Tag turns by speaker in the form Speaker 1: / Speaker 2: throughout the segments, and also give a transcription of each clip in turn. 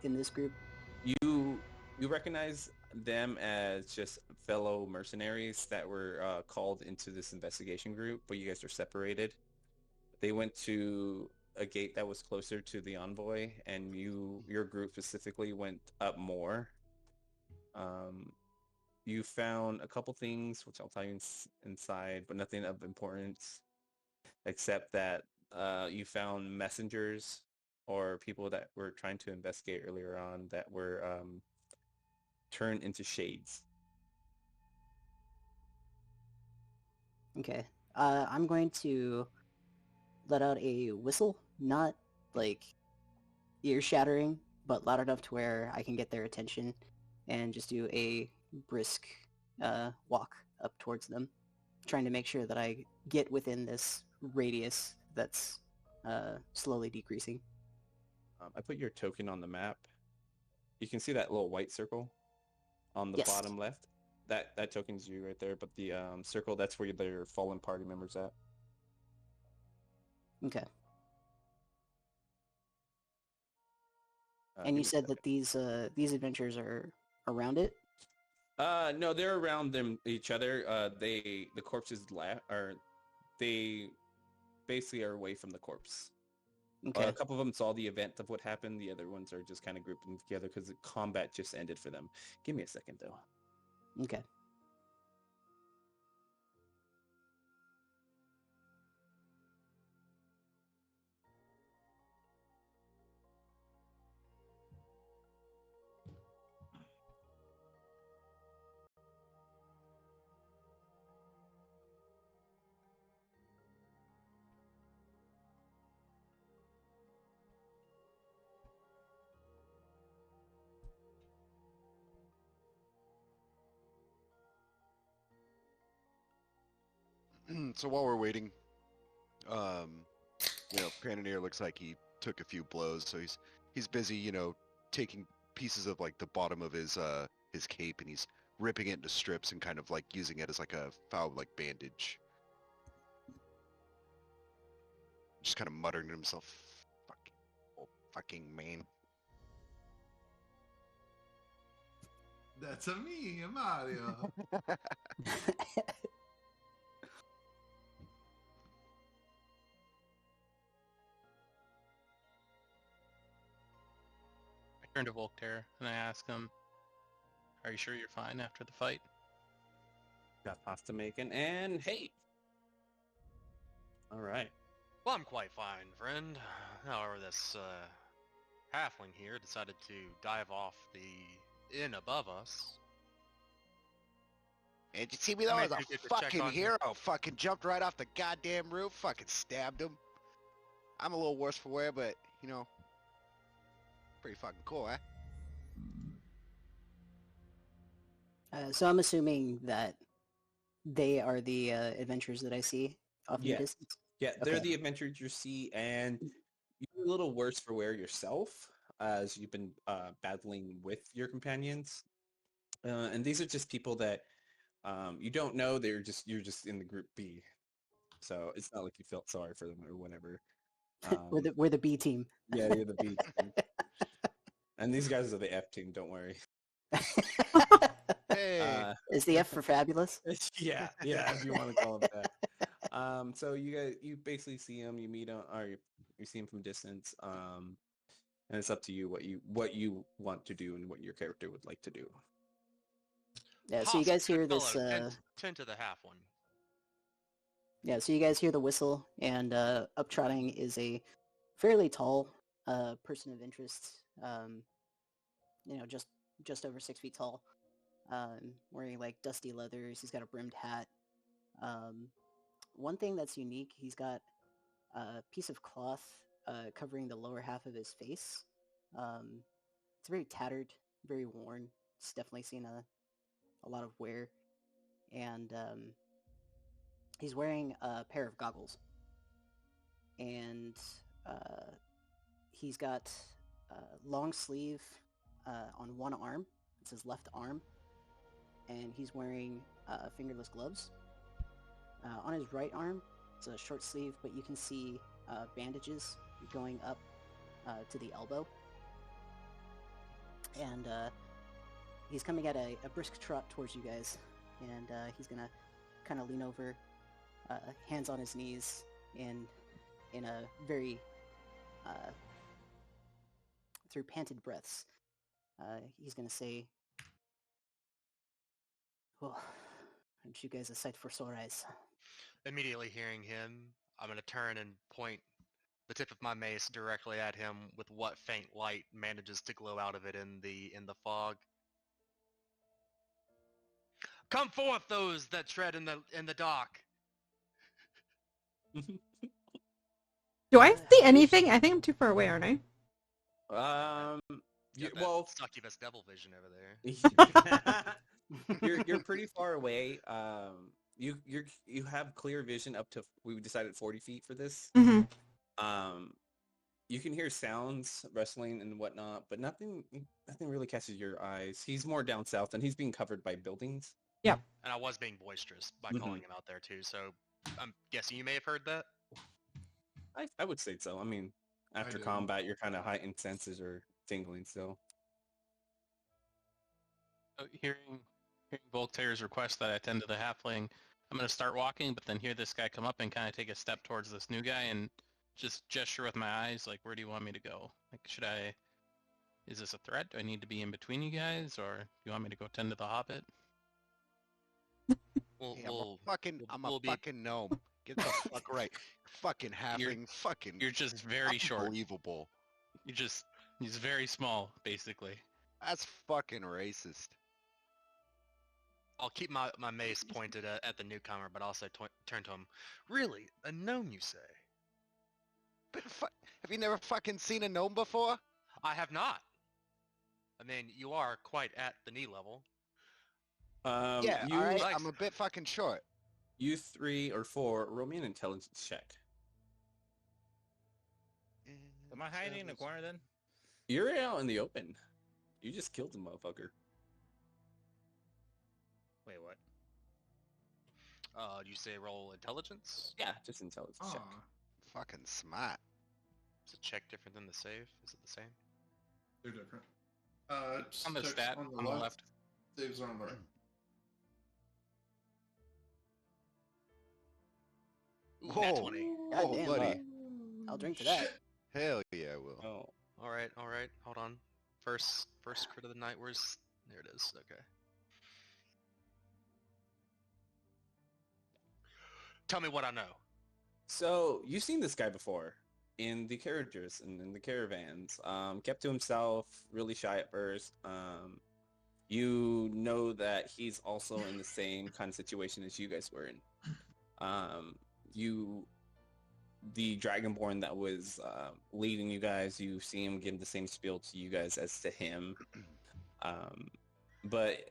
Speaker 1: in this group?
Speaker 2: You you recognize them as just fellow mercenaries that were called into this investigation group, but you guys are separated. They went to a gate that was closer to the envoy, and your group specifically went up more. Um, you found a couple things, which I'll tell you inside, but nothing of importance, except that you found messengers or people that were trying to investigate earlier on that were turned into shades.
Speaker 1: Okay. I'm going to let out a whistle, not like ear-shattering, but loud enough to where I can get their attention, and just do a brisk walk up towards them, trying to make sure that I get within this radius that's slowly decreasing.
Speaker 2: I put your token on the map. You can see that little white circle on the
Speaker 1: Yes.
Speaker 2: bottom left. That token's you right there, but the circle, that's where their fallen party members at.
Speaker 1: Okay. And
Speaker 2: Give
Speaker 1: you
Speaker 2: me a
Speaker 1: said
Speaker 2: second.
Speaker 1: that these adventures are around it?
Speaker 2: No, they're around them each other. The corpses are they basically are away from the corpse.
Speaker 1: Okay.
Speaker 2: A couple of them saw the event of what happened. The other ones are just kind of grouping together because the combat just ended for them. Give me a second though.
Speaker 1: Okay.
Speaker 3: So while we're waiting, Cannoneer looks like he took a few blows, so he's busy, taking pieces of like the bottom of his cape and he's ripping it into strips and kind of like using it as like a foul like bandage. Just kind of muttering to himself, fucking man.
Speaker 4: That's a me, Mario.
Speaker 5: I turn to Voltaire and I ask him, "Are you sure you're fine after the fight?"
Speaker 2: Got pasta making, and hey! All right.
Speaker 6: Well, I'm quite fine, friend. However, this halfling here decided to dive off the inn above us.
Speaker 3: And you see me though,
Speaker 6: I
Speaker 3: as a
Speaker 6: appreciate the check
Speaker 3: fucking
Speaker 6: on
Speaker 3: hero, fucking jumped right off the goddamn roof, fucking stabbed him. I'm a little worse for wear, but, pretty fucking cool, eh?
Speaker 1: So I'm assuming that they are the adventures that I see off in the
Speaker 2: Yeah.
Speaker 1: distance.
Speaker 2: Yeah, they're
Speaker 1: Okay.
Speaker 2: the adventures you see, and you're a little worse for wear yourself as you've been battling with your companions. And these are just people that you don't know. You're just in the group B, so it's not like you felt sorry for them or whatever.
Speaker 1: We're the B team.
Speaker 2: Yeah, you're the B team, and these guys are the F team. Don't worry.
Speaker 3: Hey!
Speaker 1: Is the F for fabulous?
Speaker 2: yeah, if you want to call it that. So you basically see them, you meet them, or you see them from distance, and it's up to you what you want to do and what your character would like to do.
Speaker 1: Yeah. So you guys hear this?
Speaker 6: Tend to the half one.
Speaker 1: Yeah. So you guys hear the whistle, and uptrotting is a fairly tall person of interest. Just over 6 feet tall. Wearing like dusty leathers. He's got a brimmed hat. One thing that's unique, he's got a piece of cloth covering the lower half of his face. It's very tattered, very worn. It's definitely seen a lot of wear. And he's wearing a pair of goggles. And he's got a long sleeve on one arm. It's his left arm. And he's wearing fingerless gloves. On his right arm, it's a short sleeve, but you can see bandages going up to the elbow. and he's coming at a brisk trot towards you guys, and he's gonna kind of lean over, hands on his knees, in a very through panted breaths. He's gonna say, "Well, aren't you guys a sight for sore eyes?"
Speaker 6: Immediately hearing him, I'm gonna turn and point the tip of my mace directly at him with what faint light manages to glow out of it in the fog. Come forth, those that tread in the dock.
Speaker 7: Do I see anything? I think I'm too far away, aren't I?
Speaker 6: Got that
Speaker 2: Well,
Speaker 6: succubus devil vision over there.
Speaker 2: you're pretty far away. You have clear vision up to, we decided 40 feet for this.
Speaker 7: Mm-hmm.
Speaker 2: You can hear sounds, rustling and whatnot, but nothing really catches your eyes. He's more down south, and he's being covered by buildings.
Speaker 7: Yep.
Speaker 6: And I was being boisterous by calling him out there too, so I'm guessing you may have heard that.
Speaker 2: I would say so. I mean, after
Speaker 4: didn't.
Speaker 2: combat, your kind of heightened senses are tingling still.
Speaker 5: Hearing Voltaire's request that I attend to the halfling, I'm going to start walking, but then hear this guy come up and kind of take a step towards this new guy and just gesture with my eyes, like, where do you want me to go? Like, is this a threat? Do I need to be in between you guys, or do you want me to go tend to the hobbit?
Speaker 3: Hey, I'm a fucking gnome. Get the fuck right. Fucking halfling.
Speaker 5: You're just very short.
Speaker 3: Unbelievable.
Speaker 5: He's very small, basically.
Speaker 3: That's fucking racist.
Speaker 6: I'll keep my mace pointed at the newcomer, but also turn to him. Really? A gnome, you say?
Speaker 3: But have you never fucking seen a gnome before?
Speaker 6: I have not. I mean, you are quite at the knee level.
Speaker 3: Yeah,
Speaker 2: you,
Speaker 3: alright, I'm a bit fucking short.
Speaker 2: You 3 or 4, roll me an intelligence check.
Speaker 8: Am I hiding in the corner then?
Speaker 2: You're out in the open. You just killed the motherfucker.
Speaker 8: Wait, what?
Speaker 6: Do you say roll intelligence?
Speaker 2: Yeah, just intelligence check.
Speaker 3: Fucking smart.
Speaker 6: Is the check different than the save? Is it the same?
Speaker 4: They're different.
Speaker 5: On the
Speaker 4: checks
Speaker 5: stat, on the left.
Speaker 4: Saves are on the right.
Speaker 6: Nat 20.
Speaker 1: God
Speaker 3: Oh,
Speaker 1: damn,
Speaker 3: buddy.
Speaker 1: I'll drink to that.
Speaker 3: Hell yeah, I will.
Speaker 2: Oh,
Speaker 6: All right. Hold on. First crit of the night. There it is. Okay. Tell me what I know.
Speaker 2: so you've seen this guy before in the carriages and in the caravans. Kept to himself, really shy at first. You know that he's also in the same kind of situation as you guys were in. The Dragonborn that was leading you guys, you see him give the same spiel to you guys as to him. But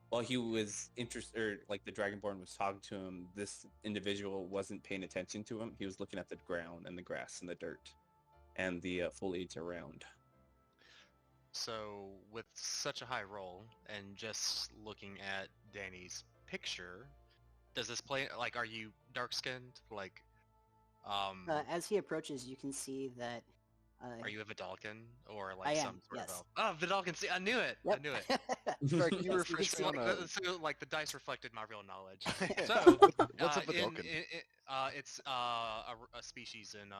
Speaker 2: while he was interested, or like the Dragonborn was talking to him, this individual wasn't paying attention to him. He was looking at the ground and the grass and the dirt and the foliage around.
Speaker 6: So, with such a high roll, and just looking at Danny's picture, does this play, like, are you dark-skinned? Like,
Speaker 1: As he approaches, you can see that.
Speaker 6: are you a Vidalcan? Or, like,
Speaker 1: I am,
Speaker 6: some sort
Speaker 1: yes.
Speaker 6: of Vidalcan, see, I knew it!
Speaker 1: Yep.
Speaker 6: I knew it!
Speaker 3: Sorry, can you
Speaker 1: Yes,
Speaker 3: refresh
Speaker 1: can
Speaker 3: me on a...
Speaker 6: So, like, the dice reflected my real knowledge. So,
Speaker 3: What's a Vidalcan?
Speaker 6: it's a species in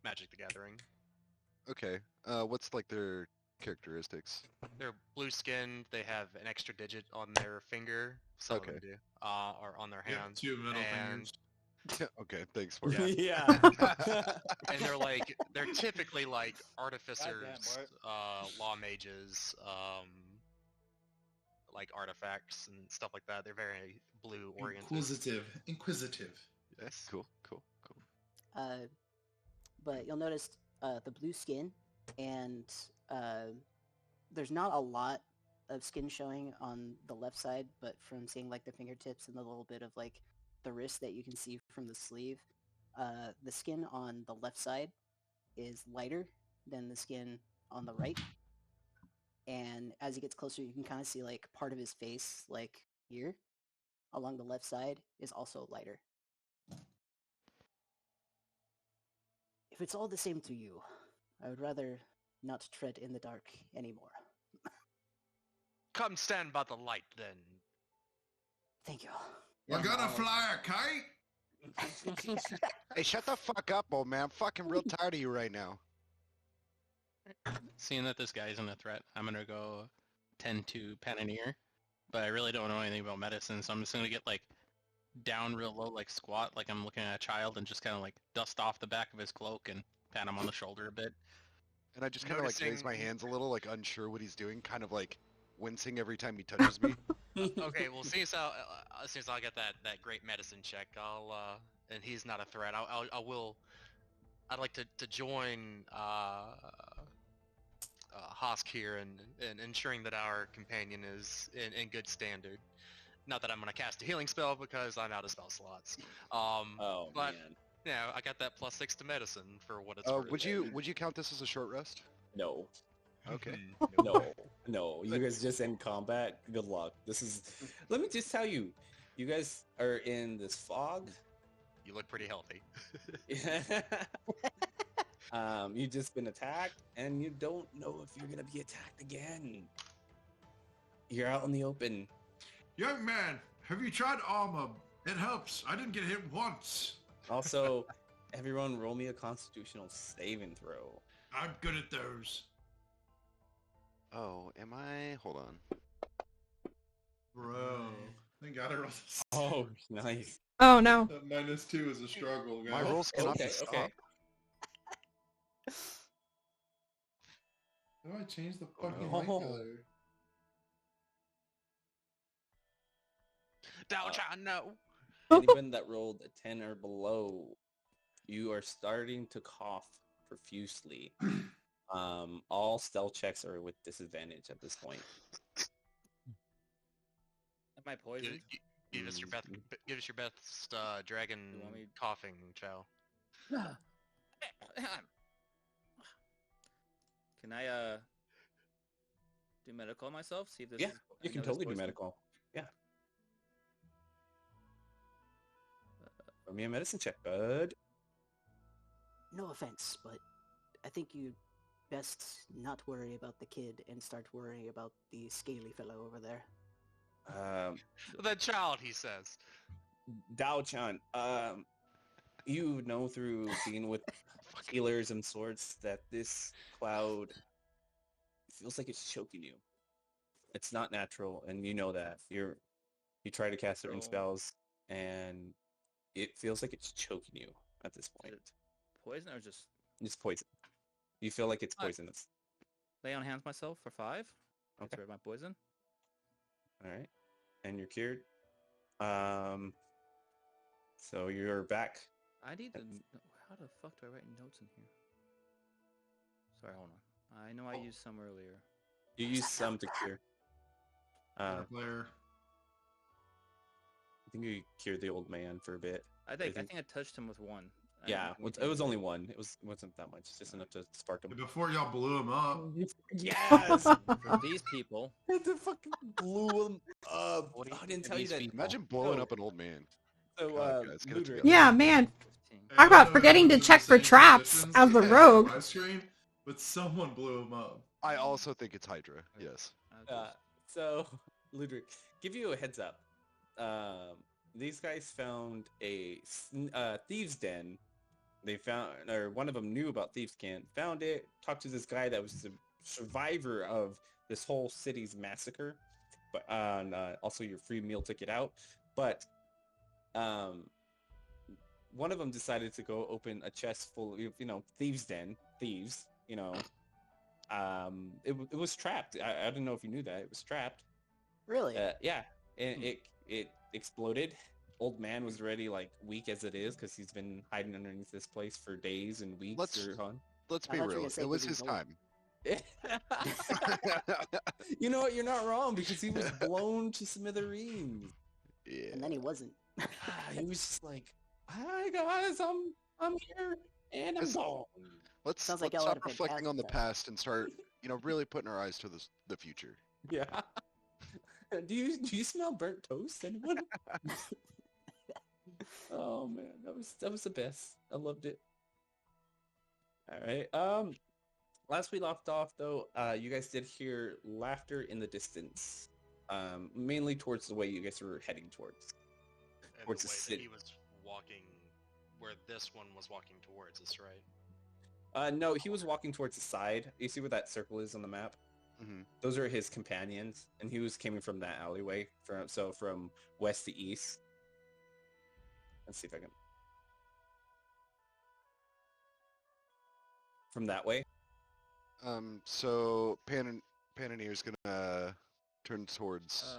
Speaker 6: Magic the Gathering.
Speaker 3: Okay. What's like their characteristics?
Speaker 6: They're blue-skinned. They have an extra digit on their finger. Some of them
Speaker 3: Okay.
Speaker 6: do. Or on their
Speaker 4: Yeah,
Speaker 6: hand.
Speaker 4: 2 middle
Speaker 6: and,
Speaker 4: fingers.
Speaker 3: Okay, thanks for
Speaker 6: Yeah.
Speaker 2: Yeah.
Speaker 6: and they're typically like artificers, law mages, like artifacts and stuff like that. They're very blue oriented.
Speaker 4: Inquisitive.
Speaker 3: Yes, cool.
Speaker 1: But you'll notice the blue skin, and there's not a lot of skin showing on the left side, but from seeing like the fingertips and the little bit of like the wrist that you can see from the sleeve, the skin on the left side is lighter than the skin on the right. And as he gets closer, you can kind of see like part of his face, like here, along the left side, is also lighter. If it's all the same to you, I would rather not tread in the dark anymore.
Speaker 6: Come stand by the light, then.
Speaker 1: Thank you.
Speaker 4: We're gonna fly a kite.
Speaker 3: Hey, shut the fuck up, old man. I'm fucking real tired of you right now.
Speaker 5: Seeing that this guy isn't a threat, I'm gonna go tend to Pananeer, but I really don't know anything about medicine, so I'm just gonna get like down real low, like squat, like I'm looking at a child, and just kind of like dust off the back of his cloak and pat him on the shoulder a bit.
Speaker 3: And I just kind of like raise
Speaker 6: Noticing-
Speaker 3: my hands a little, like unsure what he's doing, kind of like wincing every time he touches me.
Speaker 6: Okay, well, since I get that great medicine check, and he's not a threat, I'd like to join Hosk here in ensuring that our companion is in good standard. Not that I'm gonna cast a healing spell because I'm out of spell slots.
Speaker 2: Oh
Speaker 6: But-
Speaker 2: man,
Speaker 6: Yeah, I got that +6 to medicine for what it's worth.
Speaker 3: Would you count this as a short rest?
Speaker 2: no,
Speaker 3: Okay.
Speaker 2: no. You guys just in combat. Good luck. This is. Let me just tell you, you guys are in this fog.
Speaker 6: You look pretty healthy.
Speaker 2: You've just been attacked, and you don't know if you're gonna be attacked again. You're out in the open.
Speaker 4: Young man, have you tried armor? It helps. I didn't get hit once.
Speaker 2: Also, everyone roll me a constitutional saving throw.
Speaker 4: I'm good at those.
Speaker 3: Oh, am I? Hold on.
Speaker 4: Bro. Thank God I rolled this.
Speaker 2: Oh, nice.
Speaker 7: Oh no.
Speaker 4: That -2 is a struggle, guys.
Speaker 3: My rolls cannot be
Speaker 2: Okay,
Speaker 3: stopped.
Speaker 2: okay.
Speaker 4: How do I change the
Speaker 3: Oh,
Speaker 4: fucking
Speaker 2: no.
Speaker 4: light color?
Speaker 6: Dalchan, no!
Speaker 2: Anyone that rolled a 10 or below, you are starting to cough profusely. All stealth checks are with disadvantage at this point.
Speaker 8: Am I poisoned?
Speaker 6: Give us your best. Give us your best dragon
Speaker 8: You want me-
Speaker 6: coughing, Chow.
Speaker 8: Can I do medical on myself? See if this
Speaker 2: Yeah,
Speaker 8: is,
Speaker 2: you
Speaker 8: I
Speaker 2: can
Speaker 8: know this
Speaker 2: totally do
Speaker 8: poison?
Speaker 2: medical. Yeah. Roll me a medicine check, bud.
Speaker 1: No offense, but I think you'd best not worry about the kid and start worrying about the scaly fellow over there.
Speaker 6: The child, he says.
Speaker 2: Dao-chan, you know through being with healers and swords that this cloud feels like it's choking you. It's not natural, and you know that. You try to cast certain
Speaker 8: So-
Speaker 2: spells, and it feels like it's choking you at this point.
Speaker 8: it poison or just
Speaker 2: It's poison. You feel like it's
Speaker 8: Alright.
Speaker 2: poisonous.
Speaker 8: lay on hands myself for 5?
Speaker 2: Okay.
Speaker 8: Get rid of my poison.
Speaker 2: All right, and you're cured. So you're back.
Speaker 8: I need to. How the fuck do I write notes in here? Sorry, hold on. I know I used some earlier.
Speaker 2: You use some to cure. I
Speaker 4: Player.
Speaker 2: think you cured the old man for a bit.
Speaker 8: I think
Speaker 2: think-
Speaker 8: I touched him with one. I
Speaker 2: Yeah,
Speaker 8: didn't do
Speaker 2: it was
Speaker 8: anything
Speaker 2: only
Speaker 8: with
Speaker 2: one. It wasn't that much. Just enough to spark him.
Speaker 4: Before y'all blew him up.
Speaker 2: Yes.
Speaker 8: For these people,
Speaker 2: It fucking blew him up.
Speaker 6: What do you
Speaker 2: I didn't
Speaker 8: think
Speaker 2: tell you
Speaker 8: these
Speaker 2: that.
Speaker 8: people-
Speaker 3: Imagine blowing
Speaker 2: No.
Speaker 3: up an old man.
Speaker 2: So,
Speaker 3: God, guys, get it
Speaker 2: Ludwig,
Speaker 3: together.
Speaker 7: Yeah, man.
Speaker 8: 15.
Speaker 7: Talk about
Speaker 4: I
Speaker 7: forgetting to
Speaker 4: was in
Speaker 7: check
Speaker 4: the
Speaker 7: for
Speaker 4: same
Speaker 7: traps
Speaker 4: positions
Speaker 7: as a
Speaker 4: on
Speaker 7: rogue.
Speaker 4: my screen, but someone blew him up.
Speaker 3: I also think it's Hydra. Yes.
Speaker 2: So, Ludwig, give you a heads up. These guys found a thieves' den. They found, or one of them knew about thieves' den. Found it. Talked to this guy that was the survivor of this whole city's massacre, but also your free meal ticket out. But one of them decided to go open a chest full of, thieves' den, thieves. It was trapped. I didn't know if you knew that. It was trapped.
Speaker 1: Really?
Speaker 2: Yeah, and it exploded. Old man was already like weak as it is because he's been hiding underneath this place for days and weeks.
Speaker 3: Let's- Let's
Speaker 1: I
Speaker 3: be
Speaker 1: thought you were
Speaker 3: real.
Speaker 1: gonna say
Speaker 3: It was
Speaker 1: maybe
Speaker 3: his
Speaker 1: both.
Speaker 3: time.
Speaker 2: You know what? You're not wrong because he was blown to smithereens.
Speaker 3: Yeah.
Speaker 1: And then he wasn't.
Speaker 2: He was just like, "Hi guys, I'm here and I'm
Speaker 3: It's-
Speaker 2: gone."
Speaker 3: Let's
Speaker 1: Sounds like
Speaker 3: stop
Speaker 1: Elephant
Speaker 3: reflecting on the
Speaker 1: Fantastic.
Speaker 3: past and start, really putting our eyes to the future.
Speaker 2: Yeah. Do you smell burnt toast, anyone? Oh man, that was the best. I loved it. All right. last we left off, though, you guys did hear laughter in the distance, mainly towards the way you guys were heading towards.
Speaker 6: And
Speaker 2: Towards
Speaker 6: the
Speaker 2: the
Speaker 6: way that
Speaker 2: city.
Speaker 6: he was walking, where this one was walking towards us, right?
Speaker 2: No, he was walking towards the side. You see where that circle is on the map?
Speaker 3: Mhm.
Speaker 2: Those are his companions, and he was coming from that alleyway, from west to east. Let's see if I can... From that way?
Speaker 3: So Panoneer's gonna turn towards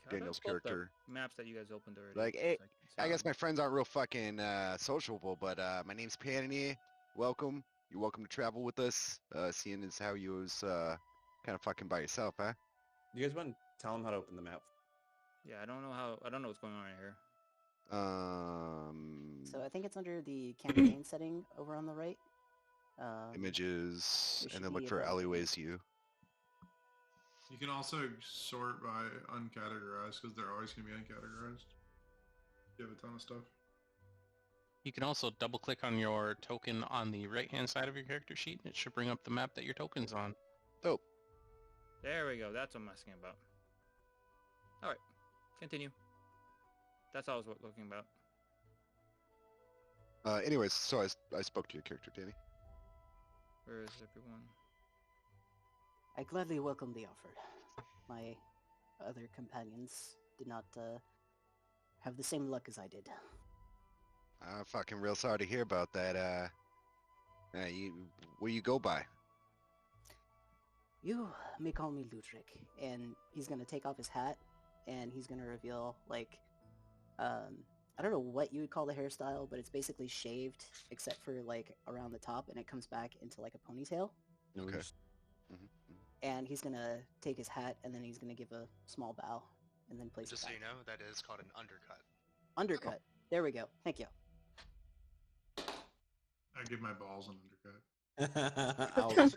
Speaker 8: Can
Speaker 3: Daniel's
Speaker 8: pull up the
Speaker 3: character.
Speaker 8: maps that you guys opened already.
Speaker 3: Like,
Speaker 8: so
Speaker 3: hey,
Speaker 8: can see
Speaker 3: I guess
Speaker 8: them.
Speaker 3: my friends aren't real fucking sociable, but my name's Panoneer. Welcome. You're welcome to travel with us. Seeing as how you was kind of fucking by yourself, huh?
Speaker 2: You guys want to tell him how to open the map?
Speaker 8: Yeah, I don't know what's going on right here.
Speaker 1: So I think it's under the campaign setting over on the right.
Speaker 3: Images,
Speaker 1: there
Speaker 3: and
Speaker 1: should
Speaker 3: then look
Speaker 1: be
Speaker 3: for
Speaker 1: about-
Speaker 3: alleyways. You.
Speaker 4: You can also sort by uncategorized because they're always going to be uncategorized. You have a ton of stuff.
Speaker 5: You can also double click on your token on the right hand side of your character sheet and it should bring up the map that your token's on.
Speaker 3: Dope.
Speaker 8: There we go. That's what I'm asking about. All right, continue. That's all I was looking about.
Speaker 3: Anyways, so I spoke to your character, Danny.
Speaker 8: Where is everyone?
Speaker 1: I gladly welcome the offer. My other companions did not have the same luck as I did.
Speaker 3: I'm fucking real sorry to hear about that. Where you go by?
Speaker 1: You may call me Ludwig, and he's gonna take off his hat, and he's gonna reveal, like, I don't know what you would call the hairstyle, but it's basically shaved, except for, like, around the top, and it comes back into, like, a ponytail.
Speaker 3: Okay.
Speaker 1: And he's gonna take his hat, and then he's gonna give a small bow, and then place
Speaker 6: Just
Speaker 1: it
Speaker 6: so
Speaker 1: back.
Speaker 6: you know, that is called an undercut.
Speaker 1: Undercut. There we go. Thank you.
Speaker 4: I give my balls an undercut.
Speaker 2: Ouch.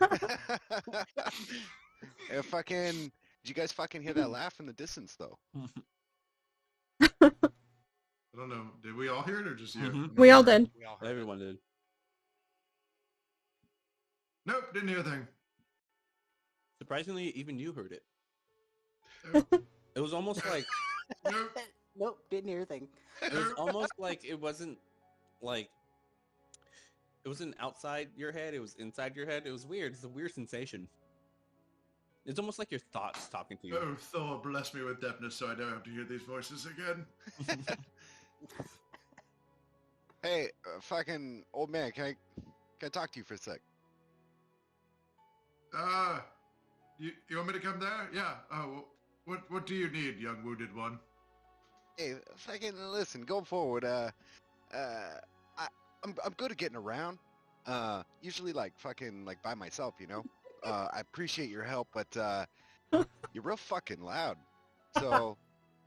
Speaker 3: Fucking, did you guys fucking hear that laugh in the distance, though?
Speaker 4: I don't know. Did we all hear it or just you?
Speaker 2: Mhm.
Speaker 7: We all did.
Speaker 6: We all heard it.
Speaker 2: Everyone did.
Speaker 4: Nope, didn't hear a thing.
Speaker 2: Surprisingly, even you heard it.
Speaker 4: Nope.
Speaker 2: It was almost like
Speaker 4: Nope.
Speaker 1: Nope, didn't hear a thing.
Speaker 2: it was almost like it wasn't outside your head, it was inside your head. It was weird. It's a weird sensation. It's almost like your thoughts talking to you.
Speaker 4: Oh, Thor, bless me with deafness so I don't have to hear these voices again.
Speaker 3: Hey, fucking old man, can I talk to you for a sec?
Speaker 4: You want me to come there? Yeah. What do you need, young wounded one?
Speaker 3: Hey, fucking listen. Going forward, I'm good at getting around. Usually like fucking like by myself, you know. I appreciate your help, but you're real fucking loud. So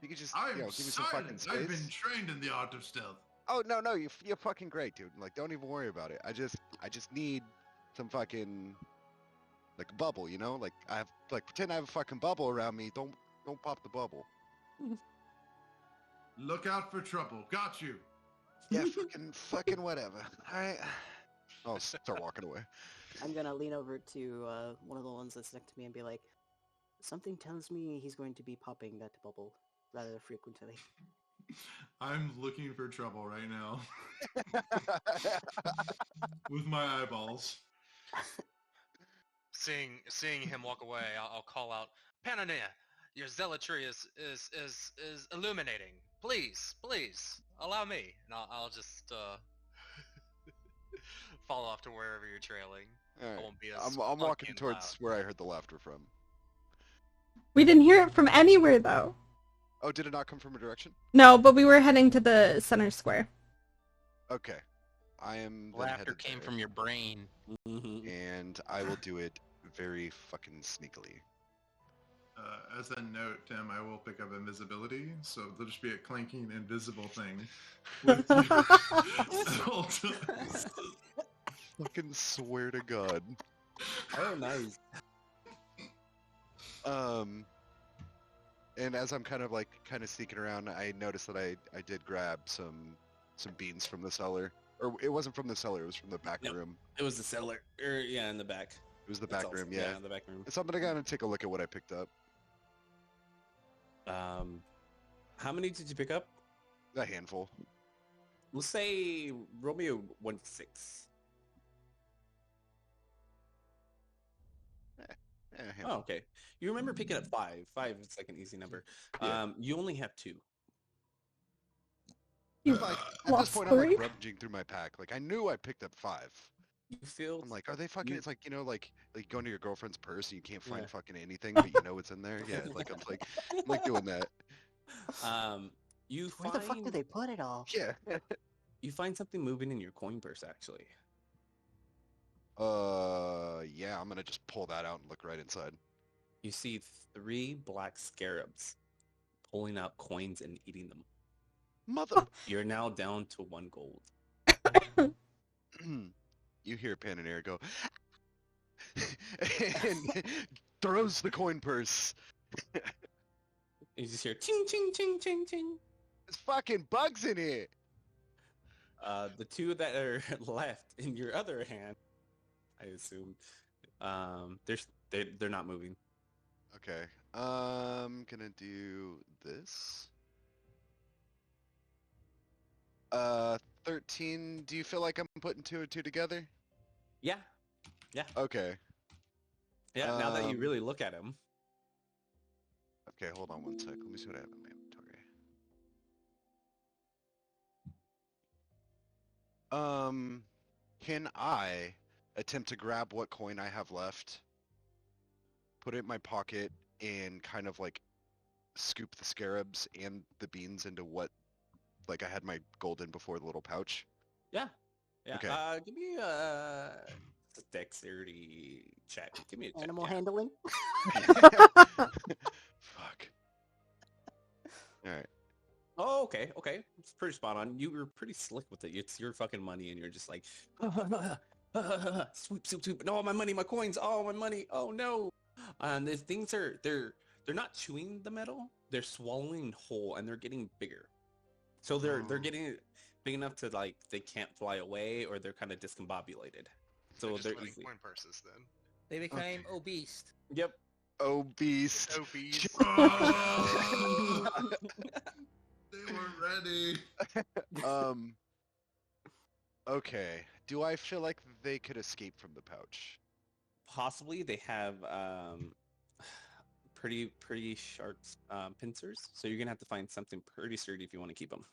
Speaker 3: you could just
Speaker 4: I'm
Speaker 3: give me some fucking
Speaker 4: silent.
Speaker 3: space.
Speaker 4: I've been trained in the art of stealth.
Speaker 3: Oh no, you're fucking great, dude. Like don't even worry about it. I just need some fucking like a bubble, you know? Like pretend I have a fucking bubble around me. Don't pop the bubble.
Speaker 4: Look out for trouble. Got you.
Speaker 3: Yeah, fucking whatever. All right. I'll start walking away.
Speaker 1: I'm gonna lean over to one of the ones that's next to me and be like, something tells me he's going to be popping that bubble rather frequently.
Speaker 4: I'm looking for trouble right now with my eyeballs.
Speaker 6: Seeing him walk away, I'll call out, Panoneer, your zealotry is illuminating. Please, allow me, and I'll just fall off to wherever you're trailing.
Speaker 3: All
Speaker 6: I
Speaker 3: right.
Speaker 6: won't be as
Speaker 3: I'm walking
Speaker 6: fucking
Speaker 3: towards
Speaker 6: loud.
Speaker 3: where I heard the laughter from.
Speaker 7: We didn't hear it from anywhere though.
Speaker 3: Oh, did it not come from a direction?
Speaker 7: No, but we were heading to the center square.
Speaker 3: Okay. I am then
Speaker 5: Laughter
Speaker 3: headed
Speaker 5: came
Speaker 3: there,
Speaker 5: from your brain.
Speaker 2: Mhm.
Speaker 3: and I will do it very fucking sneakily.
Speaker 4: As a note, Tim, I will pick up invisibility, so there'll just be a clanking invisible thing. With you at all times.
Speaker 3: Fucking swear to God.
Speaker 2: Oh, nice.
Speaker 3: And as I'm kind of sneaking around, I noticed that I did grab some beans from the cellar. Or it wasn't from the cellar, it was from the back
Speaker 2: Yep.
Speaker 3: room.
Speaker 2: It was the cellar. Yeah, in the back.
Speaker 3: It was the
Speaker 2: It's
Speaker 3: back
Speaker 2: also-
Speaker 3: room, yeah.
Speaker 2: the back room.
Speaker 3: So I'm gonna go and take a look at what I picked up.
Speaker 2: How many did you pick up?
Speaker 3: A handful.
Speaker 2: Let's say Romeo 1-6.
Speaker 3: A handful.
Speaker 2: Oh, okay. You remember picking up 5. 5 is like an easy number.
Speaker 3: Yeah.
Speaker 2: You only have 2.
Speaker 7: You
Speaker 3: Like, at this
Speaker 7: lost
Speaker 3: point, I'm like
Speaker 7: 3?
Speaker 3: rummaging through my pack. Like, I knew I picked up 5.
Speaker 2: You feel
Speaker 3: I'm like, are they fucking?
Speaker 2: You-
Speaker 3: It's like, you know, like going to your girlfriend's purse and you can't find
Speaker 2: Yeah.
Speaker 3: fucking anything, but you know what's in there. Yeah, like I'm like doing that.
Speaker 2: you
Speaker 1: Where
Speaker 2: find
Speaker 1: the fuck did they put it all?
Speaker 3: Yeah.
Speaker 2: you find something moving in your coin purse actually.
Speaker 3: Yeah, I'm gonna just pull that out and look right inside.
Speaker 2: You see 3 black scarabs pulling out coins and eating them.
Speaker 3: Mother.
Speaker 2: You're now down to 1 gold.
Speaker 3: You hear Pananeer go, and throws the coin purse.
Speaker 2: You just hear ching ching ching ching ching.
Speaker 3: There's fucking bugs in it.
Speaker 2: The 2 that are left in your other hand, I assume, they're not moving.
Speaker 3: Okay. I'm gonna do this. 13. Do you feel like I'm putting 2 and 2 together?
Speaker 2: Yeah,
Speaker 3: Okay.
Speaker 2: yeah. Now that you
Speaker 3: Um,
Speaker 2: really look at them,
Speaker 3: Okay, hold on one sec. Let me see what I have in my inventory. Can I attempt to grab what coin I have left, put it in my pocket, and kind of like scoop the scarabs and the beans into what, like I had my gold in before, the little pouch?
Speaker 2: yeah.
Speaker 3: Okay.
Speaker 2: Give me a dexterity check. Give me a check.
Speaker 1: Animal
Speaker 2: yeah.
Speaker 1: handling?
Speaker 3: Fuck. Alright.
Speaker 2: Oh, okay, okay. It's pretty spot on. You were pretty slick with it. It's your fucking money, and you're just like, swoop, swoop, swoop. No, my money, my coins. Oh, my money. Oh no. And these things they're not chewing the metal. They're swallowing whole, and they're getting bigger. So they're
Speaker 3: Oh.
Speaker 2: getting big enough to like they can't fly away, or they're kind of discombobulated. So
Speaker 6: just
Speaker 2: they're
Speaker 6: winning
Speaker 2: easy.
Speaker 6: coin purses then.
Speaker 8: They became obese.
Speaker 2: Yep.
Speaker 3: Oh, beast.
Speaker 6: Obese.
Speaker 4: Oh, they weren't ready.
Speaker 3: Okay. Do I feel like they could escape from the pouch?
Speaker 2: Possibly they have pretty sharp pincers, so you're gonna have to find something pretty sturdy if you want to keep them.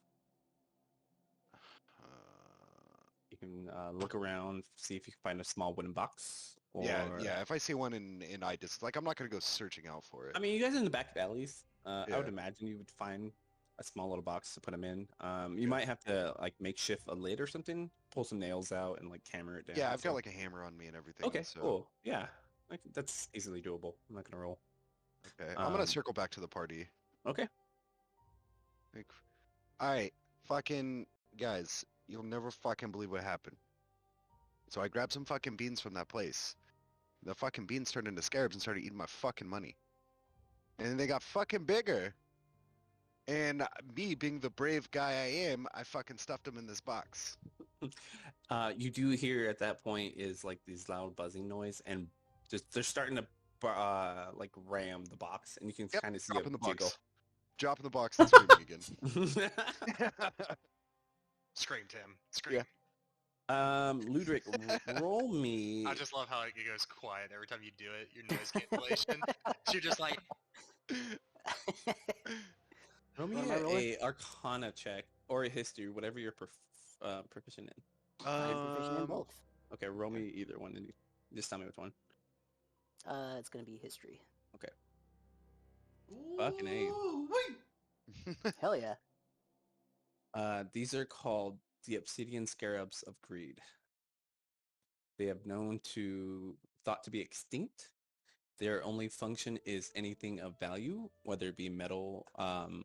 Speaker 2: You can look around, see if you can find a small wooden box. Or...
Speaker 3: Yeah. If I see one in Idis, like I'm not gonna go searching out for it.
Speaker 2: I mean, you guys are in the back alleys. I would
Speaker 3: Yeah.
Speaker 2: imagine you would find a small little box to put them in. You might have to like makeshift a lid or something, pull some nails out, and like hammer it down.
Speaker 3: Yeah, I've got
Speaker 2: so-
Speaker 3: like a hammer on me and everything.
Speaker 2: Okay,
Speaker 3: so,
Speaker 2: cool. Yeah, that's easily doable. I'm not gonna roll.
Speaker 3: Okay, I'm gonna
Speaker 2: Um,
Speaker 3: circle back to the party.
Speaker 2: Okay.
Speaker 3: Like, all right, fucking guys, you'll never fucking believe what happened. So I grabbed some fucking beans from that place. The fucking beans turned into scarabs and started eating my fucking money. And then they got fucking bigger. And me being the brave guy I am, I fucking stuffed them in this box.
Speaker 2: You do hear at that point is like these loud buzzing noise, and just they're starting to like ram the box, and you can
Speaker 3: Yep,
Speaker 2: kind of see
Speaker 3: drop
Speaker 2: a
Speaker 3: in the
Speaker 2: jiggle.
Speaker 3: box. Drop in the box and screaming again.
Speaker 6: Scream, Tim. Scream.
Speaker 3: Yeah.
Speaker 2: Ludwig, roll me.
Speaker 6: I just love how it goes quiet every time you do it. Your noise cancellation. You're just like,
Speaker 2: Roll me
Speaker 1: What am I rolling?
Speaker 2: a Arcana check or a History, whatever you're proficient in.
Speaker 1: I'm proficient in both.
Speaker 2: Okay, roll me either one, and you just tell me which one.
Speaker 1: It's gonna be history.
Speaker 2: Fucking A.
Speaker 4: Ooh, wait.
Speaker 1: Hell yeah.
Speaker 2: These are called the Obsidian Scarabs of Greed. They have thought to be extinct. Their only function is anything of value, whether it be metal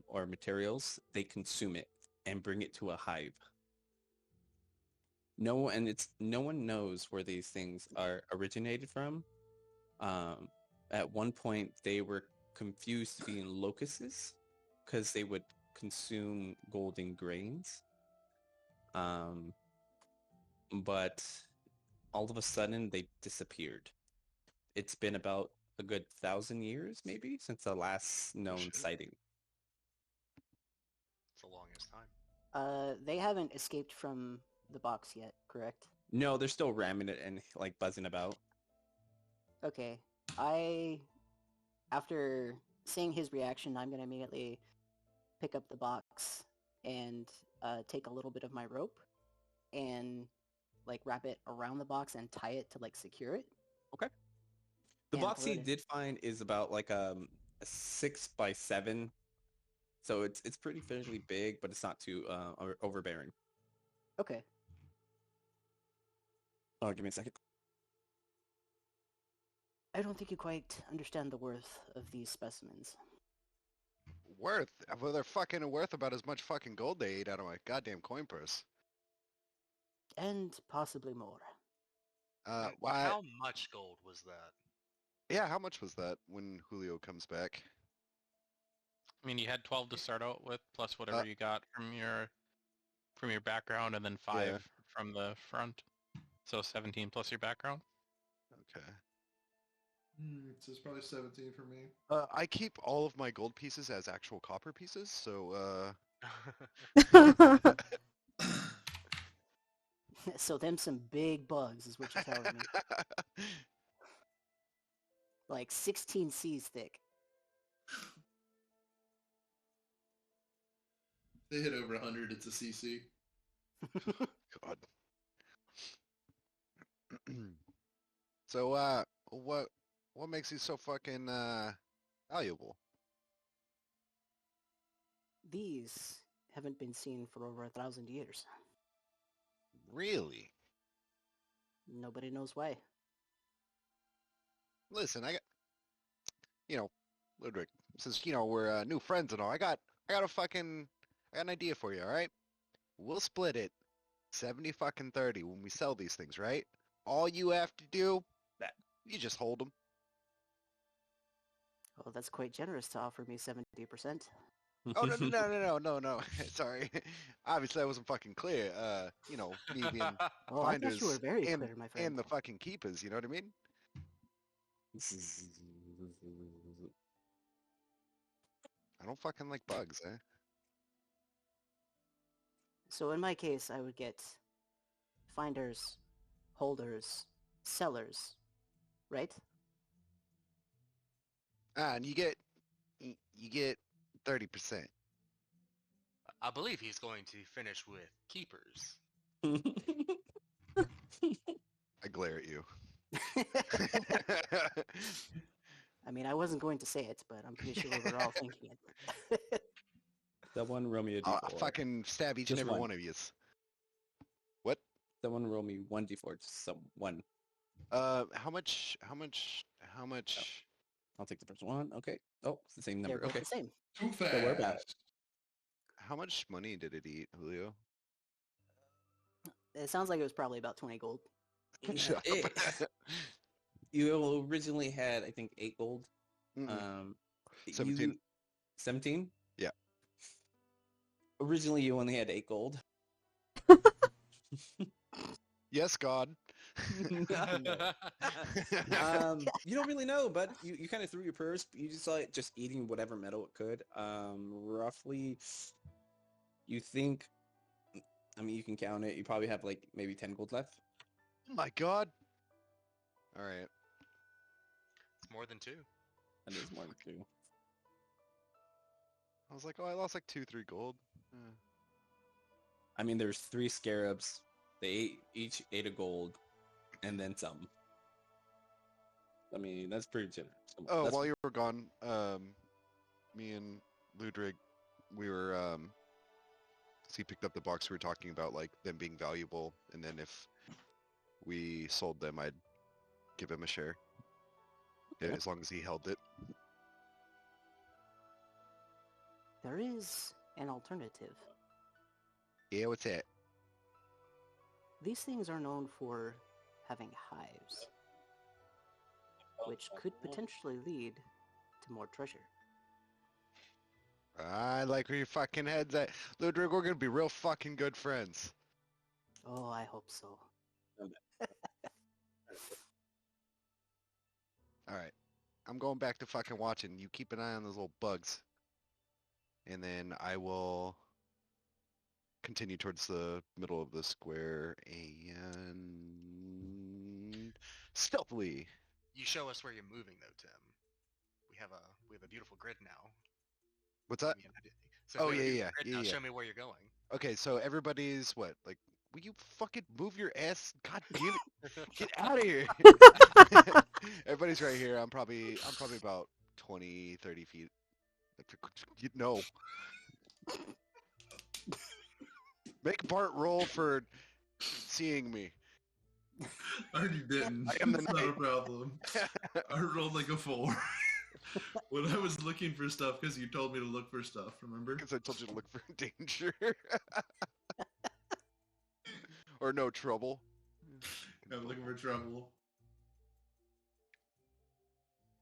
Speaker 2: or materials. They consume it and bring it to a hive. No one knows where these things are originated from. At one point, they were confused to being locusts because they would consume golden grains. But all of a sudden, they disappeared. it's been about a good 1,000 years, maybe, since the last known
Speaker 6: shit.
Speaker 2: sighting.
Speaker 6: It's the longest time.
Speaker 1: They haven't escaped from the box yet, correct?
Speaker 2: No, they're still ramming it and like buzzing about.
Speaker 1: Okay. After seeing his reaction, I'm gonna immediately pick up the box and take a little bit of my rope and like wrap it around the box and tie it to like secure it.
Speaker 2: The
Speaker 1: And
Speaker 2: box
Speaker 1: throw
Speaker 2: he
Speaker 1: it in.
Speaker 2: did find is about like a 6x7, so it's pretty fairly big, but it's not too overbearing.
Speaker 1: Okay.
Speaker 2: Oh, give me a second.
Speaker 1: I don't think you quite understand the worth of these specimens.
Speaker 3: Worth? Well, they're fucking worth about as much fucking gold they ate out of my goddamn coin purse.
Speaker 1: And possibly more.
Speaker 3: Why?
Speaker 6: How much gold was that?
Speaker 3: Yeah, how much was that when Julio comes back?
Speaker 5: I mean, you had 12 to start out with, plus whatever you got from your background, and then 5 from the front. So 17 plus your background.
Speaker 3: Okay.
Speaker 4: So it's probably 17 for me.
Speaker 3: I keep all of my gold pieces as actual copper pieces, so
Speaker 1: So them some big bugs is what you're telling me. Like 16 C's thick.
Speaker 4: They hit over 100, it's a CC.
Speaker 3: God. So, what makes you so fucking valuable?
Speaker 1: These haven't been seen for over 1,000 years.
Speaker 3: Really?
Speaker 1: Nobody knows why.
Speaker 3: Listen, I got, Ludwig, since we're new friends and all, I got an idea for you. All right, we'll split it 70 fucking 30 when we sell these things, right? All you have to do, you just hold them.
Speaker 1: Oh, that's quite generous to offer me 70%.
Speaker 3: Oh no. Sorry, obviously I wasn't fucking clear. Me being
Speaker 1: Oh, I thought
Speaker 3: finders
Speaker 1: you were very
Speaker 3: and,
Speaker 1: clear, my friend.
Speaker 3: and the fucking keepers. You know what I mean? I don't fucking like bugs, eh?
Speaker 1: So in my case, I would get finders, holders, sellers, right?
Speaker 3: And you get 30%.
Speaker 6: I believe he's going to finish with keepers.
Speaker 3: I glare at you.
Speaker 1: I mean, I wasn't going to say it, but I'm pretty sure we're all thinking it.
Speaker 2: Someone roll me a
Speaker 3: I'll
Speaker 2: d4.
Speaker 3: fucking stab each
Speaker 2: Just
Speaker 3: and every
Speaker 2: one.
Speaker 3: one of yous. What?
Speaker 2: Someone roll me 1d4. Just one.
Speaker 3: How much?
Speaker 2: I'll take the first one. Okay. Oh, it's the same
Speaker 1: They're
Speaker 2: number.
Speaker 1: both
Speaker 2: Okay.
Speaker 1: the same.
Speaker 4: Too fast.
Speaker 2: So we're back.
Speaker 3: How much money did it eat, Julio?
Speaker 1: It sounds like it was probably about 20 gold.
Speaker 3: Shut up.
Speaker 2: You originally had, I think, 8 gold.
Speaker 3: Mm-mm.
Speaker 2: 17. 17?
Speaker 3: Yeah.
Speaker 2: Originally, you only had 8 gold.
Speaker 3: Yes, God.
Speaker 2: You don't really know, but you kind of threw your purse. You just saw it just eating whatever metal it could. Roughly, you think, I mean, you can count it. You probably have like maybe 10 gold left.
Speaker 3: Oh my God. All right.
Speaker 6: It's more than 2.
Speaker 2: That is more than 2.
Speaker 3: I was like, oh, I lost like 2-3 gold.
Speaker 2: I mean, there's 3 scarabs. They each ate a gold, and then some. I mean, that's pretty generous.
Speaker 3: Oh,
Speaker 2: That's-
Speaker 3: while you were gone, me and Ludwig, we were, so he picked up the box we were talking about, like, them being valuable, and then if we sold them, I'd give him a share.
Speaker 2: Okay.
Speaker 3: As long as he held it.
Speaker 1: There is an alternative.
Speaker 3: Yeah, what's that?
Speaker 1: These things are known for having hives, which could potentially lead to more treasure.
Speaker 3: I like where your fucking head's at. Ludwig, we're gonna be real fucking good friends.
Speaker 1: Oh, I hope so.
Speaker 3: All right. I'm going back to fucking watching. You keep an eye on those little bugs. And then I will continue towards the middle of the square and stealthily.
Speaker 6: You show us where you're moving, though, Tim. We have a beautiful grid now.
Speaker 3: What's that?
Speaker 6: Give me an idea. So
Speaker 3: Oh,
Speaker 6: we have a
Speaker 3: yeah,
Speaker 6: beautiful
Speaker 3: yeah,
Speaker 6: grid
Speaker 3: yeah,
Speaker 6: now.
Speaker 3: yeah.
Speaker 6: Show me where you're going.
Speaker 3: Okay, so everybody's what? Like, will you fucking move your ass? God damn it! Get out of here! Everybody's right here. I'm probably about 20, 30 feet. No. Make Bart roll for seeing me.
Speaker 4: I already didn't.
Speaker 3: I am the
Speaker 4: It's not a
Speaker 3: knight.
Speaker 4: problem. I rolled like a 4. When I was looking for stuff, because you told me to look for stuff, remember?
Speaker 3: Because I told you to look for danger. Or no trouble.
Speaker 4: I'm looking for trouble.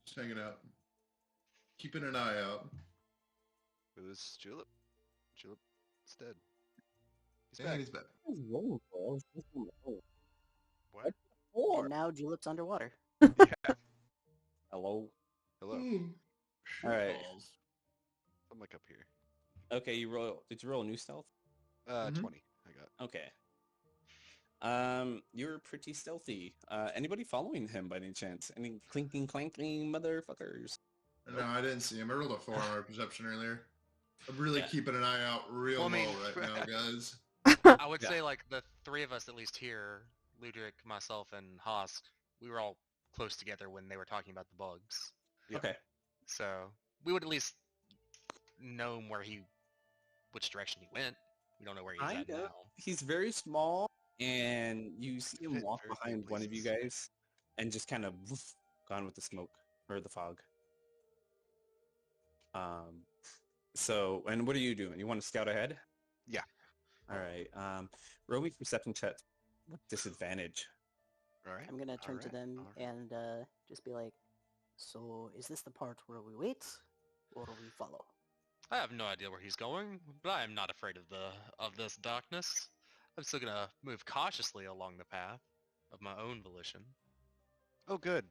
Speaker 4: Just hanging out. Keeping an eye out.
Speaker 3: It was Julep. Julep's dead. He's
Speaker 4: Yeah,
Speaker 3: back.
Speaker 4: he's back.
Speaker 6: What?
Speaker 1: And now Julep's underwater.
Speaker 2: Hello.
Speaker 3: Hello.
Speaker 2: All right.
Speaker 4: Balls.
Speaker 3: I'm like up here.
Speaker 2: Okay, did you roll a new stealth?
Speaker 4: Mhm.
Speaker 3: 20. I got.
Speaker 2: Okay. You're pretty stealthy. Anybody following him by any chance? Any clinking clanking motherfuckers?
Speaker 4: No, I didn't see him. I rolled a 4 on our perception earlier. I'm really
Speaker 2: Yeah.
Speaker 4: keeping an eye out real
Speaker 6: Well, I mean,
Speaker 4: low right now, guys.
Speaker 6: I would
Speaker 2: Yeah.
Speaker 6: say like the three of us at least here, Ludwig, myself, and Hosk, we were all close together when they were talking about the bugs.
Speaker 3: Yeah.
Speaker 2: Okay.
Speaker 6: So we would at least know which direction he went. We don't know where he's at
Speaker 2: Kinda.
Speaker 6: now.
Speaker 2: He's very small, and you see him
Speaker 3: Fit
Speaker 2: walk
Speaker 3: very few
Speaker 2: behind one of you
Speaker 3: places.
Speaker 2: guys, and just kind of gone with the smoke or the fog. So, and what are you doing? You want to scout ahead?
Speaker 3: Yeah.
Speaker 2: All right. Roll me perception check with disadvantage.
Speaker 3: All right.
Speaker 1: I'm gonna turn to
Speaker 3: Alright,
Speaker 1: them
Speaker 3: alright.
Speaker 1: and just be like, "So, is this the part where we wait, or we follow?"
Speaker 6: I have no idea where he's going, but I am not afraid of this darkness. I'm still gonna move cautiously along the path of my own volition.
Speaker 3: Oh, good.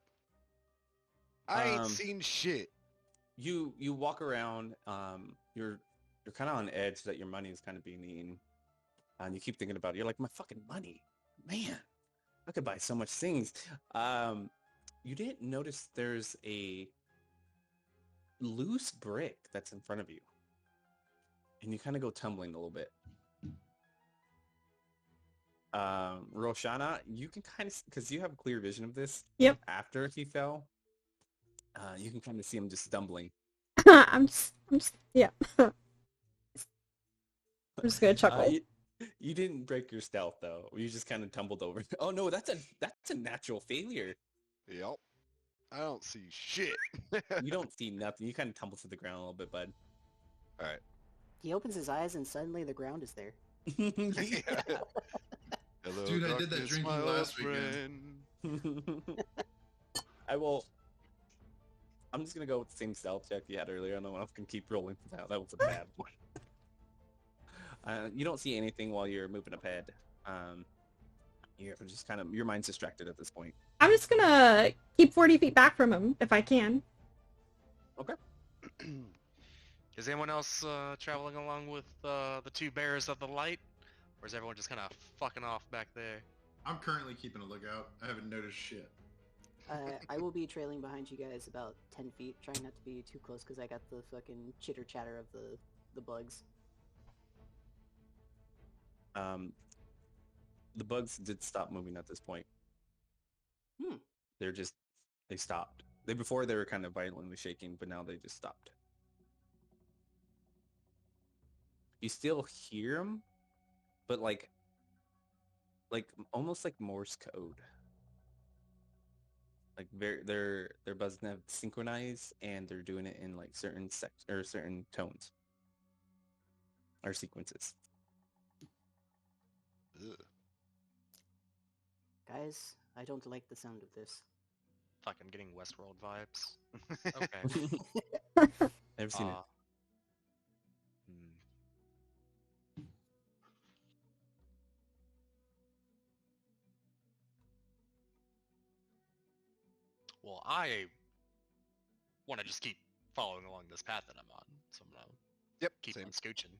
Speaker 3: I ain't
Speaker 2: Um,
Speaker 3: seen shit.
Speaker 2: You walk around. You're kind of on edge that your money is kind of being eaten, and you keep thinking about it. You're like, my fucking money, man. I could buy so much things. You didn't notice there's a loose brick that's in front of you, and you kind of go tumbling a little bit. Roshana, you can kind of, because you have clear vision of this.
Speaker 7: Yep.
Speaker 2: After he fell, you can kind of see him just stumbling.
Speaker 7: I'm just, yeah. I'm just gonna chuckle.
Speaker 2: You didn't break your stealth though. You just kind of tumbled over. Oh no, that's a natural failure.
Speaker 3: Yep. I don't see shit.
Speaker 2: You don't see nothing. You kind of tumble to the ground a little bit, bud.
Speaker 3: All right.
Speaker 1: He opens his eyes and suddenly the ground is there.
Speaker 2: Yeah.
Speaker 3: Hello,
Speaker 4: Dude, I did that
Speaker 3: darkness,
Speaker 4: drinking
Speaker 3: my old
Speaker 4: last weekend.
Speaker 3: friend.
Speaker 2: I will. I'm just gonna go with the same stealth check you had earlier. I don't know if I can keep rolling for that. That was a bad one. You don't see anything while you're moving up ahead. You're just kind of, your mind's distracted at this point.
Speaker 7: I'm just gonna keep 40 feet back from him if I can.
Speaker 6: Is anyone else traveling along with the two bearers of the light? Or is everyone just kind of fucking off back there?
Speaker 4: I'm currently keeping a lookout. I haven't noticed shit.
Speaker 1: I will be trailing behind you guys about 10 feet, trying not to be too close because I got the fucking chitter chatter of the bugs.
Speaker 2: The bugs did stop moving at this point. They stopped. Before they were kind of violently shaking, but now they just stopped. You still hear them, but like almost like Morse code. Like they're buzzing out synchronized, and they're doing it in like certain certain tones or sequences.
Speaker 3: Ugh.
Speaker 1: Guys, I don't like the sound of this.
Speaker 6: Fuck, I'm getting Westworld vibes. Okay.
Speaker 2: Never seen it.
Speaker 6: Well, I want to just keep following along this path that I'm on. So I'm gonna
Speaker 3: Yep,
Speaker 6: keep
Speaker 3: same.
Speaker 6: on scooching.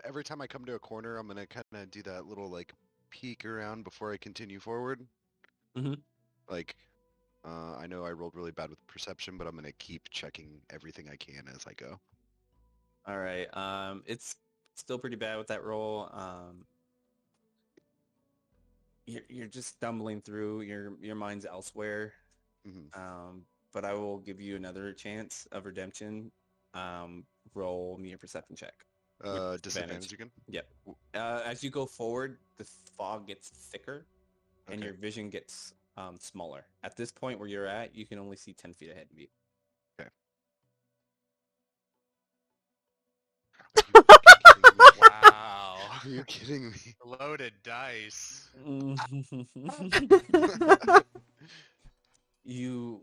Speaker 3: Every time I come to a corner, I'm gonna kind of do that little like peek around before I continue forward.
Speaker 2: Mhm.
Speaker 3: Like, I know I rolled really bad with perception, but I'm gonna keep checking everything I can as I go.
Speaker 2: All right. It's still pretty bad with that roll. You're just stumbling through. Your mind's elsewhere.
Speaker 3: hmm
Speaker 2: But I will give you another chance of redemption. Roll me a perception check. With
Speaker 3: Disadvantage again.
Speaker 2: Yep. As you go forward, the fog gets thicker, and
Speaker 3: Okay.
Speaker 2: your vision gets smaller. At this point where you're at, you can only see 10 feet ahead of you.
Speaker 6: Wow.
Speaker 3: Are you kidding me?
Speaker 6: Loaded dice.
Speaker 2: You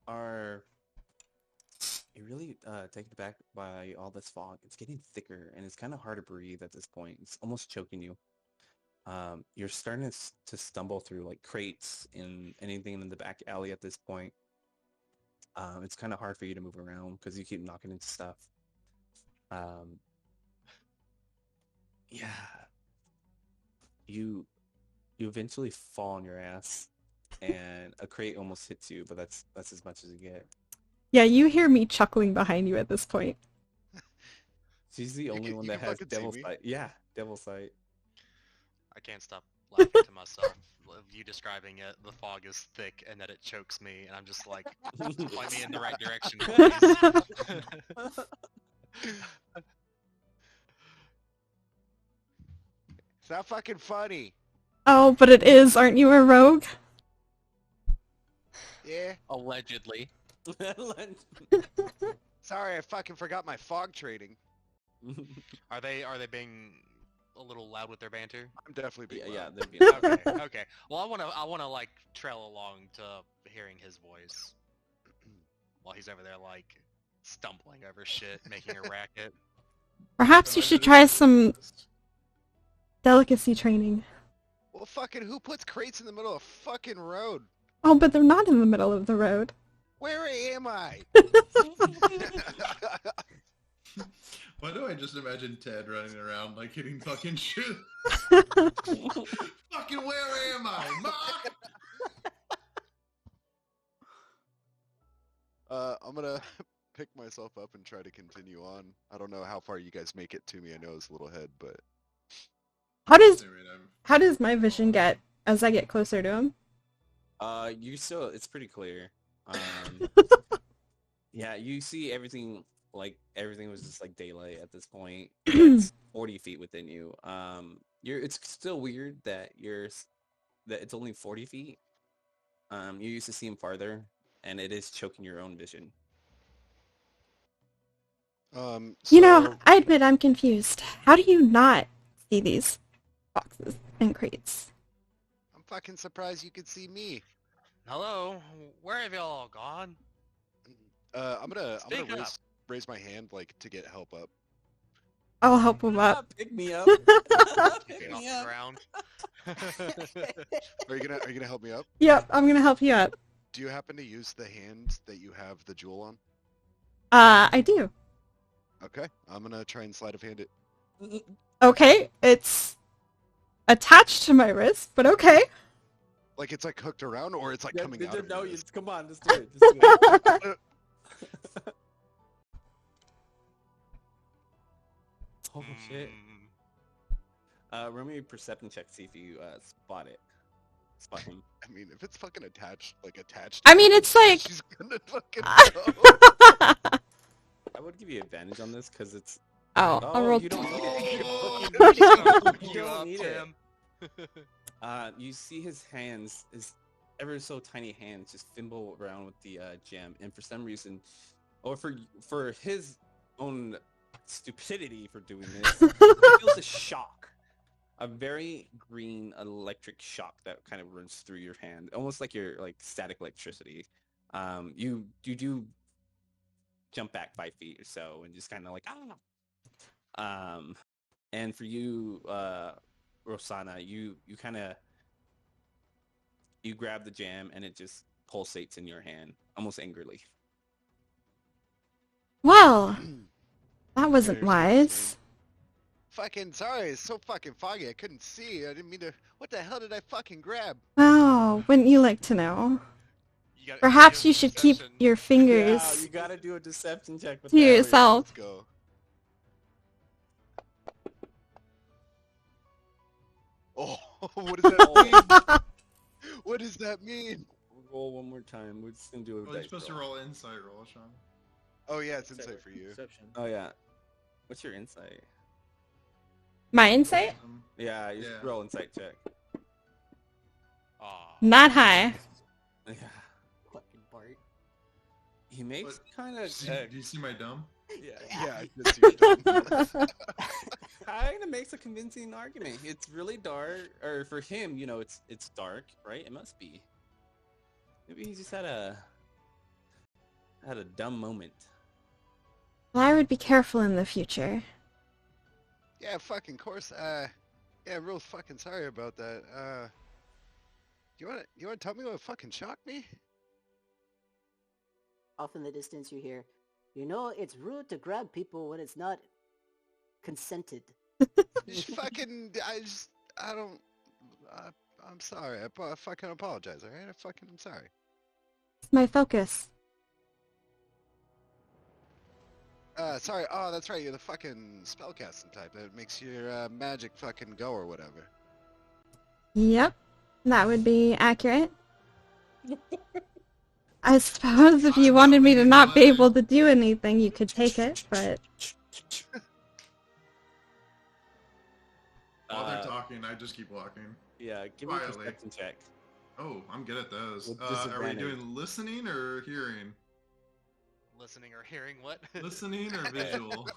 Speaker 2: are you're really taken aback by all this fog. It's getting thicker, and it's kind of hard to breathe at this point. It's almost choking you. You're starting to stumble through like crates and anything in the back alley at this point. It's kind of hard for you to move around because you keep knocking into stuff. Yeah. You eventually fall on your ass, and a crate almost hits you, but that's as much as you get.
Speaker 7: Yeah, you hear me chuckling behind you at this point.
Speaker 2: She's the only one
Speaker 3: you
Speaker 2: that
Speaker 3: can
Speaker 2: has
Speaker 3: fucking see
Speaker 2: devil
Speaker 3: me?
Speaker 2: sight. Yeah, devil sight.
Speaker 6: I can't stop laughing to myself. Of you describing it, the fog is thick and that it chokes me, and I'm just like, point me in the right direction, please.
Speaker 3: It's not fucking funny.
Speaker 7: Oh, but it is. Aren't you a rogue?
Speaker 3: Yeah.
Speaker 6: Allegedly.
Speaker 3: Sorry, I fucking forgot my fog training.
Speaker 6: Are they being a little loud with their banter?
Speaker 3: I'm definitely being
Speaker 2: Yeah,
Speaker 3: loud.
Speaker 2: they're being
Speaker 6: Okay, okay. Well, I wanna like trail along to hearing his voice while he's over there like stumbling over shit, making a racket.
Speaker 7: Perhaps you should try some delicacy training.
Speaker 3: Well, fucking who puts crates in the middle of a fucking road?
Speaker 7: Oh, but they're not in the middle of the road.
Speaker 3: Where am I?
Speaker 4: Why do I just imagine Ted running around like hitting fucking shit? Fucking where am I, Mark?
Speaker 3: I'm gonna pick myself up and try to continue on. I don't know how far you guys make it to me. I know it's a little head, but
Speaker 7: How does
Speaker 4: Anyway, I'm-
Speaker 7: how does my vision get as I get closer to him?
Speaker 2: it's pretty clear. Yeah, you see everything, like everything was just like daylight at this point. It's 40 feet within you. It's still weird that that it's only 40 feet. You used to see him farther, and it is choking your own vision.
Speaker 7: You know, I admit I'm confused. How do you not see these boxes and crates?
Speaker 3: I'm fucking surprised you could see me.
Speaker 6: Hello, where have y'all gone?
Speaker 3: I'm gonna
Speaker 6: Speak up.
Speaker 3: raise my hand like to get help up.
Speaker 7: I'll help him up.
Speaker 2: Pick me up. Pick
Speaker 6: Get off
Speaker 2: me
Speaker 6: the
Speaker 2: up.
Speaker 6: ground.
Speaker 3: Are you gonna help me up?
Speaker 7: Yep, I'm gonna help you up.
Speaker 3: Do you happen to use the hand that you have the jewel on?
Speaker 7: I do.
Speaker 3: Okay, I'm gonna try and sleight of hand it.
Speaker 7: Okay, it's attached to my wrist, but okay.
Speaker 3: Like it's like hooked around, or it's like
Speaker 2: Yeah,
Speaker 3: coming out of your wrist?
Speaker 2: come on, just do it. Just do it. Oh shit. Roll me a perception check to see if you spot it. Spot him.
Speaker 3: I mean, if it's fucking attached.
Speaker 7: I mean, it's like-
Speaker 3: she's gonna fucking know.
Speaker 2: I would give you advantage on this because it's.
Speaker 7: Oh, I'll roll.
Speaker 2: You don't need it.
Speaker 6: Fuck
Speaker 2: You
Speaker 6: you
Speaker 2: don't
Speaker 6: up,
Speaker 2: need it.
Speaker 6: Tim.
Speaker 2: You see his hands, his ever so tiny hands, just fimble around with the gem, and for some reason, or for his own stupidity for doing this, he feels a shock, a very green electric shock that kind of runs through your hand, almost like your like static electricity. You do jump back 5 feet or so, and just kind of like ah. And for you, Rosanna, you grab the jam, and it just pulsates in your hand, almost angrily.
Speaker 7: Well, that wasn't
Speaker 3: There's
Speaker 7: wise.
Speaker 3: Fucking sorry, it's so fucking foggy. I couldn't see. I didn't mean to. What the hell did I fucking grab?
Speaker 7: Oh, wouldn't you like to know?
Speaker 6: You gotta
Speaker 7: Perhaps
Speaker 6: do a
Speaker 7: you should keep
Speaker 6: deception.
Speaker 7: your
Speaker 2: Yeah,
Speaker 7: fingers
Speaker 2: you gotta do a deception check with
Speaker 7: to
Speaker 2: that.
Speaker 7: yourself.
Speaker 3: Let's go. Oh, what does that mean? What does that mean?
Speaker 2: Roll one more time. We're just gonna do a
Speaker 4: Well, you're
Speaker 2: dice
Speaker 4: supposed to
Speaker 2: roll.
Speaker 4: roll insight roll, Sean.
Speaker 3: Oh yeah, it's insight for you.
Speaker 8: Perception.
Speaker 2: Oh yeah. What's your insight?
Speaker 7: My insight?
Speaker 2: Yeah, you just
Speaker 4: Yeah.
Speaker 2: roll insight check.
Speaker 6: Aw.
Speaker 7: Not high.
Speaker 2: Yeah.
Speaker 1: Fucking Bart.
Speaker 2: He makes
Speaker 4: What?
Speaker 2: kind of
Speaker 4: Do you see my dumb?
Speaker 2: yeah,
Speaker 3: Yeah, I did see your thumb.
Speaker 2: kind of makes a convincing argument. It's really dark, or for him, it's dark, right? It must be. Maybe he just had a dumb moment.
Speaker 7: Well, I would be careful in the future.
Speaker 3: Yeah, fucking course. Yeah, real fucking sorry about that. You wanna tell me what fucking shocked me?
Speaker 1: Off in the distance you hear, it's rude to grab people when it's not consented.
Speaker 3: Just fucking, I don't. I'm sorry. I fucking apologize. All right, I'm sorry.
Speaker 7: It's my focus.
Speaker 3: Sorry. Oh, that's right. You're the fucking spellcasting type. That makes your magic fucking go or whatever.
Speaker 7: Yep, that would be accurate. I suppose if you wanted me to not be able to do anything, you could take it, but...
Speaker 4: While they're talking, I just keep walking.
Speaker 2: Yeah, give me a
Speaker 4: Quietly.
Speaker 2: perception check.
Speaker 4: Oh, I'm good at those.
Speaker 2: With
Speaker 4: Are we
Speaker 2: disadvantage.
Speaker 4: doing listening or hearing?
Speaker 6: Listening or hearing what?
Speaker 4: Listening or visual?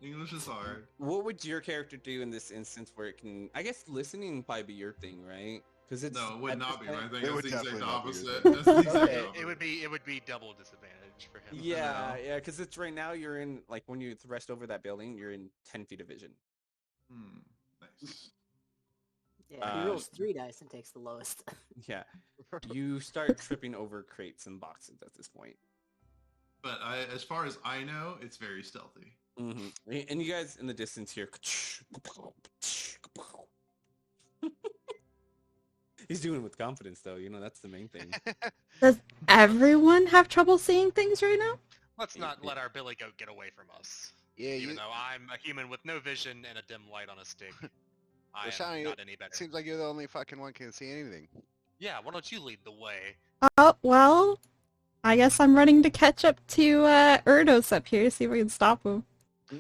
Speaker 4: English is hard.
Speaker 2: What would your character do in this instance where it can? I guess listening would probably be your thing, right? Because it's
Speaker 4: No, it would
Speaker 2: at
Speaker 4: not
Speaker 2: this
Speaker 4: be my
Speaker 2: point-
Speaker 4: thing.
Speaker 3: It
Speaker 4: That's
Speaker 3: would
Speaker 4: the exact
Speaker 3: definitely not be your
Speaker 4: opposite.
Speaker 3: thing.
Speaker 4: That's the exact
Speaker 2: Okay.
Speaker 4: opposite.
Speaker 6: It would be double disadvantage for him.
Speaker 2: Yeah,
Speaker 4: know.
Speaker 2: yeah, because it's right now you're in like when you thrust over that building, you're in 10 feet of vision.
Speaker 4: Nice.
Speaker 1: Yeah, he rolls 3 dice and takes the lowest.
Speaker 2: Yeah, you start tripping over crates and boxes at this point.
Speaker 4: But as far as I know, it's very stealthy.
Speaker 2: Hmm And you guys in the distance hear. He's doing it with confidence, though. That's the main thing.
Speaker 7: Does everyone have trouble seeing things right now?
Speaker 6: Let's not let our billy goat get away from us.
Speaker 3: Yeah,
Speaker 6: Even though I'm a human with no vision and a dim light on a stick, I
Speaker 3: Rashani,
Speaker 6: am not any better.
Speaker 3: Seems like you're the only fucking one can see anything.
Speaker 6: Yeah, why don't you lead the way?
Speaker 7: Oh, well, I guess I'm running to catch up to Erdos up here, see if we can stop him.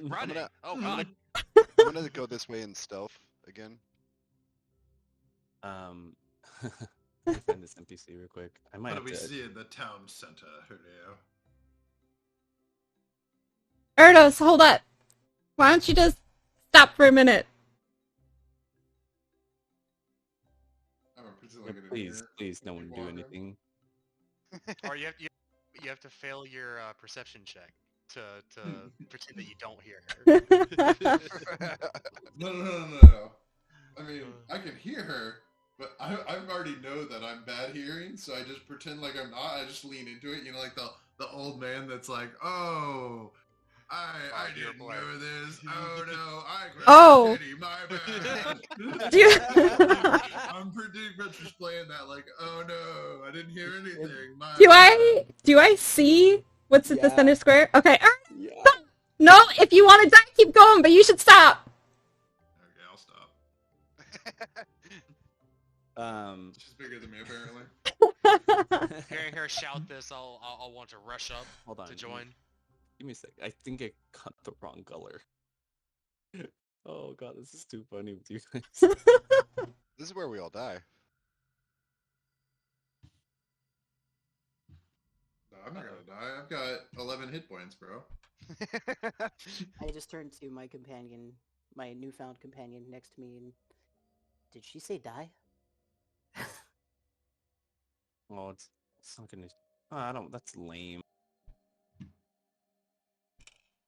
Speaker 6: Running?
Speaker 3: gonna-
Speaker 6: Oh god.
Speaker 3: I'm gonna go this way in stealth again.
Speaker 2: Let me find this NPC real quick. I might
Speaker 4: What
Speaker 2: have
Speaker 4: do we
Speaker 2: to.
Speaker 4: see in the town center, Julio?
Speaker 7: Erdos, hold up. Why don't you just stop for a minute?
Speaker 4: I'm pretending
Speaker 2: Yeah,
Speaker 4: like I didn't
Speaker 2: please,
Speaker 4: hear it.
Speaker 2: please, no one
Speaker 4: Keep
Speaker 2: do
Speaker 4: walking.
Speaker 2: anything.
Speaker 6: Or you have to fail your perception check to pretend that you don't hear her.
Speaker 4: No. I mean, I can hear her, but I already know that I'm bad hearing, so I just pretend like I'm not. I just lean into it, like the old man that's like, oh, I
Speaker 6: dear
Speaker 4: didn't
Speaker 6: boy.
Speaker 4: know this. Oh no, I grabbed
Speaker 7: Oh.
Speaker 4: Teddy, my bad.
Speaker 7: Do you-
Speaker 4: I'm pretty much just playing that like, oh no, I didn't hear anything. My
Speaker 7: Do
Speaker 4: bad."
Speaker 7: I see what's at the
Speaker 2: Yeah.
Speaker 7: center square? Okay.
Speaker 2: Yeah.
Speaker 7: No, if you want to die, keep going, but you should stop.
Speaker 4: Okay, I'll stop. She's bigger than me apparently.
Speaker 6: Hearing her shout this, I'll want to rush up
Speaker 2: Hold on.
Speaker 6: to join.
Speaker 2: Give me a sec. I think I cut the wrong color. Oh god, this is too funny with you guys.
Speaker 3: This is where we all die.
Speaker 4: No, I'm not gonna die. I've got 11 hit points, bro.
Speaker 1: I just turned to my companion, my newfound companion next to me, and did she say die?
Speaker 2: Oh, it's not gonna. Oh, I don't. That's lame.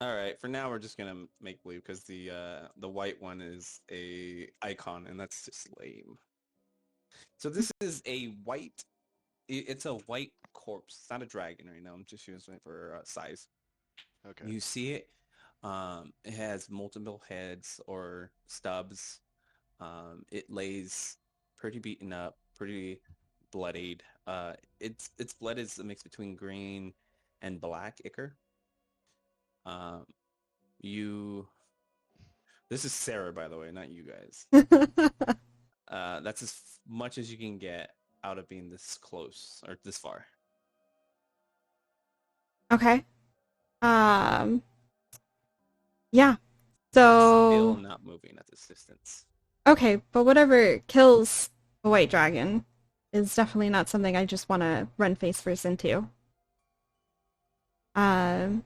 Speaker 2: All right, for now we're just gonna make believe because the white one is a icon, and that's just lame. So this is a white It's a white corpse. It's not a dragon right now. I'm just using it for size.
Speaker 3: Okay.
Speaker 2: You see it. It has multiple heads or stubs. It lays pretty beaten up, pretty bloodied. Its blood is a mix between green and black ichor. This is Sarah, by the way, not you guys. That's as much as you can get out of being this close or this far.
Speaker 7: Okay. Yeah.
Speaker 2: Still
Speaker 7: So,
Speaker 2: not moving at this distance.
Speaker 7: okay, but whatever kills a white dragon is definitely not something I just want to run face first into. Guys.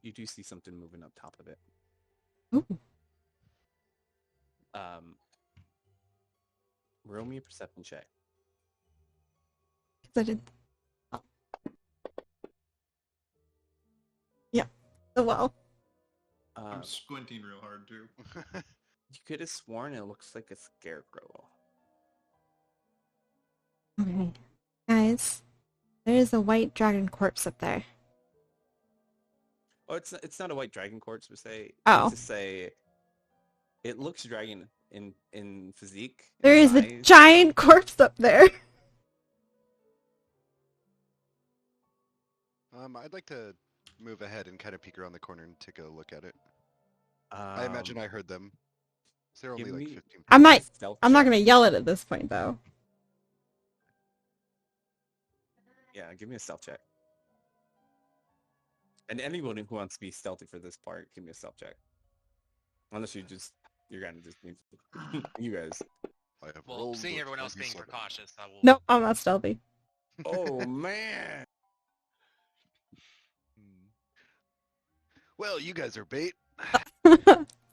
Speaker 2: You do see something moving up top of it.
Speaker 7: Ooh.
Speaker 2: Roll me a perception check.
Speaker 7: 'Cause I did. Oh. Yeah. Oh well.
Speaker 4: I'm squinting real hard too.
Speaker 2: You could have sworn it looks like a scarecrow.
Speaker 7: Okay. Guys, there is a white dragon corpse up there.
Speaker 2: Oh, it's not a white dragon corpse per se.
Speaker 7: Oh.
Speaker 2: To say, it looks dragon in physique.
Speaker 7: There is a
Speaker 2: size.
Speaker 7: giant corpse up there.
Speaker 3: I'd like to move ahead and kind of peek around the corner and take a look at it. I imagine I heard them. So they're only
Speaker 2: give
Speaker 3: like
Speaker 2: me-
Speaker 3: 15.
Speaker 7: I'm not
Speaker 2: Stealth
Speaker 7: I'm not
Speaker 2: check.
Speaker 7: gonna yell it at this point though.
Speaker 2: Yeah, give me a stealth check. And anyone who wants to be stealthy for this part, give me a stealth check. Unless you're gonna just need you guys.
Speaker 3: I have
Speaker 6: Well,
Speaker 3: rolled
Speaker 6: seeing
Speaker 3: a
Speaker 6: everyone else being
Speaker 3: 27.
Speaker 6: precautious, I will.
Speaker 7: Nope, I'm not stealthy.
Speaker 2: Oh man!
Speaker 3: Well, you guys are bait.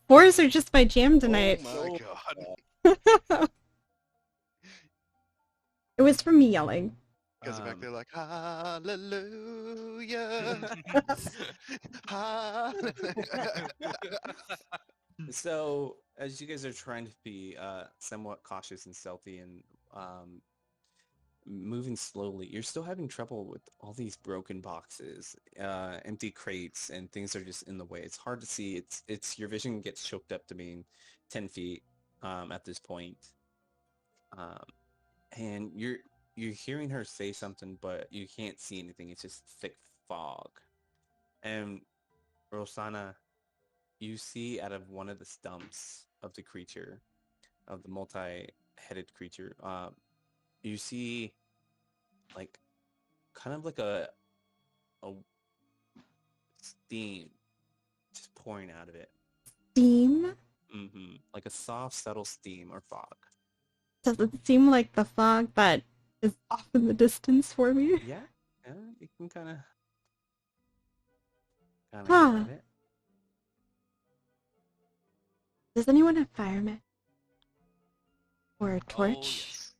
Speaker 7: Wars are just my jam tonight.
Speaker 3: Oh my god.
Speaker 7: It was from me yelling.
Speaker 3: Guys are back
Speaker 2: Um,
Speaker 3: there like, hallelujah. Hallelujah.
Speaker 2: So, as you guys are trying to be somewhat cautious and stealthy and moving slowly, you're still having trouble with all these broken boxes, empty crates, and things are just in the way. It's hard to see. It's your vision gets choked up to being 10 feet at this point. And you're hearing her say something, but you can't see anything. It's just thick fog. And Rosanna, you see out of one of the stumps of the creature, of the multi-headed creature, you see like kind of like a steam just pouring out of it.
Speaker 7: Steam?
Speaker 2: Like a soft, subtle steam or fog.
Speaker 7: Does it seem like the fog that is off in the distance for me?
Speaker 2: Yeah, you can kind of
Speaker 7: Huh.
Speaker 2: get it.
Speaker 7: Does anyone have fireman? Or a
Speaker 6: Oh,
Speaker 7: torch?
Speaker 6: yes.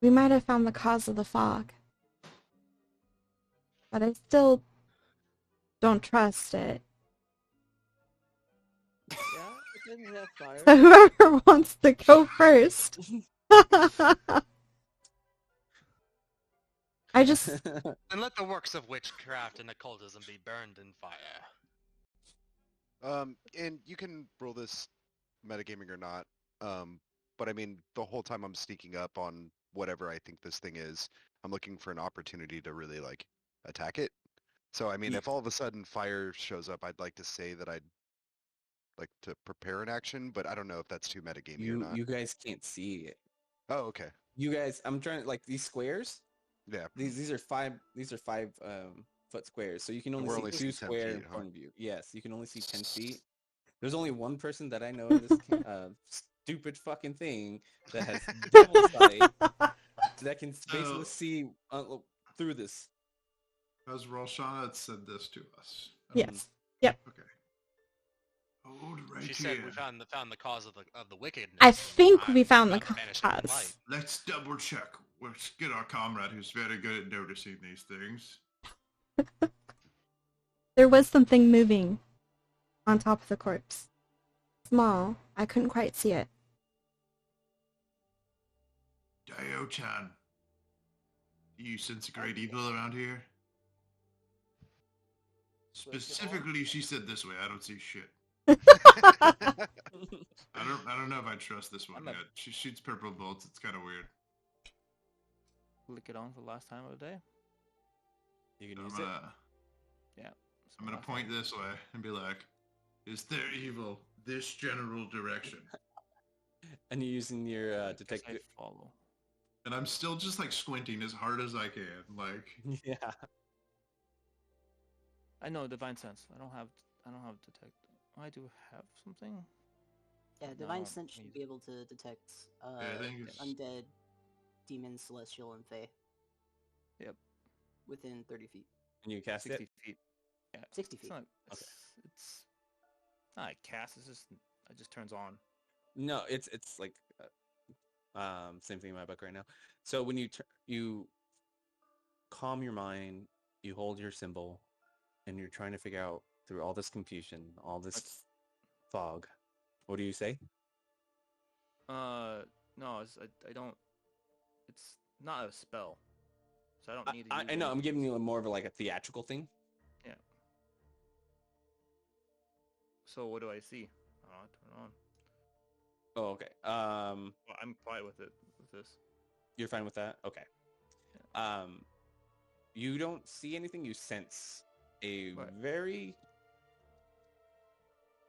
Speaker 7: We might have found the cause of the fog. But I still don't trust it.
Speaker 8: Yeah, it didn't have fire.
Speaker 7: So whoever wants to go first. I just
Speaker 6: And let the works of witchcraft and occultism be burned in fire.
Speaker 3: And you can roll this metagaming or not. But I mean, the whole time I'm sneaking up on whatever I think this thing is, I'm looking for an opportunity to really like attack it. So I mean,
Speaker 2: Ye-
Speaker 3: if all of a sudden fire shows up, I'd like to say that I'd like to prepare an action, but I don't know if that's too metagamey or not.
Speaker 2: you guys can't see it.
Speaker 3: Oh, okay.
Speaker 2: You guys, I'm trying like these squares.
Speaker 3: Yeah.
Speaker 2: These are 5 foot squares, so you can only
Speaker 3: We're
Speaker 2: see
Speaker 3: only
Speaker 2: 2
Speaker 3: seeing 10
Speaker 2: square in
Speaker 3: feet, huh?
Speaker 2: front of you. Yes, you can only see 10 feet. There's only one person that I know in this stupid fucking thing that has double sight that can basically
Speaker 4: Oh.
Speaker 2: see through this.
Speaker 4: As Roshana had said this to us.
Speaker 7: yes.
Speaker 4: Okay. Hold right
Speaker 6: She
Speaker 4: here.
Speaker 6: said we found the cause of the wickedness.
Speaker 7: I think
Speaker 6: I'm
Speaker 7: we found the
Speaker 6: about to vanish into
Speaker 7: cause.
Speaker 6: light.
Speaker 4: Let's double check. Let's get our comrade who's very good at noticing these things.
Speaker 7: There was something moving on top of the corpse. Small. I couldn't quite see it.
Speaker 4: Dio-chan, do you sense a great evil around here? Specifically, she said this way. I don't see shit. I don't know if I trust this one yet. She shoots purple bolts. It's kind of weird.
Speaker 8: Flick it on for the last time of the day.
Speaker 2: You can
Speaker 4: I'm
Speaker 2: use
Speaker 4: gonna,
Speaker 8: Yeah.
Speaker 4: I'm gonna point this way and be like, "Is there evil this general direction?"
Speaker 2: And you're using your
Speaker 8: I
Speaker 2: detective.
Speaker 8: follow.
Speaker 4: And I'm still just like squinting as hard as I can. Like,
Speaker 2: Yeah.
Speaker 8: I know divine sense. I don't have detect. I do have something.
Speaker 1: Yeah,
Speaker 8: No,
Speaker 1: Divine Sense should
Speaker 8: he's-
Speaker 1: be able to detect
Speaker 4: I think it's-
Speaker 1: undead, demon, celestial, and fae.
Speaker 8: Yep.
Speaker 1: Within 30 feet.
Speaker 2: And you cast
Speaker 8: 60
Speaker 2: it.
Speaker 8: feet. Yeah.
Speaker 1: 60
Speaker 8: It's
Speaker 1: feet.
Speaker 8: not. It's not a cast. It's just it just turns on.
Speaker 2: No, it's like same thing in my book right now. So when you calm your mind, you hold your symbol, and you're trying to figure out through all this confusion, all this
Speaker 8: That's-
Speaker 2: fog. What do you say?
Speaker 8: No, I don't. It's not a spell, so I don't need to.
Speaker 2: I
Speaker 8: use
Speaker 2: know. I'm
Speaker 8: anything.
Speaker 2: giving you more of like a theatrical thing.
Speaker 8: Yeah. So what do I see? Oh, turn it on.
Speaker 2: Oh, okay.
Speaker 8: Well, I'm fine with it. With this.
Speaker 2: You're fine with that? Okay. You don't see anything. You sense a
Speaker 8: Right.
Speaker 2: very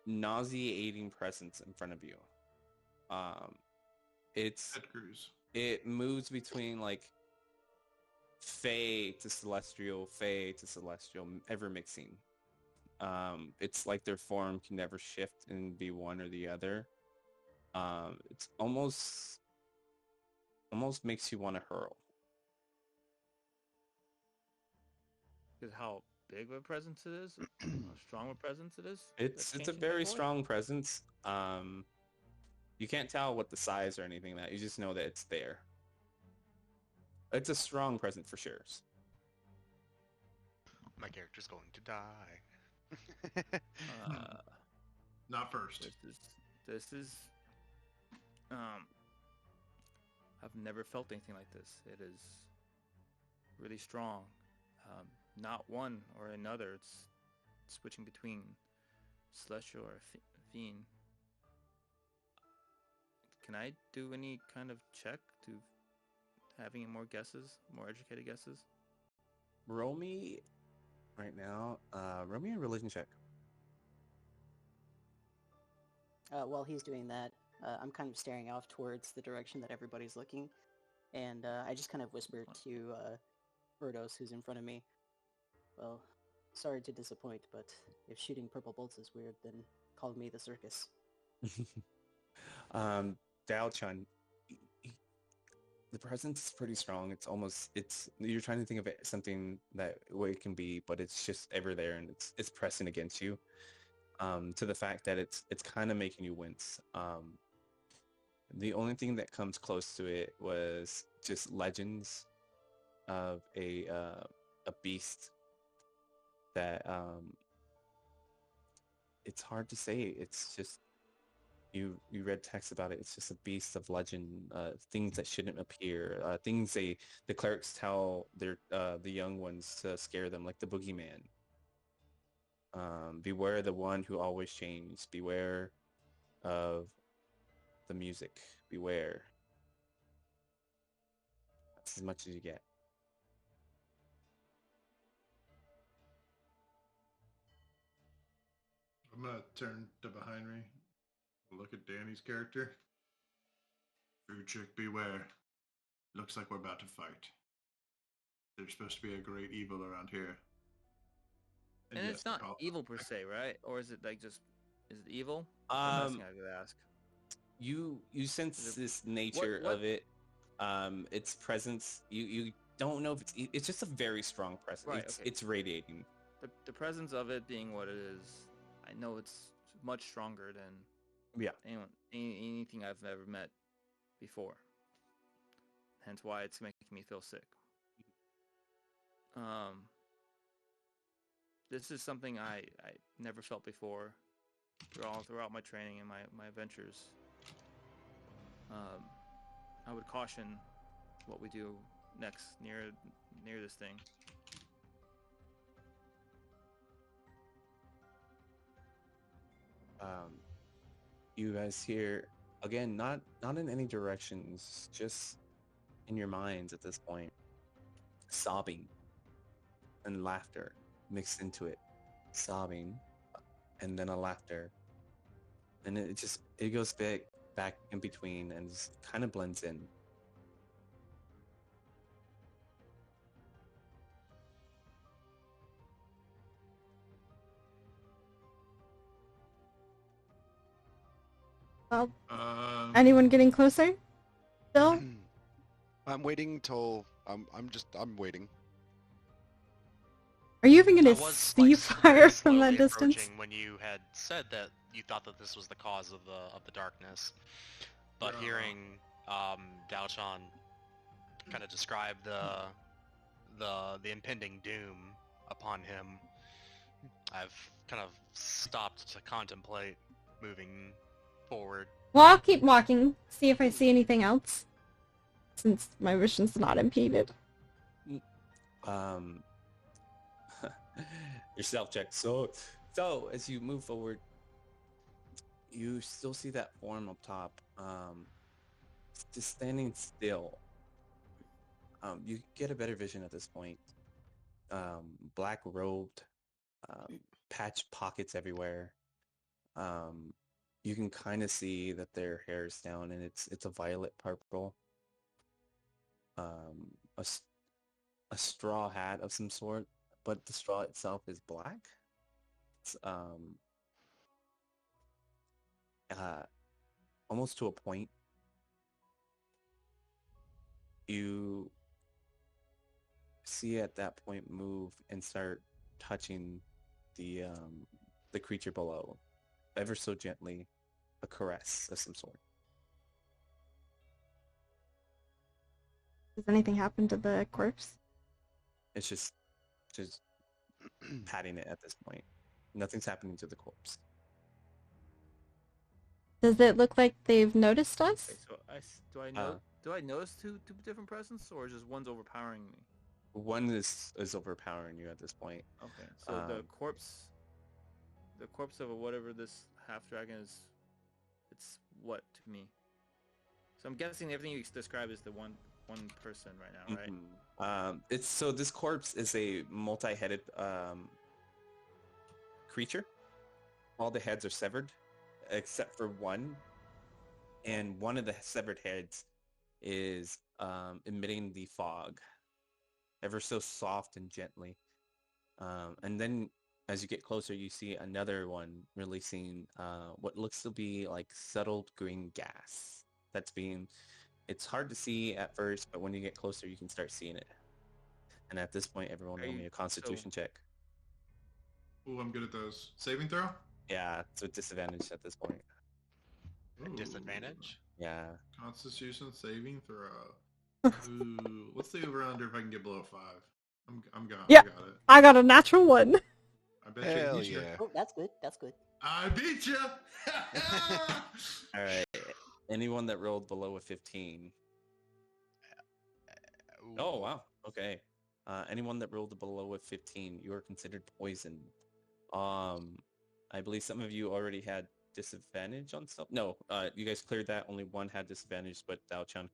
Speaker 2: nauseating presence in front of you. It's
Speaker 4: Ted Cruz.
Speaker 2: it moves between like Fey to celestial, ever mixing. It's like their form can never shift and be one or the other. It's almost makes you want to hurl.
Speaker 8: Because how big of a presence it is, how strong a presence it is.
Speaker 2: It's
Speaker 8: that
Speaker 2: a
Speaker 8: changes
Speaker 2: very
Speaker 8: my voice?
Speaker 2: strong presence. You can't tell what the size or anything that you just know that it's there. It's a strong presence for sure.
Speaker 6: My character's going to die.
Speaker 4: Not first.
Speaker 8: This is I've never felt anything like this. It is really strong. Not one or another. It's switching between celestial or fiend. Can I do any kind of check to have any more guesses, more educated guesses?
Speaker 2: Roll me right now. Roll me a religion check.
Speaker 1: While he's doing that, I'm kind of staring off towards the direction that everybody's looking, and I just kind of whisper to Birdos, who's in front of me. Well, sorry to disappoint, but if shooting purple bolts is weird, then call me the circus.
Speaker 2: Dao-chan, the presence is pretty strong. It's you're trying to think of it something that way it can be, but it's just ever there and it's pressing against you. To the fact that it's kind of making you wince. The only thing that comes close to it was just legends of a beast that it's hard to say. It's just you read text about it. It's just a beast of legend, things that shouldn't appear, things the clerics tell their the young ones to scare them, like the boogeyman. Beware the one who always changes. Beware of the music. Beware. That's as much as you get.
Speaker 4: I'm gonna turn to behind me. Look at Danny's character. Food chick, beware. Looks like we're about to fight. There's supposed to be a great evil around here.
Speaker 8: And
Speaker 4: yes,
Speaker 8: it's not
Speaker 4: I'll-
Speaker 8: evil per se, right? Or is it like just is it evil? That's the last thing I could ask.
Speaker 2: You sense
Speaker 8: Is it-
Speaker 2: this nature
Speaker 8: what-
Speaker 2: of it, its presence. You don't know if it's just a very strong presence.
Speaker 8: Right,
Speaker 2: It's
Speaker 8: okay.
Speaker 2: it's radiating.
Speaker 8: The presence of it being what it is, I know it's much stronger than
Speaker 2: Yeah.
Speaker 8: anything I've ever met before. Hence why it's making me feel sick. This is something I never felt before throughout my training and my adventures. I would caution what we do next near this thing.
Speaker 2: You guys hear again, not in any directions, just in your minds at this point, sobbing and laughter mixed into it, sobbing, and then a laughter, and it goes back in between and just kind of blends in.
Speaker 7: Well,
Speaker 4: Um,
Speaker 7: anyone getting closer? Bill?
Speaker 3: I'm waiting till I'm waiting.
Speaker 7: Are you even
Speaker 6: I
Speaker 7: gonna
Speaker 6: was
Speaker 7: see
Speaker 6: very
Speaker 7: fire from that
Speaker 6: slowly
Speaker 7: distance?
Speaker 6: approaching when you had said that you thought that this was the cause of the darkness, but
Speaker 4: Yeah.
Speaker 6: hearing Daochan kind of describe the impending doom upon him, I've kind of stopped to contemplate moving forward.
Speaker 7: Well, I'll keep walking, see if I see anything else. Since my vision's not impeded.
Speaker 2: Your self check. So as you move forward, you still see that form up top, just standing still. You get a better vision at this point. Black robed, patch pockets everywhere. You can kind of see that their hair is down, and it's a violet purple. A straw hat of some sort, but the straw itself is black. It's almost to a point. You see at that point move and start touching the creature below, ever so gently, a caress of some sort.
Speaker 7: Does anything happen to the corpse?
Speaker 2: It's just patting it at this point. Nothing's happening to the corpse.
Speaker 7: Does it look like they've noticed us?
Speaker 8: Okay, so do I notice two different presents, or just one's overpowering me?
Speaker 2: One is overpowering you at this point.
Speaker 8: Okay, so the corpse of whatever this half dragon is, it's what to me? So I'm guessing everything you describe is the one person right now, right?
Speaker 2: It's so this corpse is a multi-headed creature. All the heads are severed except for one, and one of the severed heads is emitting the fog ever so soft and gently, and then as you get closer you see another one releasing what looks to be like settled green gas. It's hard to see at first, but when you get closer you can start seeing it. And at this point everyone roll me a constitution check.
Speaker 4: Ooh, I'm good at those. Saving throw?
Speaker 2: Yeah, it's with disadvantage at this point.
Speaker 4: Ooh.
Speaker 6: Disadvantage?
Speaker 2: Yeah.
Speaker 4: Constitution saving throw. Ooh, what's the over under if I can get below 5? I'm gone.
Speaker 7: Yeah.
Speaker 4: I got it.
Speaker 7: I got a natural 1.
Speaker 4: I bet
Speaker 3: Hell
Speaker 4: you beat you.
Speaker 3: yeah.
Speaker 1: Oh, that's good. That's good.
Speaker 4: I beat you.
Speaker 2: All right. Anyone that rolled below a 15. Oh, wow. Okay. Anyone that rolled below a 15, you are considered poisoned. I believe some of you already had disadvantage on stuff. No, you guys cleared that. Only one had disadvantage, but Daochan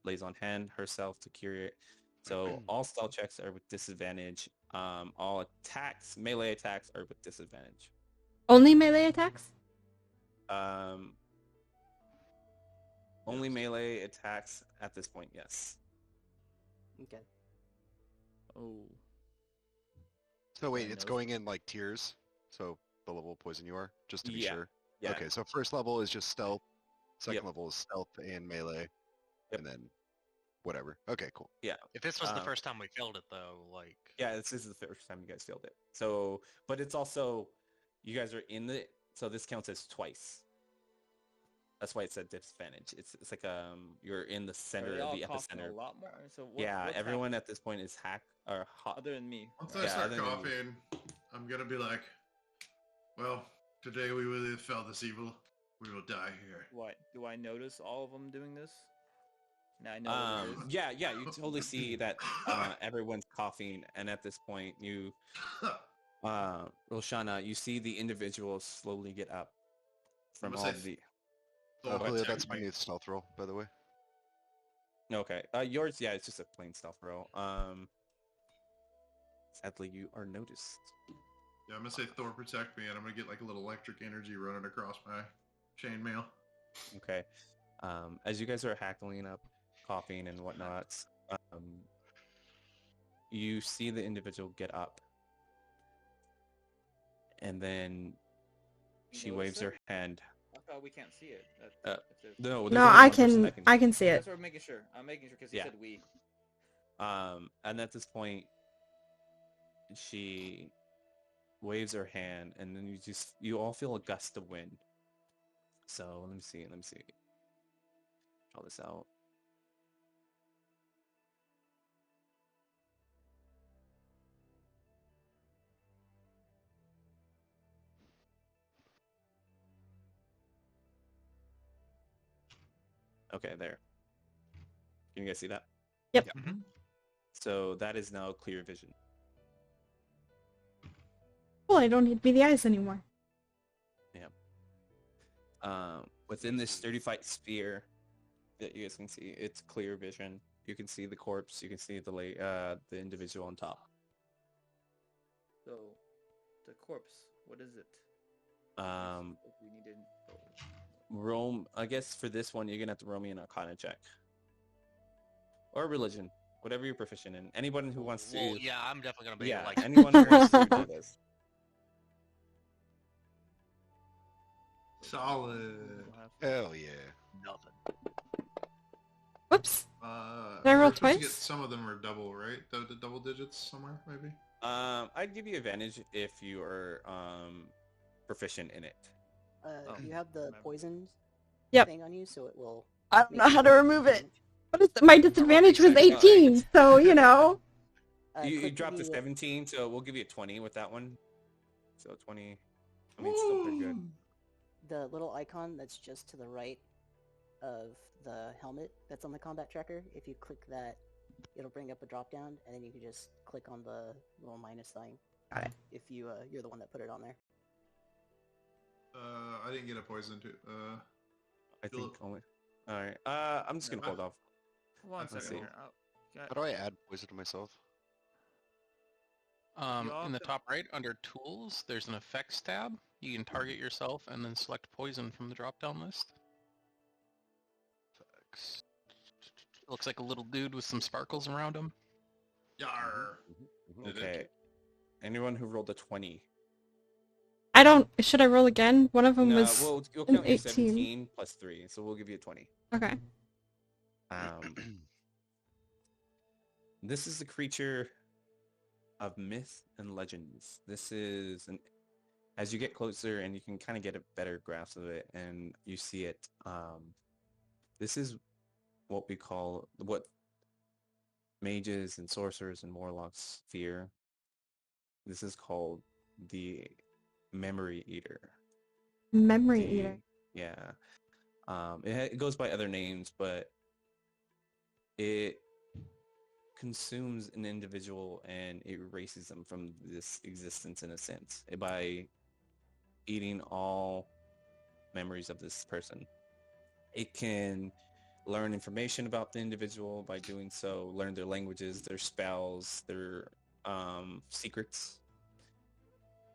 Speaker 2: lays on hand herself to cure it. So all stealth checks are with disadvantage. All attacks, melee attacks, are with disadvantage.
Speaker 7: Only melee attacks?
Speaker 2: Only melee attacks at this point, yes.
Speaker 1: Okay.
Speaker 8: Oh.
Speaker 3: So wait,
Speaker 8: I
Speaker 3: it's
Speaker 8: know.
Speaker 3: going in like tiers. So the level of poison you are, just to be
Speaker 2: Yeah.
Speaker 3: sure.
Speaker 2: Yeah.
Speaker 3: Okay, so first level is just stealth. Second
Speaker 2: Yep.
Speaker 3: level is stealth and melee,
Speaker 2: Yep.
Speaker 3: and then whatever. Okay, cool.
Speaker 6: If this was the
Speaker 2: Um,
Speaker 6: first time we filled it, though, like...
Speaker 2: Yeah, this is the first time you guys failed it. So, but it's also, you guys are in the, so this counts as twice. That's why it's a disadvantage. It's like you're in the center
Speaker 8: Are they
Speaker 2: of
Speaker 8: all
Speaker 2: the
Speaker 8: coughing
Speaker 2: epicenter.
Speaker 8: a lot more? So
Speaker 2: Yeah,
Speaker 8: what's
Speaker 2: everyone
Speaker 8: happening?
Speaker 2: at this point is hot.
Speaker 8: Other than me.
Speaker 4: Once
Speaker 8: right?
Speaker 4: I start
Speaker 2: other than you.
Speaker 4: coughing, I'm gonna be like, well, today we will either fell this evil, we will die here.
Speaker 8: What? Do I notice all of them doing this? Now I know what it is.
Speaker 2: Yeah, you totally see that everyone's coughing, and at this point, you, Roshana, you see the individuals slowly get up from
Speaker 4: I'm
Speaker 2: all
Speaker 4: gonna say
Speaker 2: the.
Speaker 4: Thor
Speaker 3: Oh, yeah,
Speaker 4: protect
Speaker 3: that's
Speaker 4: me.
Speaker 3: my stealth roll, by the way.
Speaker 2: Okay, yours, yeah, it's just a plain stealth roll. Sadly, you are noticed.
Speaker 4: Yeah, I'm gonna say Thor protect me, and I'm gonna get like a little electric energy running across my chainmail.
Speaker 2: Okay, as you guys are hackling up, coughing and whatnot, you see the individual get up, and then
Speaker 8: You
Speaker 2: she
Speaker 8: notice
Speaker 2: waves her
Speaker 8: it?
Speaker 2: hand.
Speaker 8: I thought we can't see it.
Speaker 2: Uh,
Speaker 8: That's it.
Speaker 2: No, there's
Speaker 7: No,
Speaker 2: only
Speaker 7: I
Speaker 2: one person that
Speaker 7: I can see it.
Speaker 8: That's what I'm making sure. I'm making sure because he
Speaker 2: Yeah.
Speaker 8: said we.
Speaker 2: And at this point, she waves her hand, and then you all feel a gust of wind. So let me see. Draw this out. Okay, there. Can you guys see that?
Speaker 7: Yep.
Speaker 4: Mhm.
Speaker 2: So that is now clear vision.
Speaker 7: Well, I don't need to be the eyes anymore.
Speaker 2: Within this 30-foot sphere that you guys can see, it's clear vision. You can see the corpse. You can see the individual on top.
Speaker 8: So, the corpse. What is it? If we needed.
Speaker 2: Roam. I guess for this one, you're gonna have to roll me an Arcana check or religion, whatever you're proficient in. Anyone who wants to.
Speaker 6: Well, yeah, I'm definitely gonna be
Speaker 2: Yeah,
Speaker 6: like.
Speaker 2: anyone who wants to do this.
Speaker 4: Solid.
Speaker 3: Hell yeah.
Speaker 6: Nothing.
Speaker 7: Whoops.
Speaker 4: Did
Speaker 7: I roll twice?
Speaker 4: Some of them are double, right? The double digits somewhere, maybe.
Speaker 2: I'd give you advantage if you are proficient in it.
Speaker 1: You have the poison
Speaker 7: Yep.
Speaker 1: thing on you, so it will.
Speaker 7: I don't
Speaker 1: make
Speaker 7: know how to
Speaker 1: you
Speaker 7: remove it.
Speaker 1: damage.
Speaker 7: What is it? My disadvantage was 18, so you know.
Speaker 2: You
Speaker 1: Click
Speaker 2: dropped to
Speaker 1: the,
Speaker 2: 17, so we'll give you a 20 with that one. So 20. I mean, it's still pretty good.
Speaker 1: The little icon that's just to the right of the helmet that's on the combat tracker. If you click that, it'll bring up a drop down, and then you can just click on the little minus sign.
Speaker 7: Got it.
Speaker 1: If you're the one that put it on there.
Speaker 4: I didn't get a poison too.
Speaker 2: I think
Speaker 4: Philip.
Speaker 2: only. All right. I'm just gonna hold off.
Speaker 8: One
Speaker 4: Let's
Speaker 8: second
Speaker 4: see.
Speaker 8: here.
Speaker 3: How do I add poison to myself?
Speaker 5: In the top right, under Tools, there's an Effects tab. You can target yourself and then select Poison from the drop-down list.
Speaker 3: Effects.
Speaker 5: Looks like a little dude with some sparkles around him.
Speaker 4: Yar. Did it?
Speaker 2: Okay. Anyone who rolled a 20.
Speaker 7: I don't. Should I roll again? One of them
Speaker 2: No,
Speaker 7: was.
Speaker 2: we'll
Speaker 7: an
Speaker 2: count your
Speaker 7: 18.
Speaker 2: 17 plus 3, so we'll give you a 20.
Speaker 7: Okay.
Speaker 2: This is a creature of myth and legends. This is as you get closer and you can kind of get a better grasp of it, and you see it. This is what mages and sorcerers and warlocks fear. This is called the Memory Eater.
Speaker 7: Memory Eater.
Speaker 2: Yeah. It goes by other names, but it consumes an individual and it erases them from this existence in a sense by eating all memories of this person. It can learn information about the individual by doing so, learn their languages, their spells, their secrets.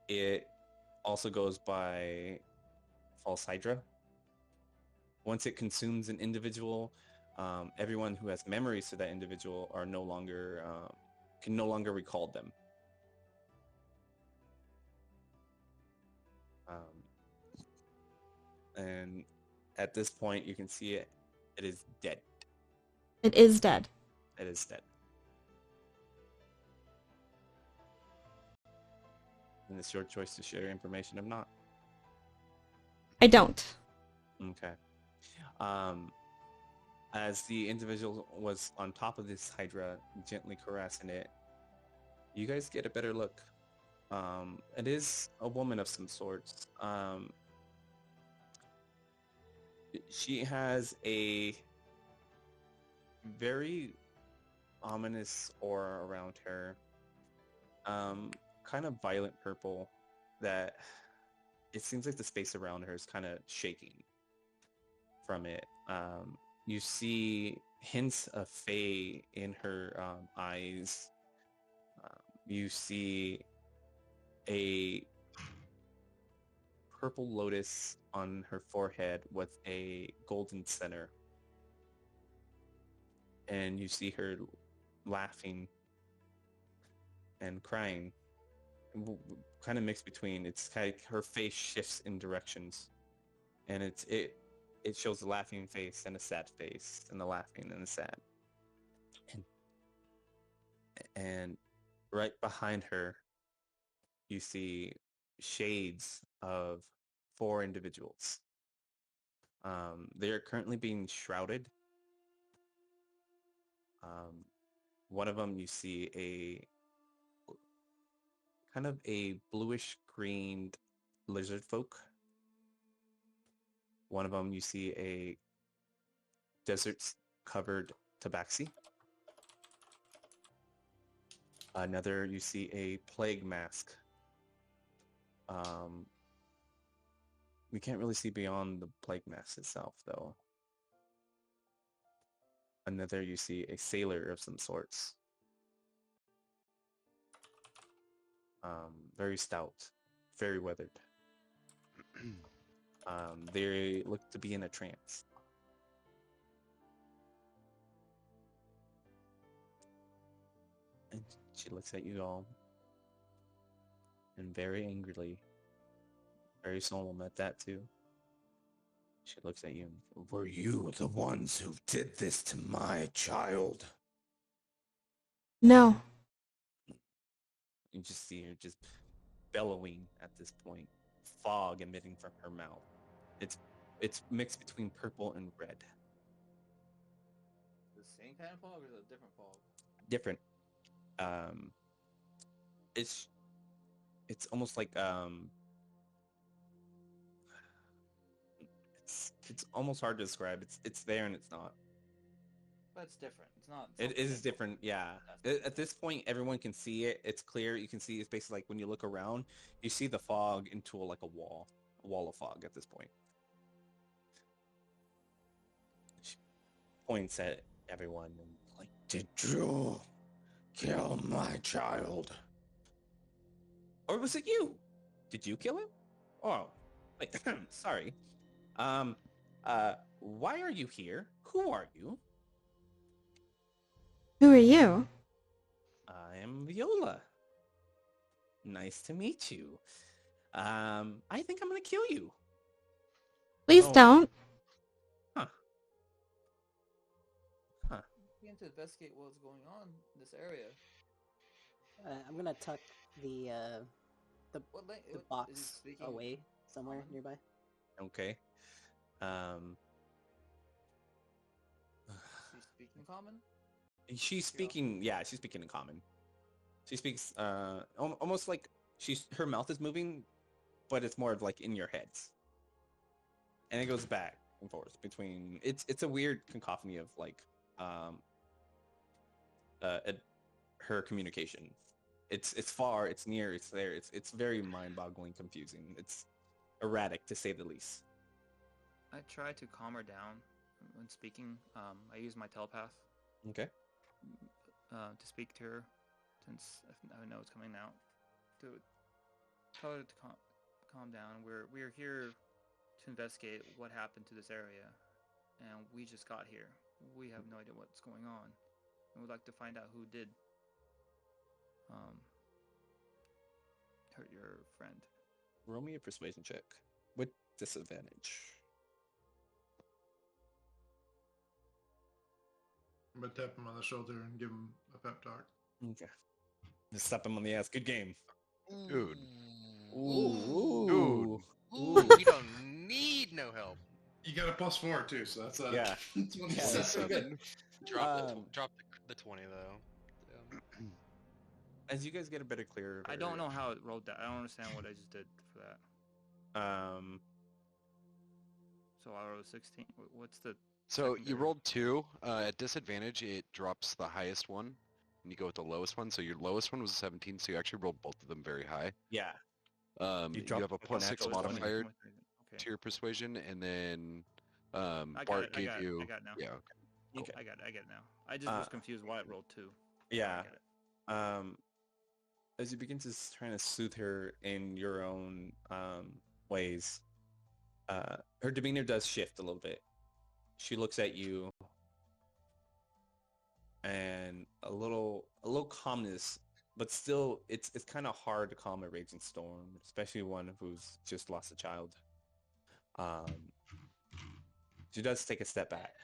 Speaker 2: It also goes by False Hydra. Once it consumes an individual, everyone who has memories to that individual are no longer can no longer recall them. And at this point, you can see it. It is dead.
Speaker 7: It is dead.
Speaker 2: It is dead. And it's your choice to share information or not.
Speaker 7: I don't.
Speaker 2: Okay. As the individual was on top of this Hydra, gently caressing it, you guys get a better look. It is a woman of some sorts. She has very ominous aura around her. Kind of violet purple that it seems like the space around her is kind of shaking from it. You see hints of Fae in her eyes. You see a purple lotus on her forehead with a golden center. And you see her laughing and crying. Kind of mixed between. It's kind of, her face shifts in directions. And it shows a laughing face and a sad face, and the laughing and the sad. And right behind her, you see shades of 4 individuals. They are currently being shrouded. One of them, you see a kind of a bluish green lizard folk. One of them, you see a desert-covered tabaxi. Another, you see a plague mask. We can't really see beyond the plague mask itself, though. Another, you see a sailor of some sorts. Very stout, very weathered. They look to be in a trance. And she looks at you all, and very angrily, very solemn at that too. She looks at you.
Speaker 9: Were you the ones who did this to my child?
Speaker 7: No.
Speaker 2: You just see her just bellowing at this point, fog emitting from her mouth. It's mixed between purple and red.
Speaker 8: The same kind of fog or is it a different fog?
Speaker 2: Different. It's almost like it's almost hard to describe. It's there and it's not.
Speaker 8: But it's different. It's not.
Speaker 2: It is different, yeah. At this point, everyone can see it. It's clear. You can see it's basically like when you look around, you see the fog into like a wall of fog at this point. She points at everyone and like,
Speaker 9: Did you kill my child?
Speaker 2: or was it you? Did you kill him? Oh, wait, sorry. Why are you here? Who are you?
Speaker 7: Who are you?
Speaker 2: I am Viola. Nice to meet you. I think I'm gonna kill you.
Speaker 7: Please
Speaker 2: Oh.
Speaker 7: don't.
Speaker 8: We need to investigate what's going on in this area.
Speaker 1: I'm gonna tuck the
Speaker 8: What is he
Speaker 1: box
Speaker 8: speaking?
Speaker 1: away somewhere
Speaker 8: common?
Speaker 1: nearby.
Speaker 2: Okay.
Speaker 8: She's speaking common?
Speaker 2: She's speaking. Yeah, she's speaking in common. She speaks almost like her mouth is moving, but it's more of like in your heads, and it goes back and forth between. It's a weird cacophony of like her communication. It's far, it's near, it's there. It's very mind-boggling, confusing. It's erratic to say the least.
Speaker 8: I try to calm her down when speaking. I use my telepath
Speaker 2: Okay.
Speaker 8: to speak to her, since I know it's coming out. To tell her to calm down. We're here to investigate what happened to this area, and we just got here. We have no idea what's going on, and we'd like to find out who did hurt your friend.
Speaker 2: Roll me a persuasion check with disadvantage.
Speaker 4: I'm gonna tap him on the shoulder and give him a pep talk.
Speaker 2: Okay. Just slap him on the ass. Good game.
Speaker 3: Dude.
Speaker 2: Ooh.
Speaker 6: Ooh, we don't need no help.
Speaker 4: You got a +4 too, so that's
Speaker 2: Yeah.
Speaker 4: 27.
Speaker 6: Drop the 20 though. Yeah.
Speaker 2: As you guys get a better clear.
Speaker 8: I don't know how it rolled that. I don't understand what I just did for that.
Speaker 2: Um,
Speaker 8: So I rolled a 16. What's the
Speaker 3: So you
Speaker 8: secondary.
Speaker 3: rolled 2. At disadvantage, it drops the highest one, and you go with the lowest one. So your lowest one was a 17, so you actually rolled both of them very high.
Speaker 2: Yeah.
Speaker 3: You
Speaker 2: dropped
Speaker 3: have a
Speaker 2: like a
Speaker 3: plus 6
Speaker 2: natural 20.
Speaker 3: modifier
Speaker 8: Okay.
Speaker 3: to your persuasion, and then
Speaker 8: I got
Speaker 3: Bart
Speaker 8: it.
Speaker 3: gave
Speaker 8: I
Speaker 3: you.
Speaker 8: got it now.
Speaker 3: Yeah. Okay.
Speaker 2: Okay.
Speaker 8: I got it now. I just was confused why it rolled 2.
Speaker 2: Yeah.
Speaker 8: I got it.
Speaker 2: As you begin to trying to soothe her in your own ways, her demeanor does shift a little bit. She looks at you, and a little calmness, but still, it's kind of hard to calm a raging storm, especially one who's just lost a child. She does take a step back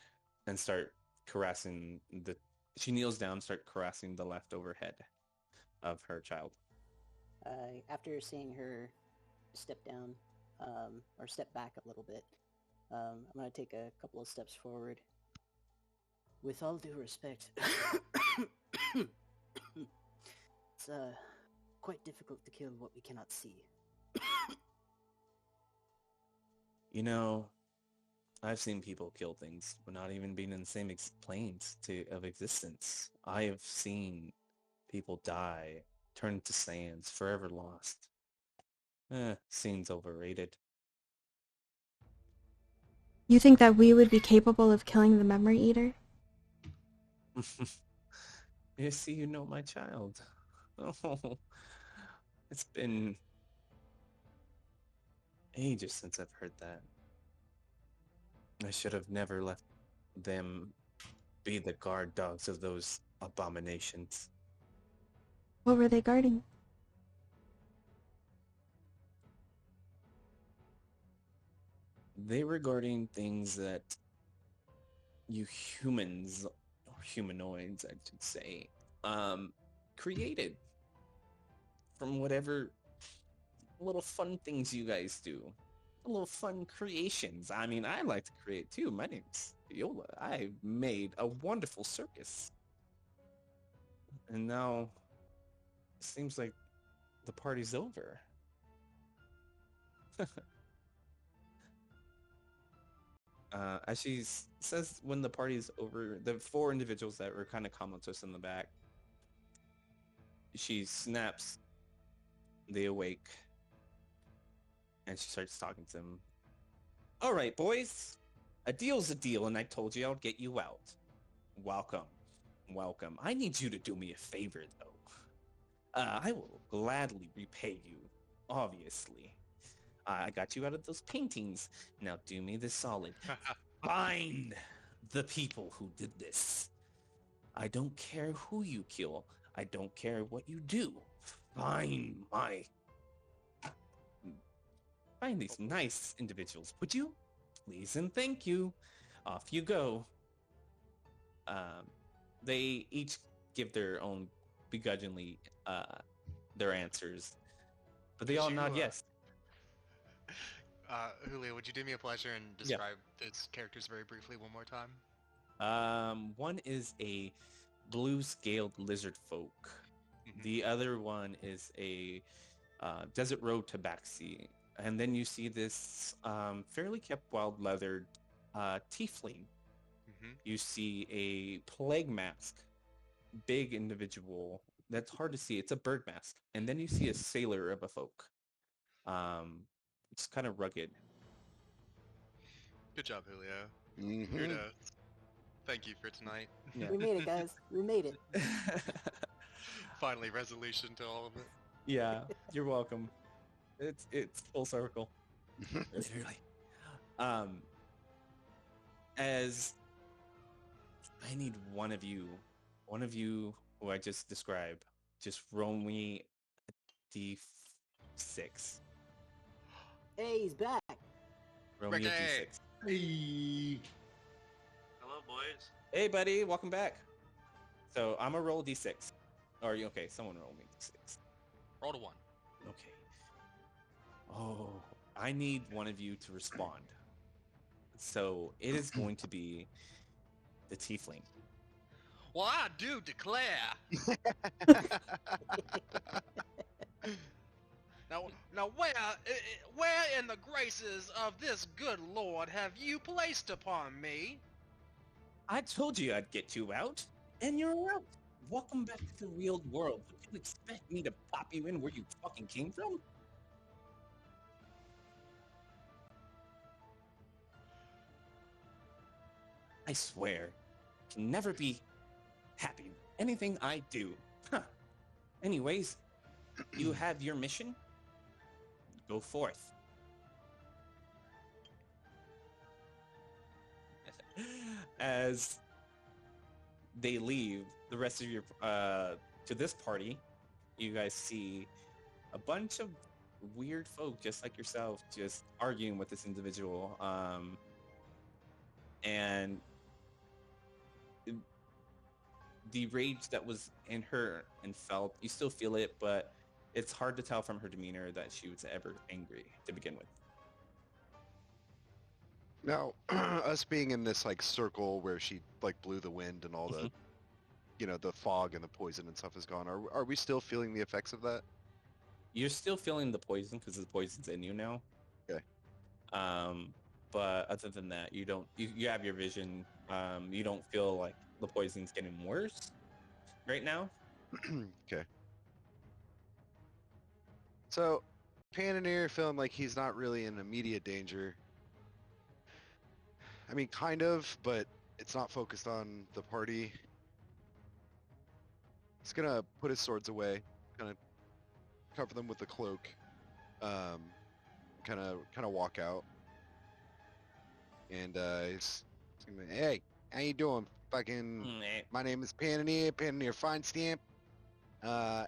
Speaker 2: and start caressing she kneels down, start caressing the leftover head of her child.
Speaker 1: After seeing her step down, or step back a little bit, I'm going to take a couple of steps forward. With all due respect, it's quite difficult to kill what we cannot see.
Speaker 2: You know, I've seen people kill things, but not even being in the same planes of existence. I have seen people die, turn to sands, forever lost. Seems overrated.
Speaker 7: You think that we would be capable of killing the Memory Eater?
Speaker 2: You see, you know my child. Oh, it's been ages since I've heard that. I should have never let them be the guard dogs of those abominations.
Speaker 7: What were they guarding?
Speaker 2: They were guarding things that you humans, or humanoids, I should say, created from whatever little fun things you guys do. Little fun creations. I mean, I like to create too. My name's Viola. I made a wonderful circus. And now it seems like the party's over. As she says when the party's over, the 4 individuals that were kind of comatose in the back, she snaps. They awake. And she starts talking to them. All right, boys. A deal's a deal, and I told you I'd get you out. Welcome. Welcome. I need you to do me a favor, though. I will gladly repay you, obviously. I got you out of those paintings. Now do me the solid. Find the people who did this. I don't care who you kill. I don't care what you do. Find these nice individuals, would you? Please and thank you. Off you go. They each give their own begrudgingly their answers, but they all nod yes.
Speaker 6: Julio, would you do me a pleasure and describe those characters very briefly one more time?
Speaker 2: One is a blue-scaled lizard folk. Mm-hmm. The other one is a desert road tabaxi. And then you see this fairly kept wild-leathered tiefling. Mm-hmm. You see a plague mask, big individual. That's hard to see. It's a bird mask. And then you see a sailor of a folk. It's kind of rugged.
Speaker 6: Good job, Julio.
Speaker 3: Mm-hmm.
Speaker 6: Kudos. Thank you for tonight.
Speaker 1: Yeah. We made it, guys. We made it.
Speaker 6: Finally, resolution to all of it.
Speaker 2: Yeah, you're welcome. It's full circle. Literally. As I need one of you who I just described, just roll me a d6.
Speaker 1: Hey, he's back.
Speaker 2: Roll me a d6.
Speaker 4: Hey.
Speaker 10: Hello, boys.
Speaker 2: Hey, buddy, welcome back. So I'm gonna roll a d6. Or okay, someone roll me a d6.
Speaker 6: Roll to 1.
Speaker 2: Okay. Oh, I need one of you to respond. So it is going to be the tiefling.
Speaker 6: Well, I do declare. Now, where in the graces of this good Lord have you placed upon me?
Speaker 2: I told you I'd get you out, and you're out. Welcome back to the real world. Would you expect me to pop you in where you fucking came from? I swear, I can never be happy with anything I do. Huh. Anyways, you have your mission. Go forth. As they leave, the rest of your to this party, you guys see a bunch of weird folk just like yourself just arguing with this individual, and the rage that was in her and felt, you still feel it, but it's hard to tell from her demeanor that she was ever angry to begin with.
Speaker 3: Now, us being in this like circle where she like blew the wind and all the, the fog and the poison and stuff is gone. Are we still feeling the effects of that?
Speaker 2: You're still feeling the poison because the poison's in you now.
Speaker 3: Okay.
Speaker 2: But other than that, you don't. You have your vision. You don't feel like the poison's getting worse right now.
Speaker 3: Okay. So, Pananeer feeling like he's not really in immediate danger. I mean, kind of, but it's not focused on the party. He's gonna put his swords away, kind of cover them with the cloak, kind of walk out, and he's gonna, hey, how you doing? Fucking, my name is Pananeer Feinstamp. I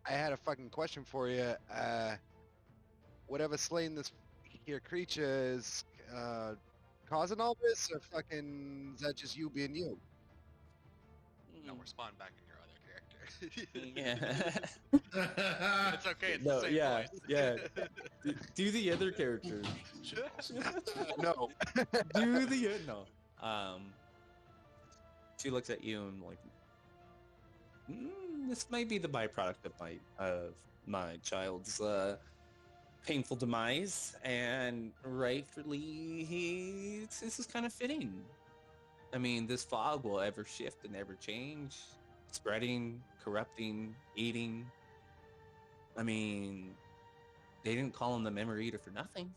Speaker 3: had a fucking question for you. Whatever slain this here creature is causing all this, or fucking is that just you being you?
Speaker 6: No, we're spawned back in your other character.
Speaker 2: Yeah.
Speaker 6: It's okay. It's
Speaker 2: No,
Speaker 6: the same
Speaker 2: yeah,
Speaker 6: voice.
Speaker 2: yeah. Do the other character.
Speaker 3: No.
Speaker 2: Do the no. She looks at you and like, this might be the byproduct of my child's painful demise, and rightfully, this is kind of fitting. I mean, this fog will ever shift and ever change, spreading, corrupting, eating. I mean, they didn't call him the Memory Eater for nothing.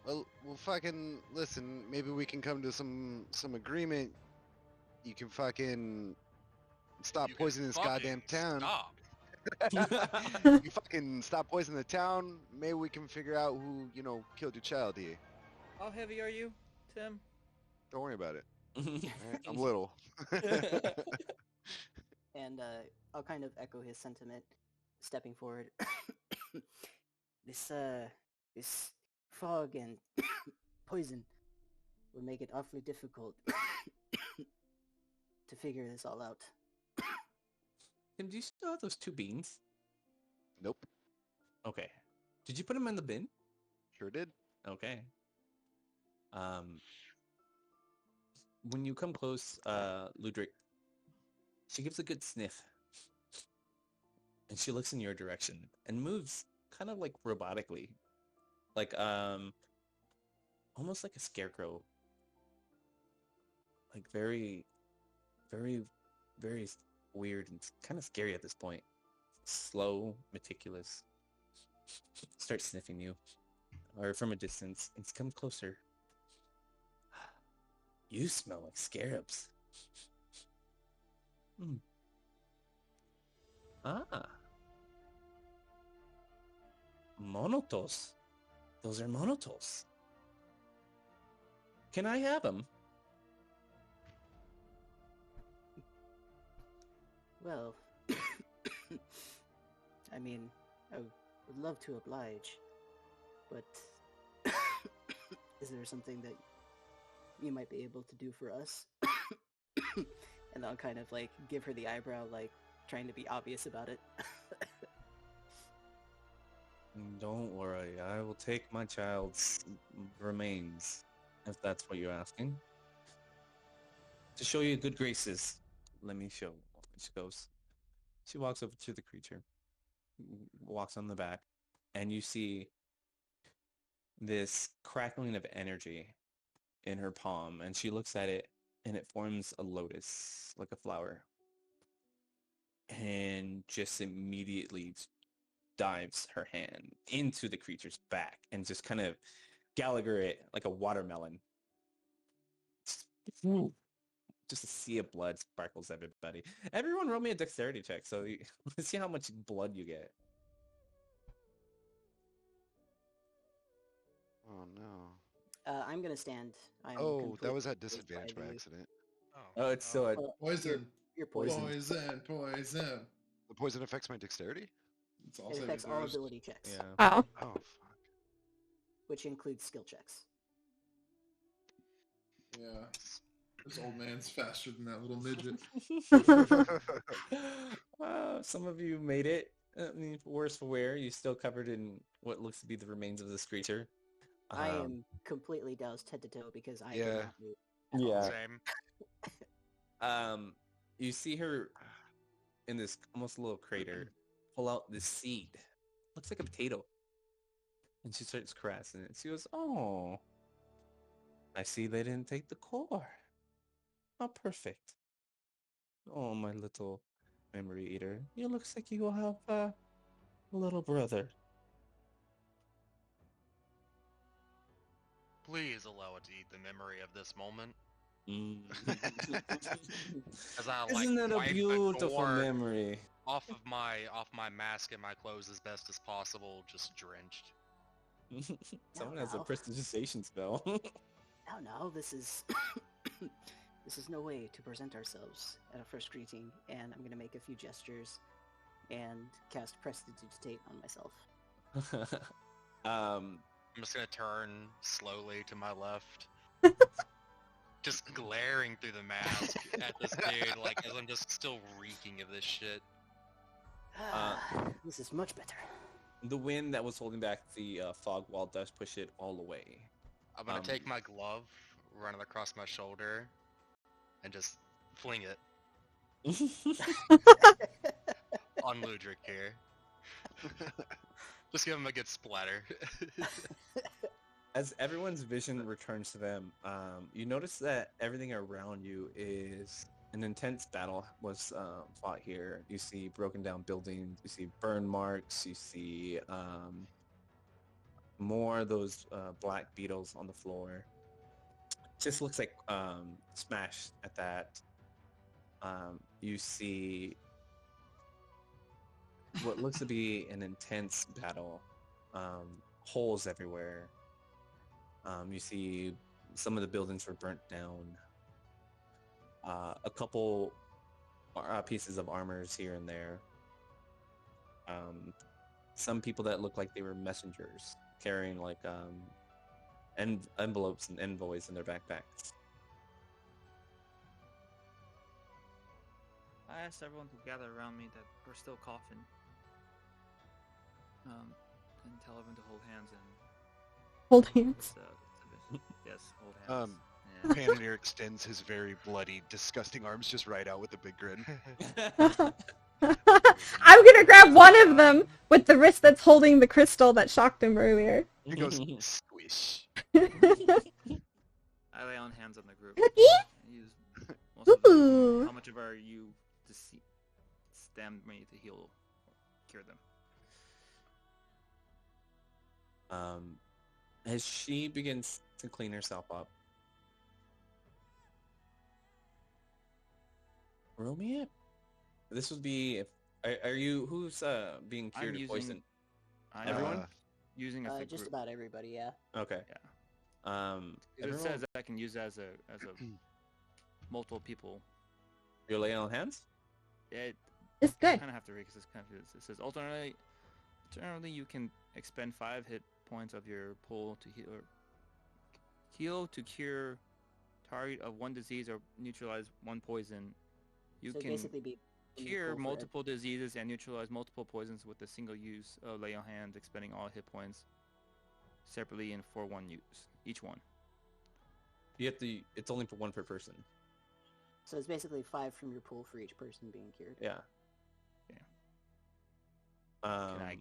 Speaker 3: Well, fucking listen. Maybe we can come to some agreement. You can fucking stop poisoning this goddamn town.
Speaker 6: Stop.
Speaker 3: You fucking stop poisoning the town. Maybe we can figure out who killed your child here.
Speaker 8: How heavy are you, Tim?
Speaker 3: Don't worry about it. Alright, I'm little.
Speaker 1: And I'll kind of echo his sentiment, stepping forward. This fog and poison will make it awfully difficult to figure this all out.
Speaker 2: And do you still have those 2 beans?
Speaker 3: Nope.
Speaker 2: Okay. Did you put them in the bin?
Speaker 3: Sure did.
Speaker 2: Okay. When you come close, Ludric, she gives a good sniff. And she looks in your direction and moves kind of like robotically. Like, almost like a scarecrow. Like very, very, very weird and kind of scary at this point. Slow, meticulous. Starts sniffing you. Or from a distance. And comes closer. You smell like scarabs. Ah. Monotos. Those are monotos. Can I have them?
Speaker 1: Well, I mean, I would love to oblige, but is there something that you might be able to do for us? And I'll kind of like give her the eyebrow, like trying to be obvious about it.
Speaker 2: Don't worry, I will take my child's remains, if that's what you're asking. To show you good graces, let me show. She goes. She walks over to the creature, walks on the back, and you see this crackling of energy in her palm, and she looks at it, and it forms a lotus, like a flower, and just immediately dives her hand into the creature's back and just kind of Gallagher it like a watermelon. Just a sea of blood sparkles everybody. Everyone roll me a dexterity check, so let's see how much blood you get.
Speaker 3: Oh no.
Speaker 1: I'm gonna stand. I'm
Speaker 3: Oh, that was
Speaker 1: completely
Speaker 3: at disadvantage by
Speaker 1: the-
Speaker 3: accident.
Speaker 2: Oh, it's still a
Speaker 1: Well,
Speaker 4: Poison.
Speaker 1: You're
Speaker 2: Poison.
Speaker 1: poisoned.
Speaker 4: Poison.
Speaker 3: The poison affects my dexterity?
Speaker 4: It's all
Speaker 1: It
Speaker 4: saving
Speaker 1: affects all
Speaker 4: throws.
Speaker 1: ability checks,
Speaker 2: yeah.
Speaker 7: Wow.
Speaker 3: Oh, fuck.
Speaker 1: which includes skill checks.
Speaker 4: Yeah. This old man's faster than that little midget.
Speaker 2: Some of you made it. I mean, for worse for wear, you still covered in what looks to be the remains of this creature.
Speaker 1: I am completely doused head to toe because I did
Speaker 3: Yeah.
Speaker 1: not move. at all.
Speaker 2: Yeah.
Speaker 6: Same.
Speaker 2: You see her in this almost little crater pull out this seed. Looks like a potato. And she starts caressing it. She goes, "Oh, I see they didn't take the core. How perfect. Oh, my little memory eater. You looks like you will have a little brother."
Speaker 6: Please allow it to eat the memory of this moment. As I
Speaker 2: Isn't that a
Speaker 6: wipe the
Speaker 2: beautiful
Speaker 6: gore
Speaker 2: memory?
Speaker 6: off my mask and my clothes as best as possible, just drenched.
Speaker 2: Someone has a
Speaker 1: no.
Speaker 2: prestidigitation spell.
Speaker 1: No, this is this is no way to present ourselves at a first greeting, and I'm gonna make a few gestures and cast Prestidigitate on myself.
Speaker 6: I'm just gonna turn slowly to my left. Just glaring through the mask at this dude, like, as I'm just still reeking of this shit.
Speaker 1: This is much better.
Speaker 2: The wind that was holding back the fog wall does push it all away.
Speaker 6: I'm gonna take my glove, run it across my shoulder, and just fling it on Ludric here. Just give him a good splatter.
Speaker 2: As everyone's vision returns to them, you notice that everything around you is an intense battle was fought here. You see broken down buildings, you see burn marks, you see more of those black beetles on the floor. Just looks like smashed at that. You see what looks to be an intense battle. Holes everywhere. You see some of the buildings were burnt down. A couple pieces of armors here and there. Some people that look like they were messengers carrying like envelopes and envoys in their backpacks.
Speaker 8: I asked everyone to gather around me that we're still coughing. And tell everyone to hold hands and
Speaker 7: Hold hands.
Speaker 8: yes, hold hands.
Speaker 3: Pananeer extends his very bloody, disgusting arms just right out with a big grin.
Speaker 7: I'm gonna grab one of them with the wrist that's holding the crystal that shocked him earlier.
Speaker 3: He goes, squish.
Speaker 8: I lay on hands on the group.
Speaker 7: Cookie?
Speaker 8: I use most of
Speaker 7: Ooh.
Speaker 8: how much of are you to stand me to heal or cure them?
Speaker 2: As she begins to clean herself up, roll me it. This would be if are you who's being cured of poison? Everyone?
Speaker 8: Using as a
Speaker 1: Just
Speaker 8: group.
Speaker 1: about everybody, yeah.
Speaker 2: Okay.
Speaker 8: Yeah. It says I can use as a multiple people.
Speaker 2: You're laying on hands?
Speaker 8: Yeah,
Speaker 7: It's
Speaker 8: I
Speaker 7: good.
Speaker 8: kind of have to read because it's confused. It says alternately you can expend 5 hit points of your pool to heal to cure target of one disease or neutralize one poison. You
Speaker 1: So
Speaker 8: can
Speaker 1: basically be
Speaker 8: cure
Speaker 1: full for
Speaker 8: multiple diseases and neutralize multiple poisons with a single use of lay on hands, expending all hit points separately and for one use each one.
Speaker 2: You have to. It's only for one per person.
Speaker 1: So it's basically 5 from your pool for each person being cured.
Speaker 2: Yeah.
Speaker 8: Can I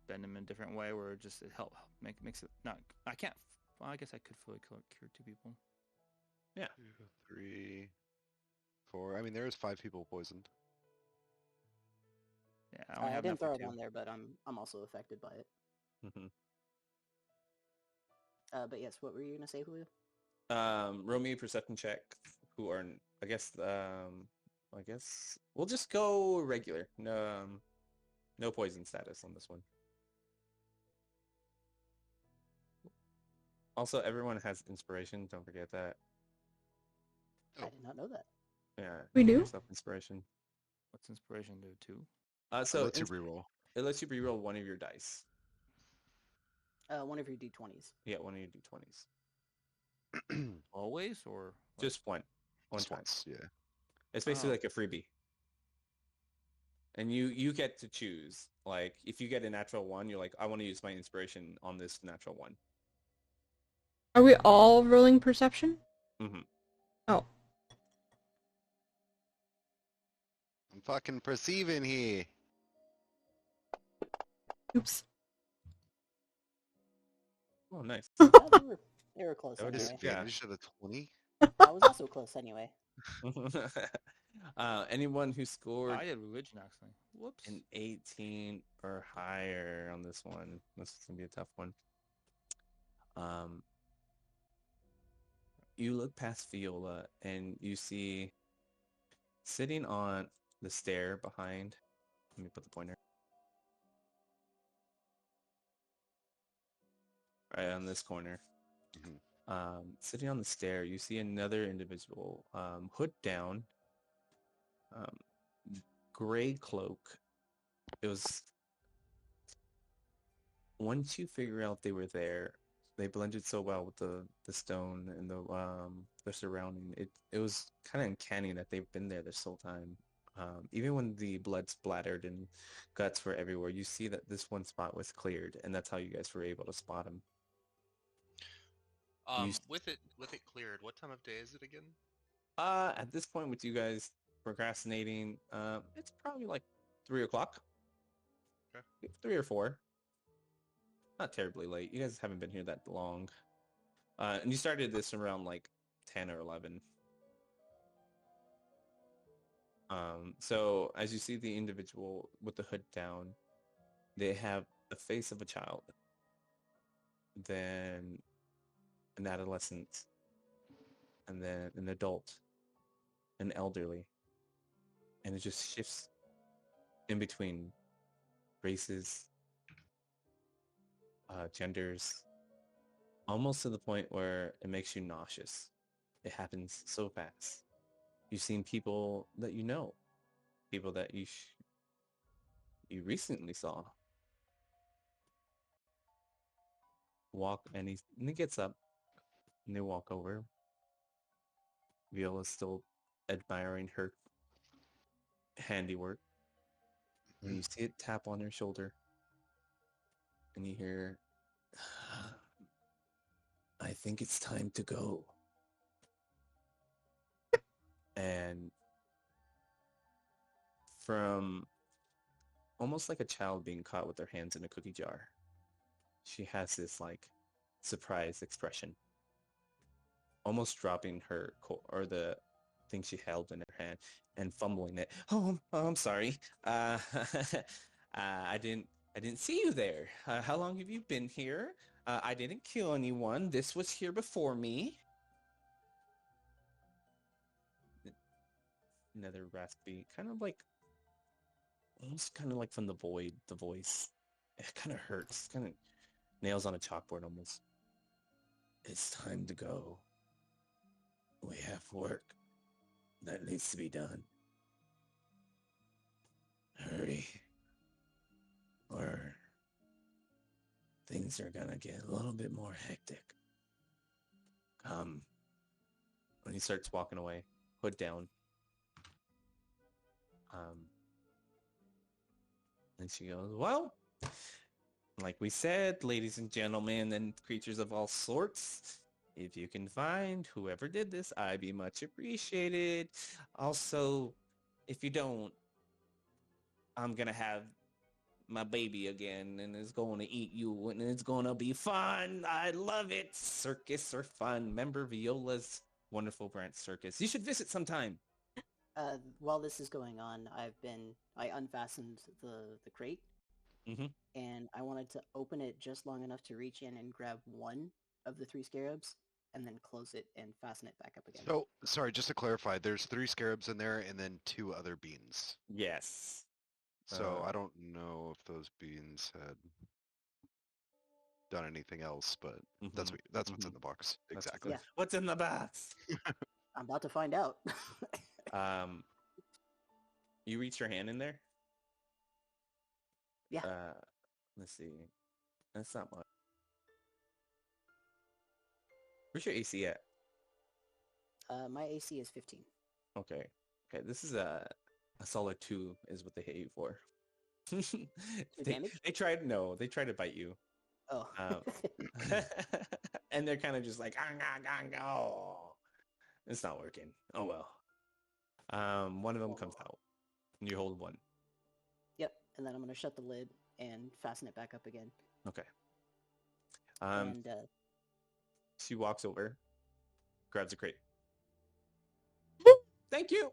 Speaker 8: spend them in a different way where it just makes it not? I can't Well, I guess I could fully cure 2 people.
Speaker 2: Yeah.
Speaker 3: 2, 3, 4. I mean, there is 5 people poisoned.
Speaker 8: Yeah, I only
Speaker 1: I
Speaker 8: have
Speaker 1: didn't
Speaker 8: enough
Speaker 1: throw
Speaker 8: for
Speaker 1: it
Speaker 8: 2.
Speaker 1: on there, but I'm also affected by it.
Speaker 2: Mm-hmm.
Speaker 1: But yes, what were you gonna say, Julio?
Speaker 2: Roll me a perception check. Who are I guess we'll just go regular. No, no poison status on this one. Also, everyone has inspiration. Don't forget that.
Speaker 1: I did not know that.
Speaker 2: Yeah.
Speaker 7: We do?
Speaker 2: Yourself inspiration.
Speaker 8: What's inspiration do? 2?
Speaker 2: So
Speaker 3: Let's you reroll.
Speaker 2: It lets you reroll one of your dice.
Speaker 1: One of your d20s.
Speaker 2: Yeah, one of your d20s.
Speaker 8: Always or what?
Speaker 2: Just one. One
Speaker 3: Just
Speaker 2: time.
Speaker 3: once, yeah.
Speaker 2: It's basically
Speaker 8: Oh.
Speaker 2: like a freebie. And you get to choose. Like, if you get a natural 1, you're like, I want to use my inspiration on this natural 1.
Speaker 7: Are we all rolling perception?
Speaker 2: Mm-hmm.
Speaker 7: Oh.
Speaker 3: I'm fucking perceiving here.
Speaker 7: Oops.
Speaker 2: Oh, nice.
Speaker 1: They were close
Speaker 2: That would
Speaker 1: anyway.
Speaker 3: Disadvantage of the 20?
Speaker 1: I was also close anyway.
Speaker 2: Anyone who scored
Speaker 8: I did religion actually. Whoops.
Speaker 2: an 18 or higher on this one, this is gonna be a tough one. You look past Viola and you see sitting on the stair behind. Let me put the pointer. Right on this corner.
Speaker 3: Mhm.
Speaker 2: Sitting on the stair, you see another individual, hood down, gray cloak. It was, once you figure out they were there, they blended so well with the stone and the surrounding. It was kind of uncanny that they've been there this whole time. Even when the blood splattered and guts were everywhere, you see that this one spot was cleared, and that's how you guys were able to spot him.
Speaker 6: With it cleared, what time of day is it again?
Speaker 2: At this point, with you guys procrastinating, it's probably like 3 o'clock.
Speaker 6: Okay.
Speaker 2: 3 or 4. Not terribly late. You guys haven't been here that long. And you started this around like 10 or 11. So as you see the individual with the hood down, they have the face of a child, then an adolescent, and then an adult, an elderly, and it just shifts in between races, genders, almost to the point where it makes you nauseous. It happens so fast. You've seen people that you know, people that you recently saw walk, and he gets up, and they walk over. Viola's still admiring her handiwork. And you see it tap on her shoulder, and you hear, I think it's time to go. And from almost like a child being caught with their hands in a cookie jar, she has this like surprised expression, almost dropping her or the thing she held in her hand and fumbling it. Oh, I'm sorry. I didn't see you there. How long have you been here? I didn't kill anyone. This was here before me. Another raspy, kind of like, almost kind of like from the void, the voice. It kind of hurts, kind of nails on a chalkboard almost. It's time to go. We have work that needs to be done. Hurry. Or things are gonna get a little bit more hectic. Come. When he starts walking away, hood down. And she goes, well, like we said, ladies and gentlemen and creatures of all sorts, if you can find whoever did this, I'd be much my baby again, and it's going to eat you, and it's going to be fun. I love it. Circus are fun. Remember Viola's wonderful branch circus? You should visit sometime.
Speaker 1: While this is going on, I unfastened the crate, and I wanted to open it just long enough to reach in and grab one of the 3 scarabs, and then close it and fasten it back up again.
Speaker 3: So, sorry, just to clarify, there's 3 scarabs in there and then 2 other beans.
Speaker 2: Yes.
Speaker 3: So I don't know if those beans had done anything else, but that's what's in the box. Exactly.
Speaker 1: Yeah.
Speaker 2: What's in the box?
Speaker 1: I'm about to find out.
Speaker 2: You reach your hand in there?
Speaker 1: Yeah.
Speaker 2: Let's see. That's not much. Where's your AC at?
Speaker 1: My AC is 15.
Speaker 2: Okay. Okay, this is a solid 2 is what they hit you for.
Speaker 1: Damage?
Speaker 2: They tried to bite you.
Speaker 1: Oh.
Speaker 2: And they're kind of just like, oh. It's not working. Oh well. One of them comes out. And you hold one.
Speaker 1: Yep, and then I'm going to shut the lid and fasten it back up again.
Speaker 2: Okay.
Speaker 1: And
Speaker 2: she walks over, grabs a crate. Thank you.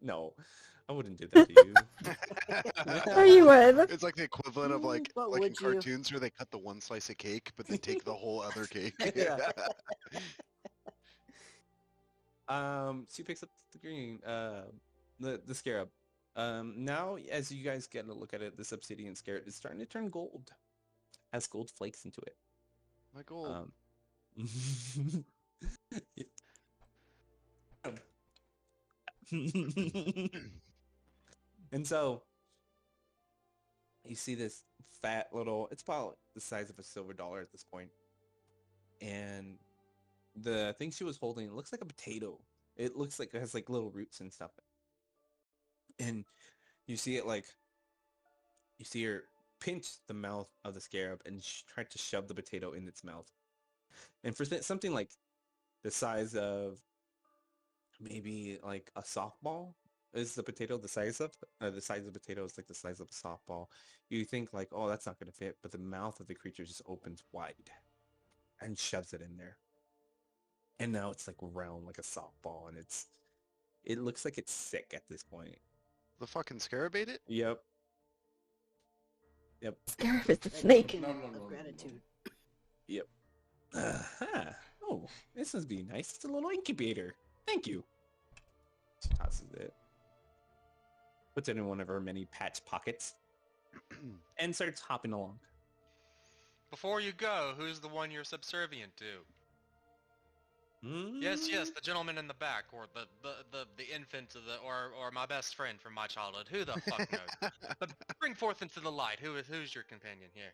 Speaker 2: No, I wouldn't do that to you.
Speaker 7: Or you would.
Speaker 3: It's like the equivalent of like
Speaker 1: But
Speaker 3: in
Speaker 1: would you?
Speaker 3: cartoons where they cut the one slice of cake, but they take the whole other cake.
Speaker 1: Yeah.
Speaker 2: She picks up the green, the scarab. Now, as you guys get a look at it, this obsidian scarab is starting to turn gold. Has gold flakes into it.
Speaker 3: My gold.
Speaker 2: And so you see this fat little, it's probably the size of a silver dollar at this point. And the thing she was holding, it looks like a potato. It looks like it has like little roots and stuff. And you see it like, you see her pinch the mouth of the scarab and try to shove the potato in its mouth. And for something like the size of maybe like a softball, is the potato the size of the potato is like the size of a softball. You think like, oh, that's not going to fit, but the mouth of the creature just opens wide and shoves it in there. And now it's like round like a softball, and it looks like it's sick at this point.
Speaker 3: The fucking scarab ate it?
Speaker 2: Yep.
Speaker 7: Scarab is a snake.
Speaker 1: Of gratitude.
Speaker 2: Yep. Oh, this must be nice. It's a little incubator. Thank you. She tosses it. Puts it in one of her many patch pockets. And starts hopping along.
Speaker 6: Before you go, who's the one you're subservient to? Yes, the gentleman in the back, or the infant, or my best friend from my childhood. Who the fuck knows? But bring forth into the light. Who's your companion here?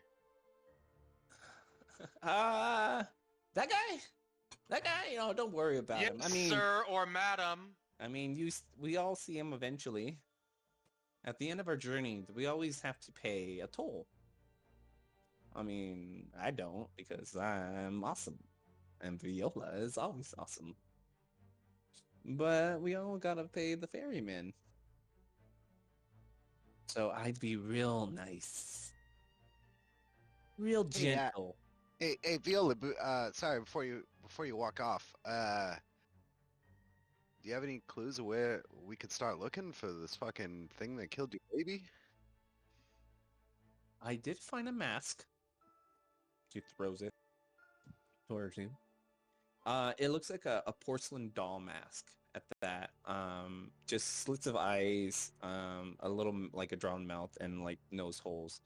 Speaker 2: That guy, don't worry about him. I mean,
Speaker 6: sir or madam.
Speaker 2: I mean, we all see him eventually. At the end of our journey, we always have to pay a toll. I mean, I don't, because I'm awesome. And Viola is always awesome. But we all gotta pay the ferryman. So I'd be real nice. Real gentle.
Speaker 3: Hey, Viola, sorry, before you walk off, do you have any clues of where we could start looking for this fucking thing that killed your baby?
Speaker 2: I did find a mask. She throws it towards you. It looks like a porcelain doll mask at that. Just slits of eyes, a little like a drawn mouth, and like nose holes.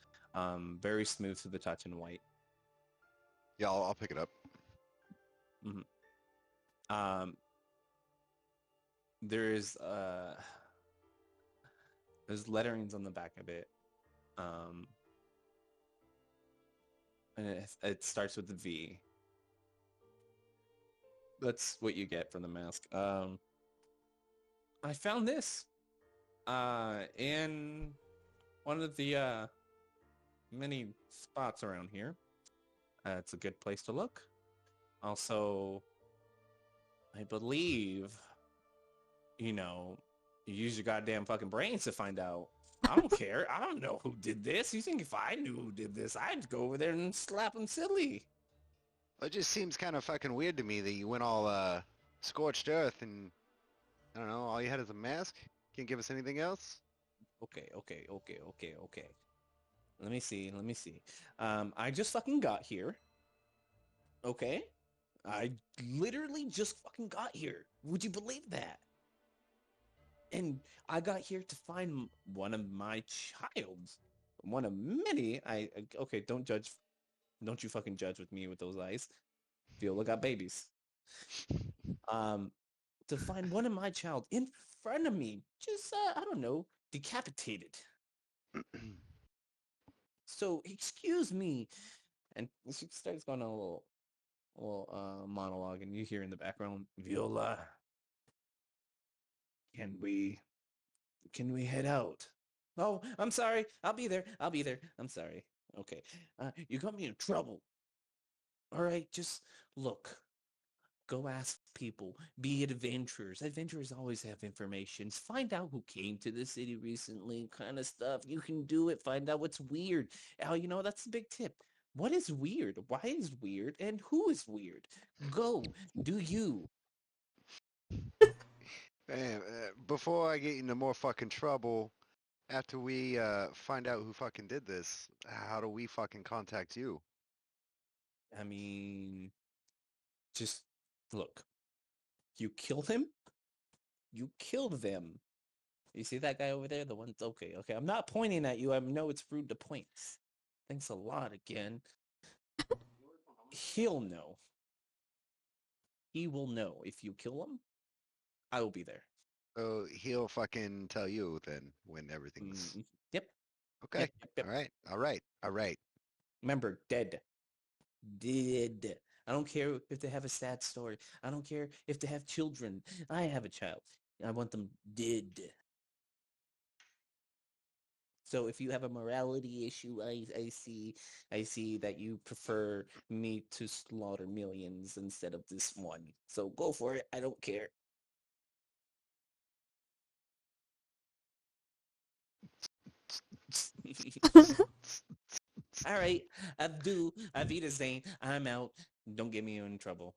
Speaker 2: Very smooth to the touch and white.
Speaker 3: Yeah, I'll pick it up.
Speaker 2: There's letterings on the back of it. And it starts with the V. That's what you get from the mask. I found this in one of the many spots around here. It's a good place to look. Also, I believe, you use your goddamn fucking brains to find out I don't care. I don't know who did this. You think if I knew who did this, I'd go over there and slap him silly.
Speaker 3: It just seems kind of fucking weird to me that you went all scorched earth and I don't know, all you had is a mask. Can't give us anything else.
Speaker 2: Okay. Let me see. I just fucking got here. Okay? I literally just fucking got here. Would you believe that? And I got here to find one of my childs. One of many. Okay, don't judge. Don't you fucking judge with me with those eyes. Viola got babies. To find one of my child in front of me, just I don't know, decapitated. So excuse me, and she starts going on a little monologue, and you hear in the background, Viola, can we head out? Oh, I'm sorry. I'll be there. I'm sorry. Okay. You got me in trouble. All right, just look. Go ask people. Be adventurers. Adventurers always have information. Find out who came to the city recently, kind of stuff. You can do it. Find out what's weird. You know, that's a big tip. What is weird? Why is weird? And who is weird? Go. Do you.
Speaker 3: Man, before I get into more fucking trouble, after we find out who fucking did this, how do we fucking contact you?
Speaker 2: I mean, just look. You killed him? You killed them. You see that guy over there? The one. Okay. I'm not pointing at you. I know it's rude to point. Thanks a lot again. He'll know. He will know. If you kill him, I will be there.
Speaker 3: So he'll fucking tell you then when everything's...
Speaker 2: Yep.
Speaker 3: Okay.
Speaker 2: Yep.
Speaker 3: All right.
Speaker 2: Remember, dead. I don't care if they have a sad story. I don't care if they have children. I have a child. I want them dead. So if you have a morality issue, I see that you prefer me to slaughter millions instead of this one. So go for it. I don't care. All right, Abdul, Avita Zane, I'm out. Don't get me in trouble.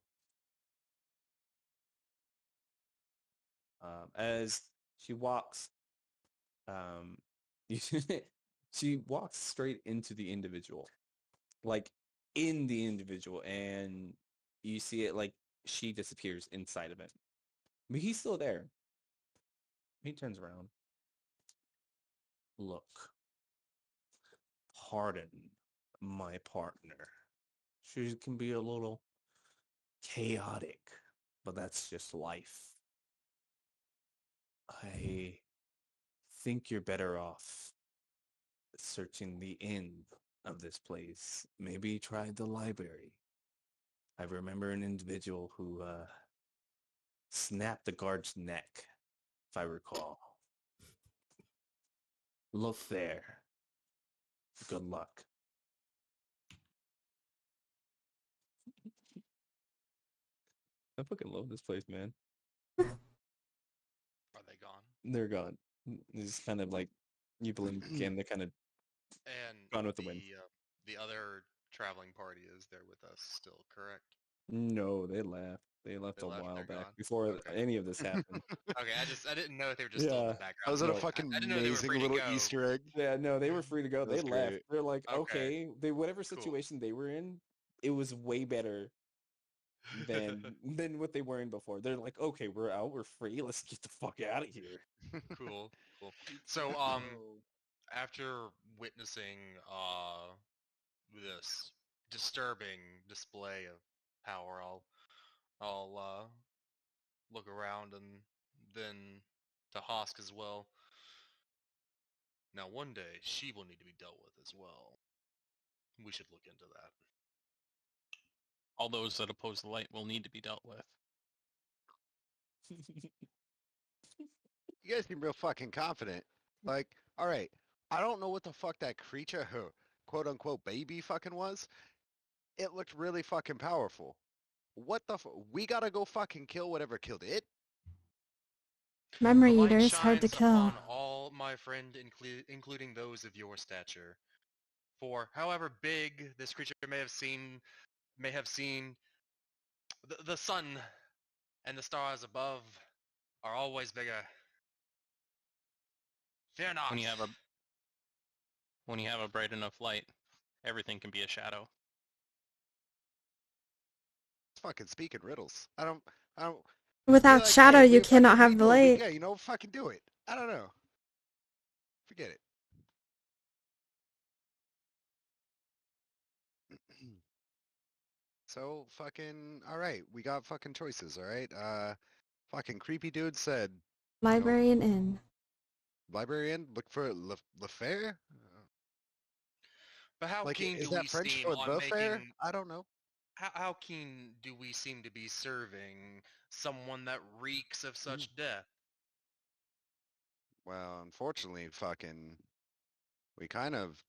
Speaker 2: As she walks, she walks straight into the individual, like in the individual, and you see it like she disappears inside of it. But he's still there. He turns around. Look, pardon my partner. She can be a little chaotic, but that's just life. I think you're better off searching the end of this place. Maybe try the library. I remember an individual who snapped the guard's neck, if I recall. Look there. Good luck. I fucking love this place, man.
Speaker 6: Are they gone?
Speaker 2: They're gone. It's kind of like, you blink again, they're kind of gone with the wind.
Speaker 6: The other traveling party is there with us still, correct?
Speaker 2: No, they left. They left a while back
Speaker 6: gone?
Speaker 2: before any of this happened.
Speaker 6: Okay, I didn't know if they were just still in the background.
Speaker 3: Was it a
Speaker 2: No.
Speaker 3: fucking
Speaker 6: I didn't know they were
Speaker 3: amazing
Speaker 6: free to
Speaker 3: little
Speaker 6: go.
Speaker 3: Easter egg?
Speaker 2: Yeah, no, they were free to go. They
Speaker 3: That's
Speaker 2: left.
Speaker 3: great.
Speaker 2: They're like,
Speaker 6: Okay.
Speaker 2: okay, whatever
Speaker 6: Cool.
Speaker 2: situation they were in, it was way better than what they were in before. They're like, okay, we're out, we're free, let's get the fuck out of here.
Speaker 6: Cool. So, after witnessing this disturbing display of power, I'll look around and then to Hosk as well. Now, one day she will need to be dealt with as well. We should look into that.
Speaker 5: All those that oppose the light will need to be dealt with.
Speaker 3: You guys seem real fucking confident. Like, all right, I don't know what the fuck that creature, her quote-unquote baby fucking was. It looked really fucking powerful. What the we gotta go fucking kill whatever killed it?
Speaker 7: Memory
Speaker 6: The light
Speaker 7: Eater is hard to
Speaker 6: shines
Speaker 7: kill.
Speaker 6: upon all my friend, including those of your stature. For however big this creature may have seen, the sun and the stars above are always bigger. Fear not.
Speaker 5: When you have a bright enough light, everything can be a shadow.
Speaker 3: It's fucking speaking riddles. I don't.
Speaker 7: Without
Speaker 3: Like,
Speaker 7: shadow,
Speaker 3: hey,
Speaker 7: you
Speaker 3: we fucking
Speaker 7: cannot have the
Speaker 3: people,
Speaker 7: light.
Speaker 3: Yeah, fucking do it. I don't know. Forget it. So fucking all right. We got fucking choices. All right. Fucking creepy dude said
Speaker 7: Librarian Inn.
Speaker 3: librarian. Look for Le Fair.
Speaker 6: But how
Speaker 3: Like,
Speaker 6: keen
Speaker 3: is
Speaker 6: do
Speaker 3: that
Speaker 6: we
Speaker 3: French
Speaker 6: seem
Speaker 3: for
Speaker 6: on
Speaker 3: the fair?
Speaker 6: making?
Speaker 3: I don't know.
Speaker 6: How keen do we seem to be serving someone that reeks of such death?
Speaker 3: Well, unfortunately, fucking, we kind of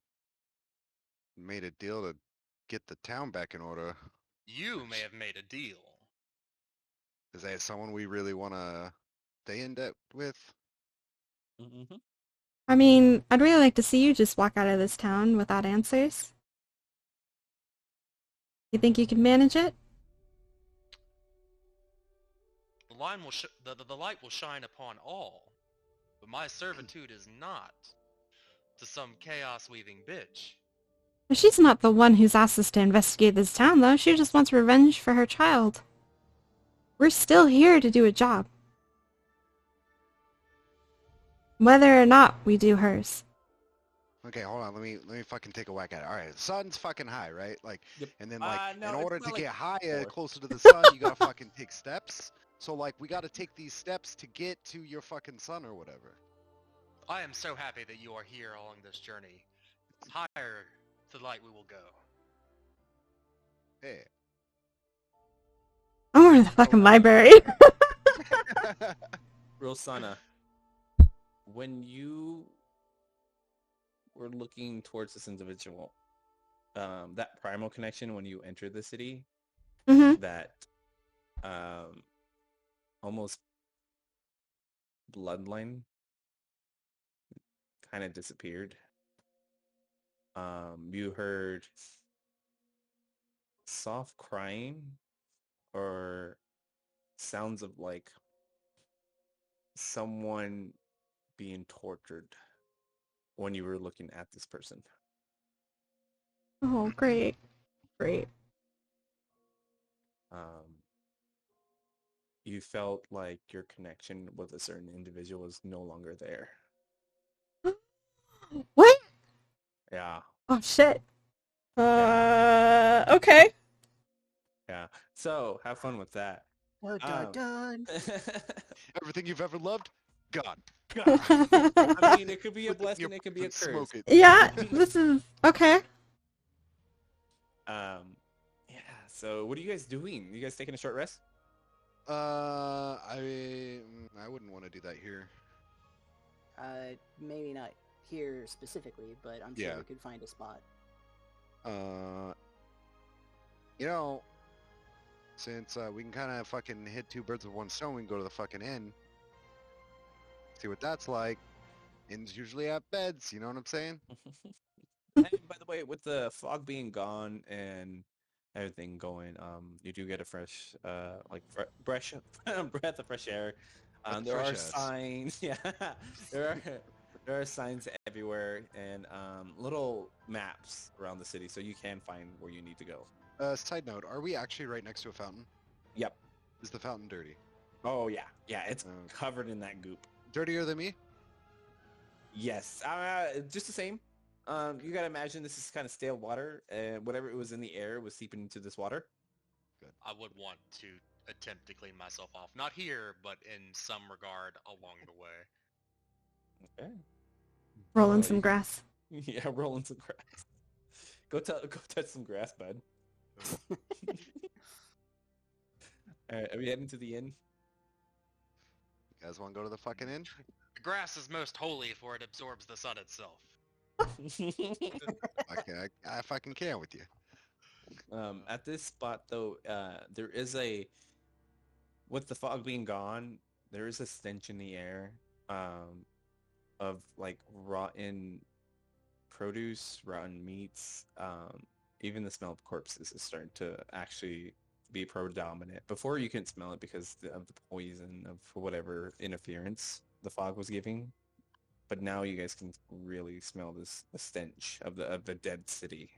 Speaker 3: made a deal to get the town back in order.
Speaker 6: You may have made a deal.
Speaker 3: Is that someone we really want to stay in debt with?
Speaker 2: Mm-hmm.
Speaker 7: I mean, I'd really like to see you just walk out of this town without answers. You think you can manage it?
Speaker 6: The line will the light will shine upon all, but my servitude is not to some chaos-weaving bitch.
Speaker 7: She's not the one who's asked us to investigate this town, though. She just wants revenge for her child. We're still here to do a job. Whether or not we do hers.
Speaker 3: Okay, hold on. Let me fucking take a whack at it. All right, the sun's fucking high, right? Like,
Speaker 2: Yep.
Speaker 3: and then like
Speaker 2: No,
Speaker 3: in
Speaker 2: it's
Speaker 3: order
Speaker 2: not
Speaker 3: to
Speaker 2: like
Speaker 3: get higher,
Speaker 2: 4.
Speaker 3: closer to the sun, you gotta fucking take steps. So like, we gotta take these steps to get to your fucking sun or whatever.
Speaker 6: I am so happy that you are here along this journey. Higher to the light we will go.
Speaker 3: Hey.
Speaker 7: I'm more the fucking library.
Speaker 2: Rosana, when you were looking towards this individual, that primal connection when you entered the city,
Speaker 7: Mm-hmm.
Speaker 2: that almost bloodline kind of disappeared. You heard soft crying or sounds of like someone being tortured when you were looking at this person.
Speaker 7: Oh, great. Great.
Speaker 2: You felt like your connection with a certain individual was no longer there.
Speaker 7: What?
Speaker 2: Yeah.
Speaker 7: Oh, shit. Okay.
Speaker 2: Yeah. So have fun with that.
Speaker 1: Dun, dun, dun.
Speaker 3: Everything you've ever loved, gone.
Speaker 2: I mean, it could be a
Speaker 3: Put it in
Speaker 2: blessing,
Speaker 3: your
Speaker 2: it could be a
Speaker 3: fucking
Speaker 2: curse.
Speaker 3: smoke it.
Speaker 7: Yeah, this is... Okay.
Speaker 2: Yeah. So what are you guys doing? You guys taking a short rest?
Speaker 3: I wouldn't want to do that here.
Speaker 1: Maybe not here specifically, but I'm sure
Speaker 3: Yeah.
Speaker 1: we could find a spot.
Speaker 3: You know, since we can kind of fucking hit 2 birds with 1 stone, we can go to the fucking inn. See what that's like. Inns usually have beds, you know what I'm saying?
Speaker 2: And by the way, with the fog being gone and everything going, you do get a fresh, breath of fresh air. There are signs. Yeah, there are signs everywhere and little maps around the city, so you can find where you need to go.
Speaker 3: Side note, are we actually right next to a fountain?
Speaker 2: Yep.
Speaker 3: Is the fountain dirty?
Speaker 2: Oh yeah, it's covered in that goop.
Speaker 3: Dirtier than me?
Speaker 2: Yes, just the same. You gotta imagine this is kind of stale water, and whatever it was in the air was seeping into this water.
Speaker 3: Good.
Speaker 6: I would want to attempt to clean myself off. Not here, but in some regard along the way.
Speaker 2: Okay.
Speaker 7: Rolling some grass.
Speaker 2: Yeah, rolling some grass. Go touch some grass, bud. Alright, are we heading to the inn?
Speaker 3: You guys want to go to the fucking inn?
Speaker 6: The grass is most holy, for it absorbs the sun itself.
Speaker 3: I fucking can with you.
Speaker 2: At this spot, though, there is with the fog being gone, there is a stench in the air. of like rotten produce, rotten meats. Even the smell of corpses is starting to actually be predominant. Before you couldn't smell it because of the poison of whatever interference the fog was giving, but now you guys can really smell the stench of the dead city.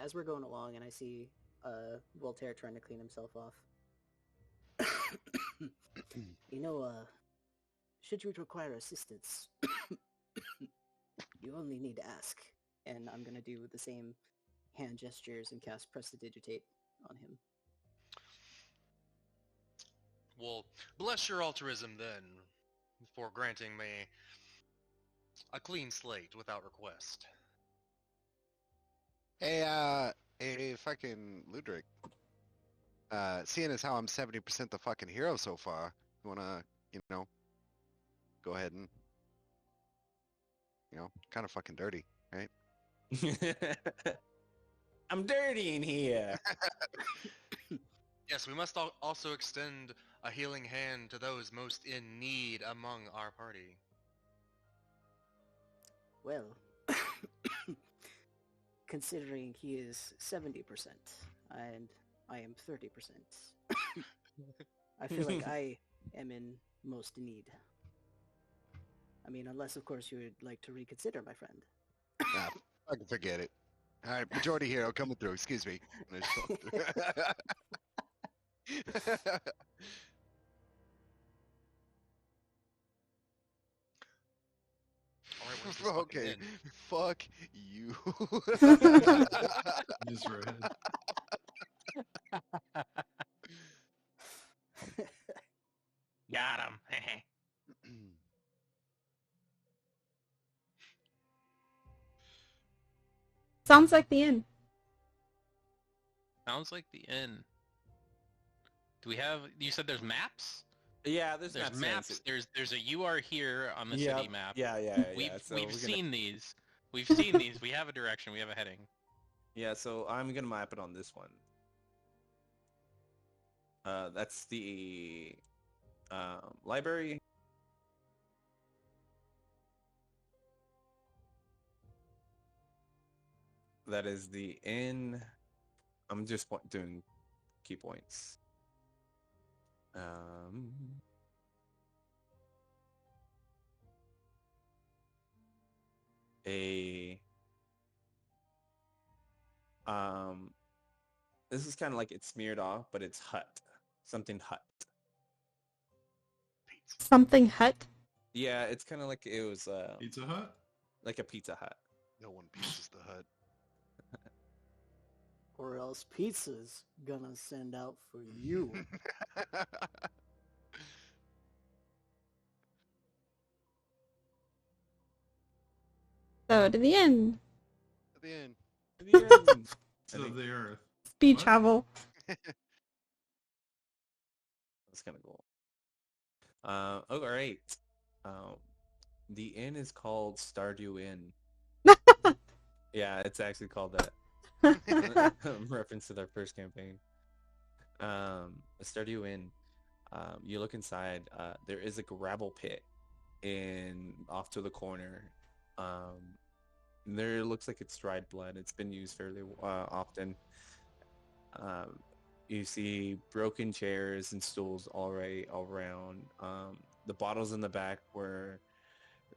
Speaker 1: As we're going along, and I see Voltaire trying to clean himself off. You know, should you require assistance, you only need to ask. And I'm gonna do the same hand gestures and cast Prestidigitate on him.
Speaker 6: Well, bless your altruism then, for granting me a clean slate without request.
Speaker 3: Hey, fucking Ludric. Seeing as how I'm 70% the fucking hero so far, you wanna, go ahead and, kind of fucking dirty, right?
Speaker 2: I'm dirty in here.
Speaker 6: Yes, we must also extend a healing hand to those most in need among our party.
Speaker 1: Well, considering he is 70% and I am 30%, I feel like I am in most need. I mean, unless of course you would like to reconsider, my friend.
Speaker 3: Nah, fucking forget it. All right, majority hero coming through. Excuse me.
Speaker 6: Alright, where's this fucking
Speaker 3: Okay,
Speaker 6: inn?
Speaker 3: fuck you.
Speaker 4: Just red.
Speaker 5: Got him.
Speaker 7: Sounds like the inn.
Speaker 5: Sounds like the inn. Do we have? You said there's maps.
Speaker 2: Yeah, there's
Speaker 5: There's
Speaker 2: maps.
Speaker 5: maps. There's a "You are here" on the
Speaker 2: Yeah,
Speaker 5: city map.
Speaker 2: yeah.
Speaker 5: We've
Speaker 2: So
Speaker 5: we've
Speaker 2: we're gonna-
Speaker 5: seen these. We've seen these. We have a direction. We have a heading.
Speaker 2: Yeah, so I'm gonna map it on this one. That's the library. That is the inn. I'm just doing key points. This is kind of like it's smeared off, but it's hut. Something hut.
Speaker 7: Something hut.
Speaker 2: Yeah, it's kind of like it was
Speaker 4: Pizza Hut?
Speaker 2: like a Pizza Hut.
Speaker 3: No one pieces the hut.
Speaker 1: Or else pizza's gonna send out for you.
Speaker 7: So to the inn.
Speaker 3: At the end.
Speaker 4: Of the earth.
Speaker 7: Speed
Speaker 4: What?
Speaker 7: travel.
Speaker 2: That's kind of cool. All right. The inn is called Stardew Inn. Yeah, it's actually called that. Reference to their first campaign. Stardew Inn. You look inside. There is a gravel pit off to the corner. There looks like it's dried blood. It's been used fairly often. You see broken chairs and stools all around. The bottles in the back where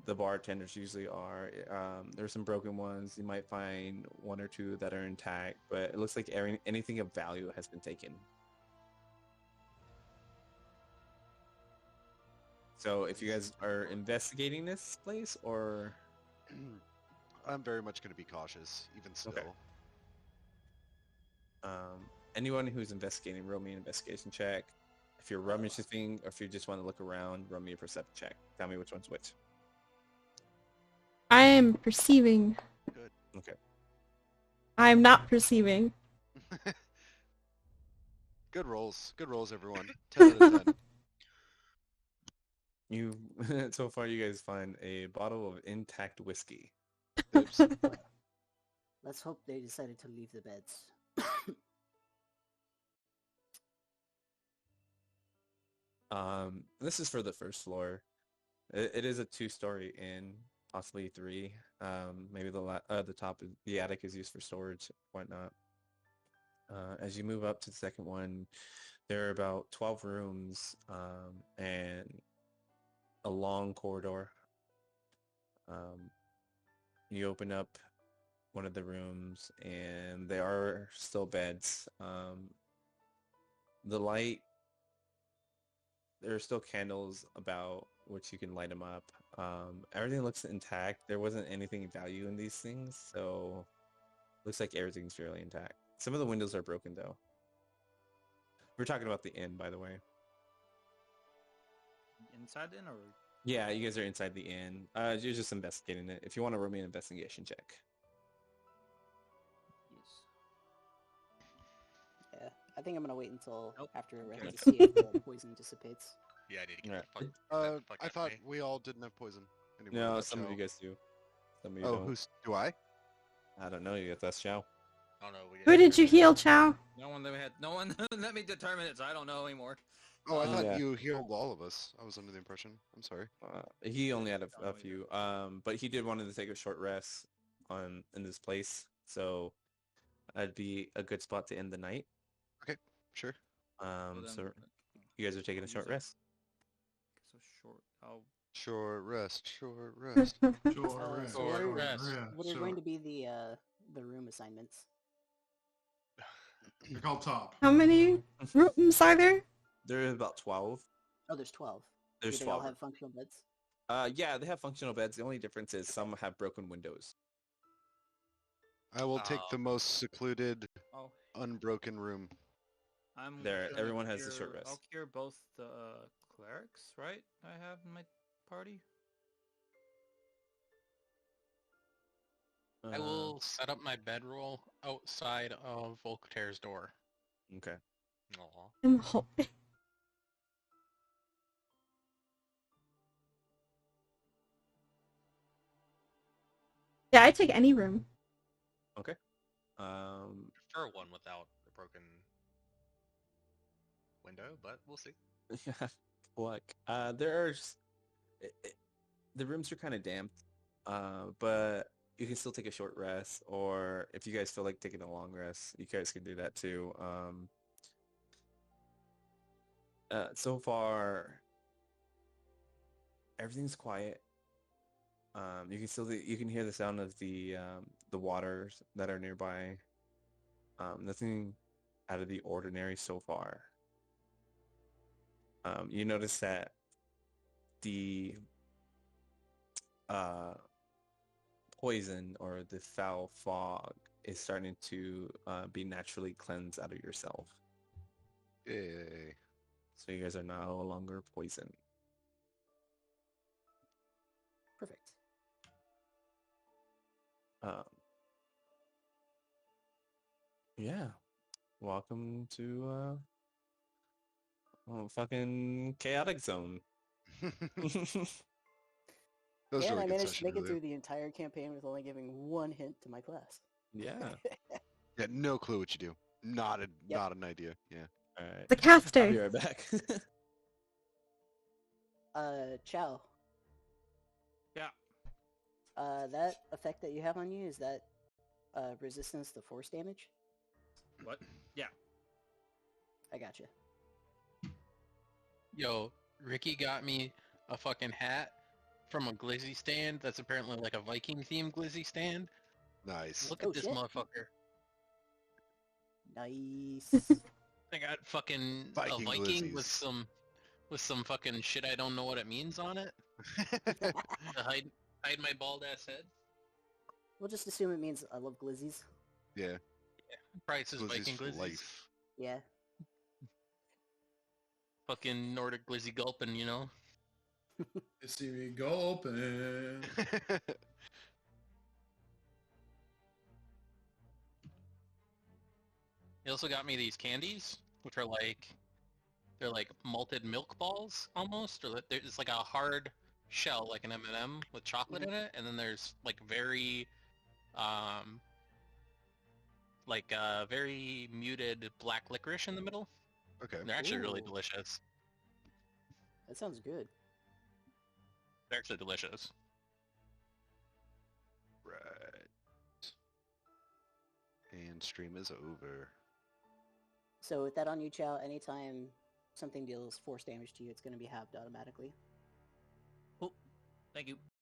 Speaker 2: the bartenders usually are. There's some broken ones. You might find one or two that are intact, but it looks like anything of value has been taken. So if you guys are investigating this place, or...
Speaker 3: I'm very much going to be cautious, even still.
Speaker 2: Okay. Anyone who's investigating, roll me an investigation check. If you're rummaging, or if you just want to look around, roll me a perception check. Tell me which one's which.
Speaker 7: I am perceiving.
Speaker 3: Good.
Speaker 2: Okay.
Speaker 7: I am not perceiving.
Speaker 3: Good rolls. Good rolls, everyone. 10 out of 10.
Speaker 2: You so far you guys find a bottle of intact whiskey.
Speaker 3: Oops.
Speaker 1: Let's hope they decided to leave the beds.
Speaker 2: This is for the first floor. It is a 2-story inn, possibly 3. Maybe the top, the attic is used for storage, whatnot. As you move up to the second one, there are about 12 rooms and a long corridor. You open up one of the rooms, and there are still beds. The light, there are still candles about, which you can light them up. Everything looks intact. There wasn't anything of value in these things, so looks like everything's fairly intact. Some of the windows are broken, though. We're talking about the inn, by the way.
Speaker 8: Inside in or?
Speaker 2: Yeah, you guys are inside the inn. You're just investigating it. If you want to roll me an investigation check.
Speaker 8: Yes.
Speaker 1: Yeah, I think I'm gonna wait until
Speaker 8: Nope.
Speaker 1: after a rest
Speaker 2: Okay.
Speaker 1: to see if the poison dissipates.
Speaker 6: Yeah, I need to get
Speaker 2: Alright.
Speaker 6: the fuck
Speaker 3: I
Speaker 6: out
Speaker 3: thought
Speaker 6: of me.
Speaker 3: we all didn't have poison. Anymore
Speaker 2: No,
Speaker 3: without
Speaker 2: some of
Speaker 3: Chow.
Speaker 2: you guys do. Some of you
Speaker 3: Oh,
Speaker 2: don't.
Speaker 3: do I?
Speaker 2: I don't know. You got that, Chow.
Speaker 6: Oh no, we
Speaker 7: Who did you heal, Chow?
Speaker 8: No one let me determine it, so I don't know anymore.
Speaker 3: Oh, I thought
Speaker 2: Yeah.
Speaker 3: you healed all of us. I was under the impression. I'm sorry.
Speaker 2: He only had a
Speaker 8: Oh,
Speaker 2: few. But he did want to take a short rest in this place, so that'd be a good spot to end the night.
Speaker 3: Sure.
Speaker 8: Well,
Speaker 2: So
Speaker 8: then,
Speaker 2: you guys are taking a
Speaker 8: use
Speaker 2: short
Speaker 8: it.
Speaker 2: rest.
Speaker 8: So short. I'll
Speaker 3: Short rest. Short rest.
Speaker 4: Sure, rest,
Speaker 1: So what
Speaker 6: Or
Speaker 1: are,
Speaker 6: rest.
Speaker 1: what are going to be the room assignments?
Speaker 4: They're called top.
Speaker 7: How many rooms are there?
Speaker 2: There are about 12.
Speaker 1: Oh, there's 12.
Speaker 2: There's
Speaker 1: Do they all
Speaker 2: 12.
Speaker 1: have functional beds?
Speaker 2: Yeah, they have functional beds. The only difference is some have broken windows.
Speaker 3: I will take the
Speaker 6: Oh.
Speaker 3: most secluded,
Speaker 8: oh
Speaker 3: unbroken room.
Speaker 8: I'm
Speaker 2: There,
Speaker 8: gonna
Speaker 2: everyone has a short
Speaker 8: cure- I'll
Speaker 2: rest.
Speaker 8: cure both the clerics, right? I have in my party.
Speaker 5: I will set up my bedroll outside of Voltaire's door.
Speaker 2: Okay.
Speaker 6: Aw.
Speaker 7: I'm hoping. Yeah, I take any room.
Speaker 2: Okay.
Speaker 6: Prefer one without a broken window, but we'll see.
Speaker 2: Look, there are the rooms are kind of damp, but you can still take a short rest, or if you guys feel like taking a long rest, you guys can do that too. So far, everything's quiet. You can hear the sound of the waters that are nearby. Nothing out of the ordinary so far. You notice that the poison or the foul fog is starting to be naturally cleansed out of yourself.
Speaker 3: Yay.
Speaker 2: So you guys are no longer poisoned.
Speaker 1: Perfect.
Speaker 2: Yeah. Welcome to fucking chaotic zone.
Speaker 3: That was
Speaker 1: And
Speaker 3: really
Speaker 1: I
Speaker 3: good
Speaker 1: managed to
Speaker 3: session,
Speaker 1: make it
Speaker 3: really.
Speaker 1: through the entire campaign with only giving one hint to my class.
Speaker 2: Yeah.
Speaker 3: Yeah, no clue what you do. Not
Speaker 1: Yep.
Speaker 3: an idea. Yeah.
Speaker 2: All right.
Speaker 7: The
Speaker 2: I'll be
Speaker 7: caster.
Speaker 2: right back.
Speaker 1: Chow.
Speaker 8: Yeah.
Speaker 1: That effect that you have on you, is that resistance to force damage?
Speaker 8: What? Yeah.
Speaker 1: I gotcha.
Speaker 5: Yo, Ricky got me a fucking hat from a glizzy stand that's apparently like a Viking themed glizzy stand.
Speaker 3: Nice.
Speaker 5: Look
Speaker 1: Oh,
Speaker 5: at this
Speaker 1: shit.
Speaker 5: motherfucker.
Speaker 1: Nice.
Speaker 5: I got fucking
Speaker 3: Viking
Speaker 5: a Viking
Speaker 3: glizzies.
Speaker 5: with some fucking shit I don't know what it means on it to hide my bald ass head.
Speaker 1: We'll just assume it means I love glizzies.
Speaker 3: Yeah.
Speaker 5: Probably says
Speaker 3: Glizzies
Speaker 5: Viking
Speaker 3: for
Speaker 5: glizzies.
Speaker 3: life.
Speaker 1: Yeah.
Speaker 5: Fucking Nordic glizzy gulpin', you know?
Speaker 4: You see me gulping.
Speaker 5: He also got me these candies, which are like, they're like malted milk balls almost, or it's like a hard shell, like an M&M with chocolate in it, and then there's like very muted black licorice in the middle.
Speaker 3: Okay.
Speaker 5: They're actually really
Speaker 1: Ooh.
Speaker 5: delicious.
Speaker 1: That sounds good.
Speaker 5: They're actually delicious.
Speaker 3: Right. And stream is over.
Speaker 1: So with that on you, Chow, anytime something deals force damage to you, it's going to be halved automatically.
Speaker 11: Cool. Thank you.